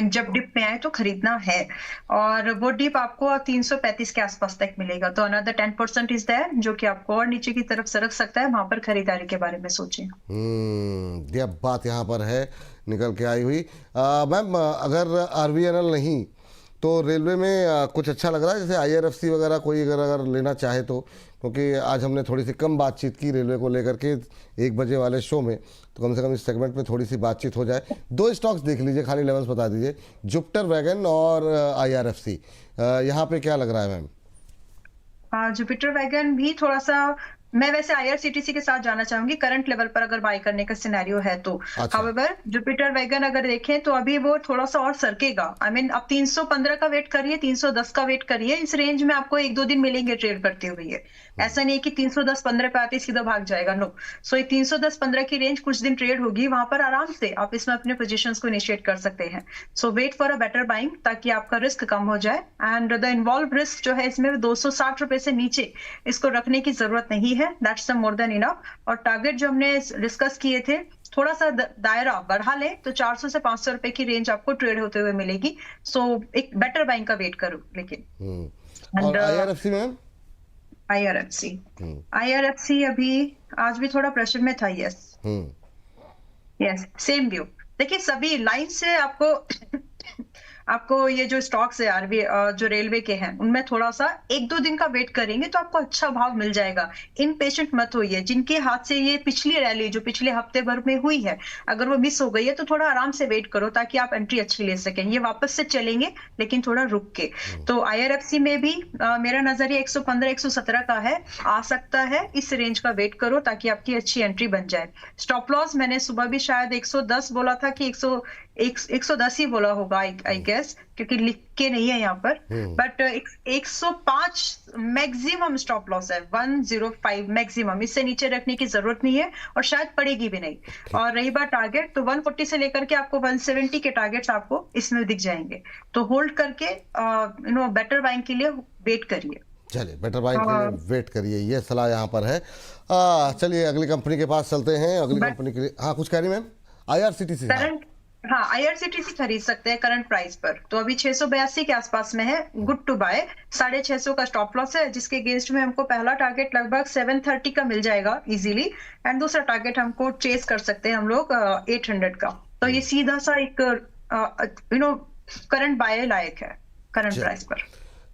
जब डिप में आए तो खरीदना है, और वो डिप आपको 335 के आसपास तक मिलेगा। तो अनदर 10% इज देयर जो कि आपको और नीचे की तरफ सरक सकता है। वहां पर खरीदारी के बारे में सोचें। ये बात यहाँ पर है निकल के आई हुई। मैम, अगर RVNL नहीं तो रेलवे में कुछ अच्छा लग रहा है, जैसे IRFC वगैरह कोई अगर लेना चाहे तो, क्योंकि आज हमने थोड़ी सी कम बातचीत की रेलवे को लेकर के 1 बजे वाले शो में, तो कम से कम इस सेगमेंट में थोड़ी सी बातचीत हो जाए। 2 स्टॉक्स देख लीजिए, खाली लेवल्स बता दीजिए, जुपिटर वैगन और IRFC। यहाँ पे क्या लग रहा है मैम? जुपिटर वैगन भी थोड़ा सा, मैं वैसे IRCTC के साथ जाना चाहूंगी करंट लेवल पर अगर बाय करने का सिनेरियो है तो। हाउएवर जुपिटर वैगन अगर देखें तो अभी वो थोड़ा सा और सरकेगा। अब 315 का वेट करिए, 310 का वेट करिए। इस रेंज में आपको 1-2 दिन मिलेंगे ट्रेड करते हुए। ऐसा नहीं कि 310-15 पे आते सीधा भाग जाएगा, नो। सो ये 310-15 की रेंज कुछ दिन ट्रेड होगी, वहां पर आराम से आप इसमें अपने पोजीशंस को इनिशिएट कर सकते हैं। So wait for a better buying, ताकि आपका रिस्क कम हो जाए। एंड द इन्वॉल्व रिस्क जो है इसमें 260 रुपए से नीचे इसको रखने की जरूरत नहीं है। That's more than enough. और टारगेट जो हमने डिस्कस किए थे, थोड़ा सा दायरा बढ़ा ले तो 400 से 500 रुपए की रेंज आपको ट्रेड होते हुए मिलेगी। सो एक बेटर बाइंग का वेट करो। लेकिन और IRFC में IRFC अभी आज भी थोड़ा प्रेशर में था। Yes, same view. देखिए, सभी लाइन से आपको आपको ये जो स्टॉक्स है आरबी जो रेलवे के हैं उनमें थोड़ा सा 1-2 दिन का वेट करेंगे तो आपको अच्छा भाव मिल जाएगा। इनपेशेंट मत होइए। जिनके हाथ से ये पिछली रैली जो पिछले हफ्ते भर में हुई है अगर वो मिस हो गई है तो थोड़ा आराम से वेट करो ताकि आप एंट्री अच्छी ले सकें। ये वापस से चलेंगे लेकिन थोड़ा रुक के। तो IRFC में भी मेरा नजरिया 115-117 का है, आ सकता है। इस रेंज का वेट करो ताकि आपकी अच्छी एंट्री बन जाए। स्टॉप लॉस मैंने सुबह भी शायद 110 बोला था कि 110 ही बोला होगा आई गेस, क्योंकि लिख के नहीं है यहाँ पर, बट 105 मैक्सिमम स्टॉप लॉस है, 105 मैक्सिमम। इससे नीचे रखने की जरूरत नहीं है और शायद पड़ेगी भी नहीं। और रही बात टारगेट, तो 140 से लेकर के आपको 170 के टारगेट्स आपको इसमें दिख जाएंगे। तो होल्ड करके बेटर बाइंग के लिए वेट करिए। चलिए, बेटर बाइंग के लिए वेट करिए, ये सलाह यहाँ पर है। चलिए अगली कंपनी के पास चलते हैं। अगली कंपनी के लिए हाँ कुछ कह रही मैम? IRCTC। करंट हाँ IRCTC खरीद सकते हैं करंट प्राइस पर। तो अभी 682 के आसपास में है, गुड टू बाय। 650 का स्टॉप लॉस है जिसके अगेंस्ट में हमको पहला टारगेट लगभग 730 का मिल जाएगा इजीली, एंड दूसरा टारगेट हमको चेस कर सकते हैं हम लोग 800 का। तो ये सीधा सा एक करंट बाय लायक है करंट प्राइस पर।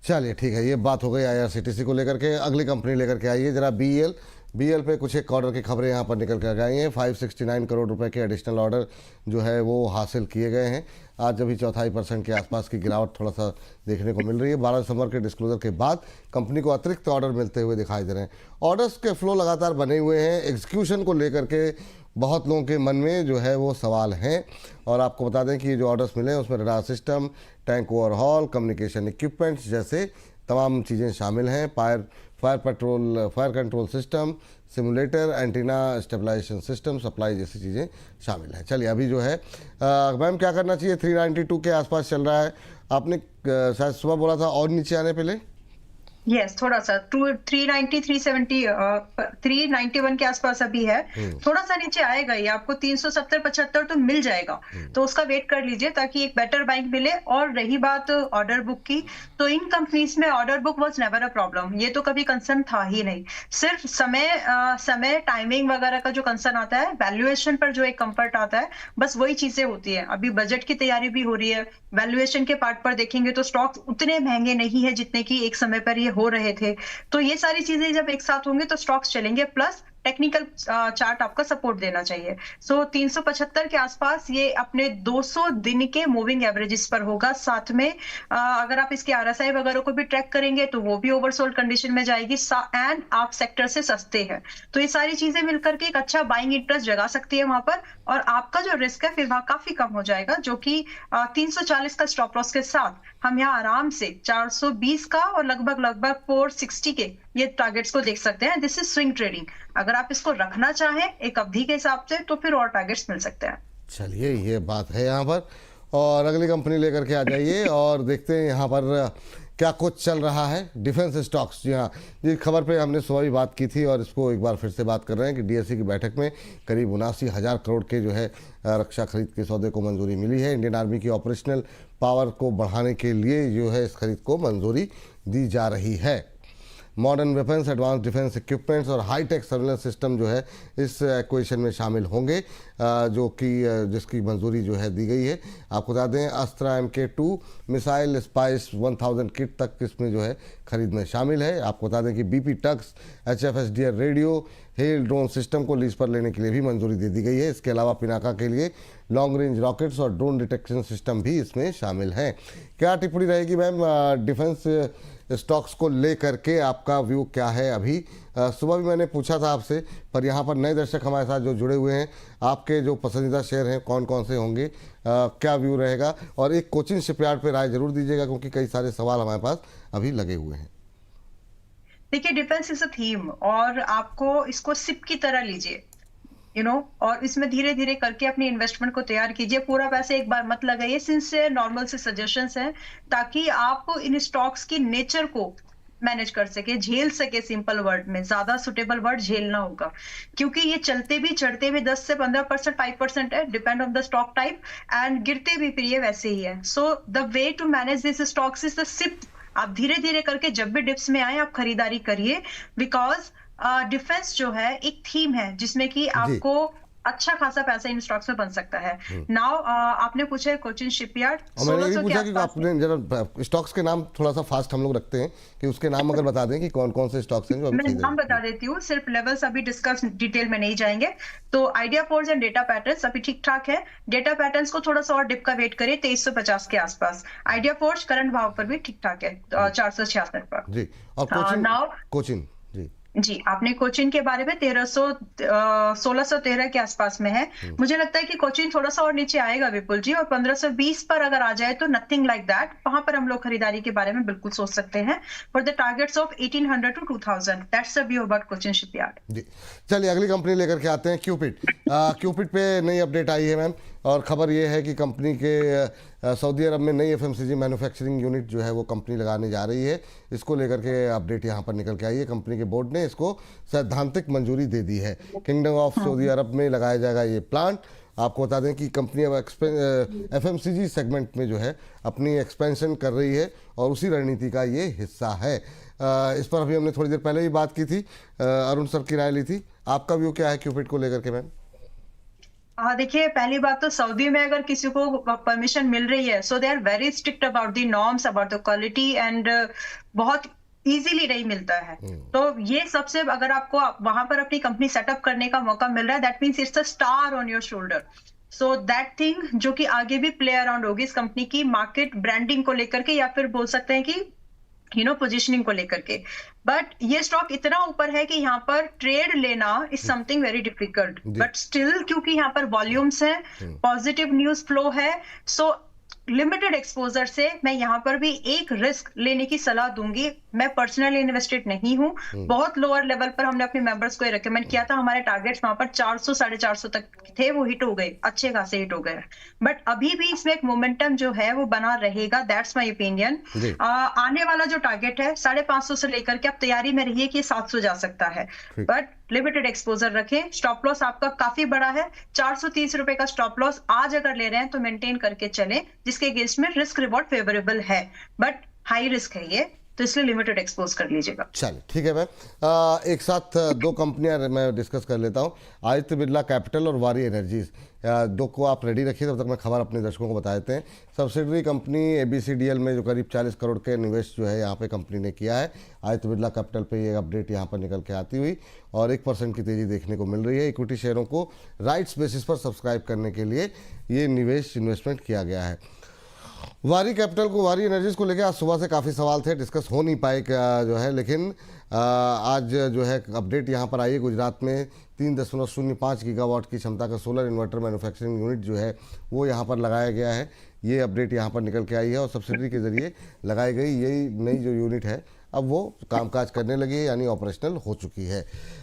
चलिए ठीक है, ये बात हो गई IRCTC को लेकर के। अगली कंपनी लेकर के आइए जरा BEL पे कुछ एक ऑर्डर की खबरें यहाँ पर निकल कर आई हैं। 569 करोड़ रुपए के एडिशनल ऑर्डर जो है वो हासिल किए गए हैं। आज अभी 0.25% के आसपास की गिरावट थोड़ा सा देखने को मिल रही है। 12 दिसंबर के डिस्क्लोजर के बाद कंपनी को अतिरिक्त ऑर्डर मिलते हुए दिखाई दे रहे हैं। ऑर्डर्स के फ्लो लगातार बने हुए हैं। एग्जीक्यूशन को लेकर के बहुत लोगों के मन में जो है वो सवाल हैं, और आपको बता दें कि ये जो ऑर्डर्स मिले हैं उसमें radar system, tank overhaul, communication equipments जैसे तमाम चीज़ें शामिल हैं। Fire control system, simulator, antenna stabilisation system, supply जैसी चीज़ें शामिल हैं। चलिए अभी जो है मैम क्या करना चाहिए? 392 के आसपास चल रहा है, आपने शायद सुबह बोला था और नीचे आने पहले। यस थोड़ा सा 390 370 391 के आसपास अभी है। थोड़ा सा नीचे आएगा ये, आपको 370-75 तो मिल जाएगा। तो उसका वेट कर लीजिए ताकि एक बेटर बाइंग मिले। और रही बात ऑर्डर बुक की, तो इन कंपनीज में order book was never a problem. ये तो कभी कंसर्न था ही नहीं। सिर्फ समय टाइमिंग वगैरह का जो कंसर्न आता है, वैल्यूएशन पर जो एक कंफर्ट आता है, बस वही चीजें होती है। अभी बजट की तैयारी भी हो रही है। वैल्यूएशन के पार्ट पर देखेंगे तो स्टॉक्स उतने महंगे नहीं है जितने की एक समय पर ये हो रहे थे। तो ये सारी चीजें जब एक साथ होंगे तो स्टॉक्स चलेंगे, प्लस टेक्निकल चार्ट आपका सपोर्ट देना चाहिए। सो 375 के आसपास ये अपने 200 दिन के मूविंग एवरेजेस पर होगा। साथ में अगर आप इसके RSI वगैरह को भी ट्रैक करेंगे तो वो भी ओवरसोल्ड कंडीशन में जाएगी, एंड आप सेक्टर से सस्ते हैं। तो ये सारी चीजें मिलकर के एक अच्छा बाइंग इंटरेस्ट जगा सकती है वहां पर, और आपका जो रिस्क है फिर वहां काफी कम हो जाएगा, जो कि 340 का स्टॉप लॉस के साथ हम यहाँ आराम से 420 का और लगभग 460 के ये टारगेट्स को देख सकते हैं। This is swing trading. अगर आप इसको रखना चाहें एक अवधि के हिसाब से तो फिर और टारगेट्स मिल सकते हैं। चलिए ये बात है यहाँ पर, और अगली कंपनी लेकर के आ जाइए और देखते हैं यहाँ पर क्या कुछ चल रहा है। डिफेंस स्टॉक्स, जी हाँ, जिस खबर पे हमने सुबह भी बात की थी और इसको एक बार फिर से बात कर रहे हैं कि DSE की बैठक में करीब 79,000 करोड़ के जो है रक्षा खरीद के सौदे को मंजूरी मिली है। इंडियन आर्मी की ऑपरेशनल पावर को बढ़ाने के लिए जो है इस खरीद को मंजूरी दी जा रही है। Modern weapons, advance defence equipments और हाईटेक सर्वेलेंस सिस्टम जो है इस एक्विजिशन में शामिल होंगे, जो कि जिसकी मंजूरी जो है दी गई है। आपको बता दें अस्त्रा MK2 मिसाइल स्पाइस 1000 किट तक इसमें जो है खरीद में शामिल है। आपको बता दें कि BP टक्स, HFSDR radio, HALE drone system को लीज पर लेने के लिए भी मंजूरी दे दी गई है। इसके अलावा पिनाका के लिए लॉन्ग रेंज रॉकेट्स और ड्रोन डिटेक्शन सिस्टम भी इसमें शामिल हैं। क्या टिप्पणी रहेगी मैम डिफेंस स्टॉक्स को लेकर के? आपका व्यू क्या है? अभी सुबह भी मैंने पूछा था आपसे, पर यहाँ पर नए दर्शक हमारे साथ जो जुड़े हुए हैं, आपके जो पसंदीदा शेयर हैं कौन कौन से होंगे, क्या व्यू रहेगा? और एक कोचिन शिपयार्ड पे राय जरूर दीजिएगा क्योंकि कई सारे सवाल हमारे पास अभी लगे हुए हैं। देखिए डिफेंस इज अ थीम, और आपको इसको सिप की तरह लीजिए, और इसमें धीरे धीरे करके अपनी इन्वेस्टमेंट को तैयार कीजिए। पूरा पैसे एक बार मत लगाइए। सिंसियर नॉर्मल से सजेशंस हैं ताकि आप इन स्टॉक्स की नेचर को मैनेज कर सके, झेल सके। सिंपल वर्ड में ज्यादा सुटेबल वर्ड झेलना होगा, क्योंकि ये चलते भी चढ़ते भी 10 से 15% 5% है, depend on the stock type, and गिरते भी फिर ये वैसे ही है। So the way to manage this stocks is the SIP. आप धीरे धीरे करके जब भी डिप्स में आए आप खरीदारी करिए, बिकॉज डिफेंस जो है एक थीम है जिसमें कि आपको अच्छा खासा पैसा इन स्टॉक्स में बन सकता है। नाउ आपने पूछा कोचिन शिपयार्ड, और मैंने ये 1600 के पूछा कि आसपास आपने जरा स्टॉक्स के नाम थोड़ा सा फास्ट हम लोग रखते हैं कि उसके नाम अगर बता दें कि कौन कौन से स्टॉक्स हैं जो अभी मैं खरीदे नाम बता देती हूँ, सिर्फ लेवल्स अभी डिस्कस डिटेल में नहीं जाएंगे। तो idea forge and data patterns अभी ठीक ठाक है। डेटा पैटर्न्स को थोड़ा सा और डिप का वेट करिए 2350 के आसपास। आइडिया फोर्ज करंट भाव पर भी ठीक ठाक है 466 पर जी। और कोचिन जी जी, आपने कोचिन के बारे में 1613 के आसपास में है। मुझे लगता है कि कोचिन थोड़ा सा और नीचे आएगा विपुल जी, और 1520 पर अगर आ जाए तो नथिंग लाइक दैट, वहां पर हम लोग खरीदारी के बारे में बिल्कुल सोच सकते हैं for the targets of 1800 to 2000। That's the view about Cochin shipyard. जी। चलिए अगली कंपनी लेकर के आते हैं, क्यूपिड। क्यूपिड पे नई अपडेट आई है मैम, और खबर ये है कि कंपनी के सऊदी अरब में नई एफएमसीजी मैन्युफैक्चरिंग यूनिट जो है वो कंपनी लगाने जा रही है। इसको लेकर के अपडेट यहाँ पर निकल के आई है। कंपनी के बोर्ड ने इसको सैद्धांतिक मंजूरी दे दी है। किंगडम ऑफ सऊदी अरब में लगाया जाएगा ये प्लांट। आपको बता दें कि कंपनी अब एफएमसीजी सेगमेंट में जो है अपनी एक्सपेंशन कर रही है और उसी रणनीति का ये हिस्सा है। इस पर अभी हमने थोड़ी देर पहले ही बात की थी, अरुण सर की राय ली थी। आपका व्यू क्या है क्यूपिड को लेकर के मैम? देखिए, पहली बात तो सऊदी में अगर किसी को परमिशन मिल रही है, so they are very strict about the norms, about the quality, and बहुत इजीली नहीं मिलता है। तो ये सबसे, अगर आपको वहां पर अपनी कंपनी सेटअप करने का मौका मिल रहा है, that means it's a star on your shoulder. So that thing जो कि आगे भी प्ले अराउंड होगी इस कंपनी की मार्केट ब्रांडिंग को लेकर के, या फिर बोल सकते हैं कि पोजीशनिंग को लेकर के। बट ये स्टॉक इतना ऊपर है कि यहाँ पर ट्रेड लेना is something very difficult, but still क्योंकि यहाँ पर वॉल्यूम्स है, पॉजिटिव न्यूज फ्लो है, सो लिमिटेड एक्सपोजर से मैं यहाँ पर भी एक रिस्क लेने की सलाह दूंगी। मैं पर्सनली इन्वेस्टेड नहीं हूँ, बहुत लोअर लेवल पर हमने अपने मेंबर्स को रिकमेंड किया था। हमारे टारगेट्स वहां पर 400 450 तक थे, वो हिट हो गए, अच्छे खासे हिट हो गए। बट अभी भी इसमें एक मोमेंटम जो है वो बना रहेगा, दैट्स माय ओपिनियन। आने वाला जो टारगेट है 550 से लेकर के आप तैयारी में रहिए कि 700 जा सकता है, बट लिमिटेड एक्सपोजर रखें। स्टॉप लॉस आपका काफी बड़ा है, 430 रुपए का स्टॉप लॉस आज अगर ले रहे हैं तो मेंटेन करके चलें, जिसके अगेंस्ट में रिस्क रिवॉर्ड फेवरेबल है, बट हाई रिस्क है ये, तो इसलिए लिमिटेड एक्सपोज कर लीजिएगा। चलिए ठीक है मैम। एक साथ दो कंपनियां मैं डिस्कस कर लेता हूं, आदित्य बिरला कैपिटल और वारी एनर्जीज। दो को आप रेडी रखिए, तब तक मैं खबर अपने दर्शकों को बता देते हैं। सब्सिडरी कंपनी ABCDL में जो करीब 40 करोड़ के निवेश जो है यहाँ पे कंपनी ने किया है। आदित्य बिरला कैपिटल पे ये अपडेट यहाँ पर निकल के आती हुई और 1% की तेज़ी देखने को मिल रही है। इक्विटी शेयरों को राइट्स बेसिस पर सब्सक्राइब करने के लिए ये इन्वेस्टमेंट किया गया है। वारी कैपिटल को, वारी एनर्जीज को लेकर आज सुबह से काफ़ी सवाल थे, डिस्कस हो नहीं पाए क्या जो है, लेकिन आज जो है अपडेट यहाँ पर आई है। गुजरात में 3.05 गीगावाट की क्षमता का सोलर इन्वर्टर मैन्युफैक्चरिंग यूनिट जो है वो यहाँ पर लगाया गया है। ये अपडेट यहाँ पर निकल के आई है और सब्सिडी के ज़रिए लगाई गई यही नई जो यूनिट है अब वो कामकाज करने लगी है, यानी ऑपरेशनल हो चुकी है।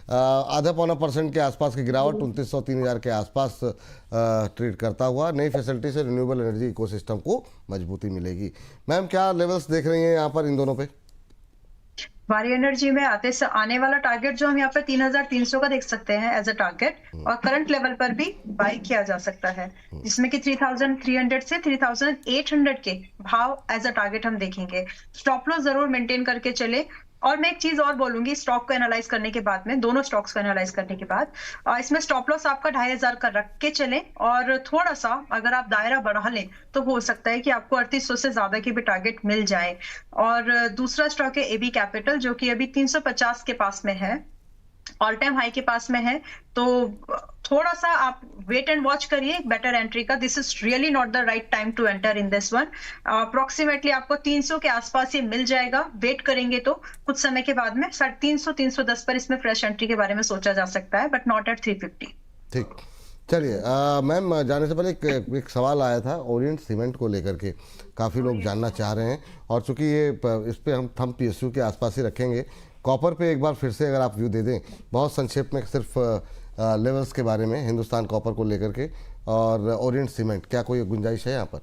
आधा पौना % के आसपास की गिरावट 2903 के आसपास ट्रेड करता हुआ। नई फैसिलिटी से रिन्यूएबल एनर्जी इकोसिस्टम को मजबूती मिलेगी। मैम क्या लेवल्स देख रही हैं यहाँ पर इन दोनों पे? वारी एनर्जी में आने वाला टारगेट जो हम यहाँ पे 3300 का देख सकते हैं एज अ टारगेट, और करंट लेवल पर भी बाई किया जा सकता है, जिसमें कि 3300 से 3800 के भाव एज अ टारगेट हम देखेंगे। स्टॉप लॉस जरूर मेंटेन करके चले। और मैं एक चीज और बोलूंगी, स्टॉक को एनालाइज करने के बाद में, दोनों स्टॉक्स को एनालाइज करने के बाद, इसमें स्टॉप लॉस आपका 2500 का रख के चलें, और थोड़ा सा अगर आप दायरा बढ़ा लें तो हो सकता है कि आपको 3800 से ज्यादा की भी टारगेट मिल जाए। और दूसरा स्टॉक है AB कैपिटल, जो कि अभी 350 के पास में है, ऑल टाइम हाई के पास में है। तो थोड़ा सा आप वेट एंड वॉच करिए बेटर एंट्री का। This is really not the right time to enter in this one. Approximately आपको 300 के आसपास ये मिल जाएगा। वेट करेंगे तो कुछ समय के बाद में 350 310 पर इसमें फ्रेश एंट्री के बारे में सोचा जा सकता है, बट नॉट एट 350। ठीक, चलिए मैम जाने से पहले एक सवाल आया था ओरिएंट सीमेंट को लेकर के, काफ़ी लोग जानना चाह रहे हैं, और चूंकि ये इस पर हम PSU के आसपास ही रखेंगे। कॉपर पे एक बार फिर से अगर आप व्यू दे दें बहुत संक्षेप में, सिर्फ लेवल्स के बारे में, हिंदुस्तान कॉपर को लेकर के, और ओरिएंट सीमेंट, क्या कोई गुंजाइश है यहाँ पर?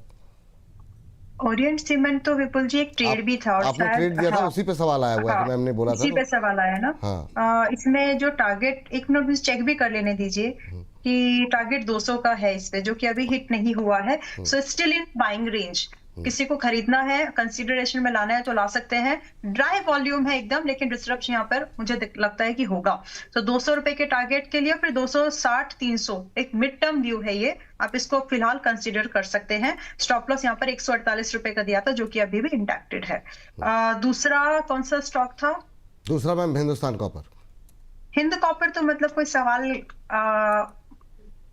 ओरिएंट सीमेंट तो विपुल जी एक ट्रेड भी था, और आपने ट्रेड दिया था, उसी पे सवाल आया हुआ है कि मैम ने बोला था, इसी पे सवाल आया ना। इसमें जो टारगेट, एक मिनट चेक भी कर लेने दीजिए कि टारगेट 200 का है इस पे, जो कि अभी हिट नहीं हुआ है। So still in buying range. किसी को खरीदना है, कंसीडरेशन में लाना है तो ला सकते हैं। ड्राई वॉल्यूम है एकदम, लेकिन डिस्ट्रप्शन यहाँ पर मुझे लगता है कि होगा। तो 200 रुपए के टारगेट के लिए फिर 260 300 एक मिड टर्म व्यू है ये, आप इसको फिलहाल कंसीडर कर सकते हैं। स्टॉप लॉस यहाँ पर 148 रुपए का दिया था, जो कि अभी भी इंटैक्टेड है। दूसरा कौन सा स्टॉक था? दूसरा ma'am Hindustan copper. Hind copper तो मतलब कोई सवाल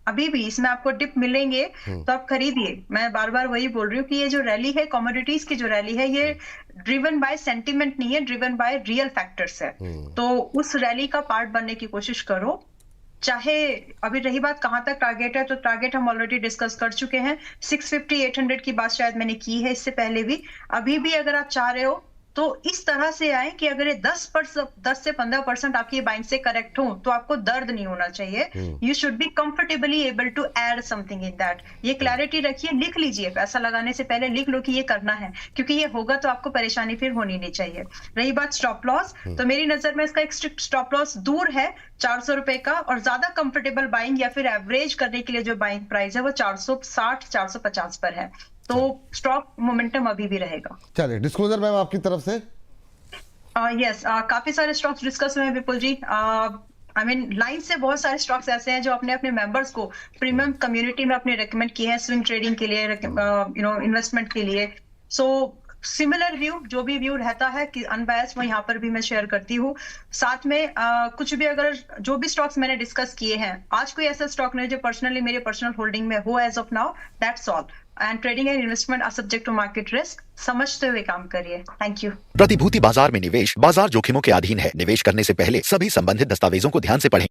अभी भी इसमें आपको डिप मिलेंगे तो आप खरीदिए। मैं बार बार वही बोल रही हूँ कि ये जो रैली है, कमोडिटीज की जो रैली है, ये ड्रिवन बाय सेंटिमेंट नहीं है, ड्रिवन बाय रियल फैक्टर्स है। तो उस रैली का पार्ट बनने की कोशिश करो। चाहे अभी रही बात कहां तक टारगेट है, तो टारगेट हम ऑलरेडी डिस्कस कर चुके हैं। 650 800 की बात शायद मैंने की है इससे पहले भी। अभी भी अगर आप चाह रहे हो तो इस तरह से आए कि अगर ये 10 से 15% आपकी बाइंग से करेक्ट हो तो आपको दर्द नहीं होना चाहिए। You should be comfortably able to add something in that. ये क्लैरिटी रखिए, लिख लीजिए, पैसा लगाने से पहले लिख लो कि ये करना है, क्योंकि ये होगा तो आपको परेशानी फिर होनी नहीं चाहिए। रही बात स्टॉप लॉस, तो मेरी नजर में इसका एक स्ट्रिक्ट स्टॉप लॉस दूर है 400 रुपए का, और ज्यादा कंफर्टेबल बाइंग या फिर एवरेज करने के लिए जो बाइंग प्राइस है वो 460 450 पर है। तो स्टॉक मोमेंटम अभी भी रहेगा। चलिए डिस्क्लोजर मैम आपकी तरफ से। यस, काफी सारे स्टॉक्स डिस्कस हुए हैं विपुल जी। आई मीन लाइन से बहुत सारे स्टॉक्स ऐसे हैं जो अपने अपने मेंबर्स को प्रीमियम कम्युनिटी में अपने रेकमेंड किए हैं स्विंग ट्रेडिंग के लिए, इन्वेस्टमेंट के लिए। सो सिमिलर व्यू, जो भी व्यू रहता है कि अनबायस्ड, वो यहाँ पर भी मैं शेयर करती हूँ। साथ में कुछ भी अगर जो भी स्टॉक्स मैंने डिस्कस किए हैं, आज कोई ऐसा स्टॉक नहीं जो पर्सनली मेरे पर्सनल होल्डिंग में हो as of now. That's all. And trading and investment are subject to market risk. समझते हुए काम करिए। Thank you. प्रतिभूति बाजार में निवेश बाजार जोखिमों के अधीन है। निवेश करने से पहले सभी संबंधित दस्तावेजों को ध्यान से पढ़ें।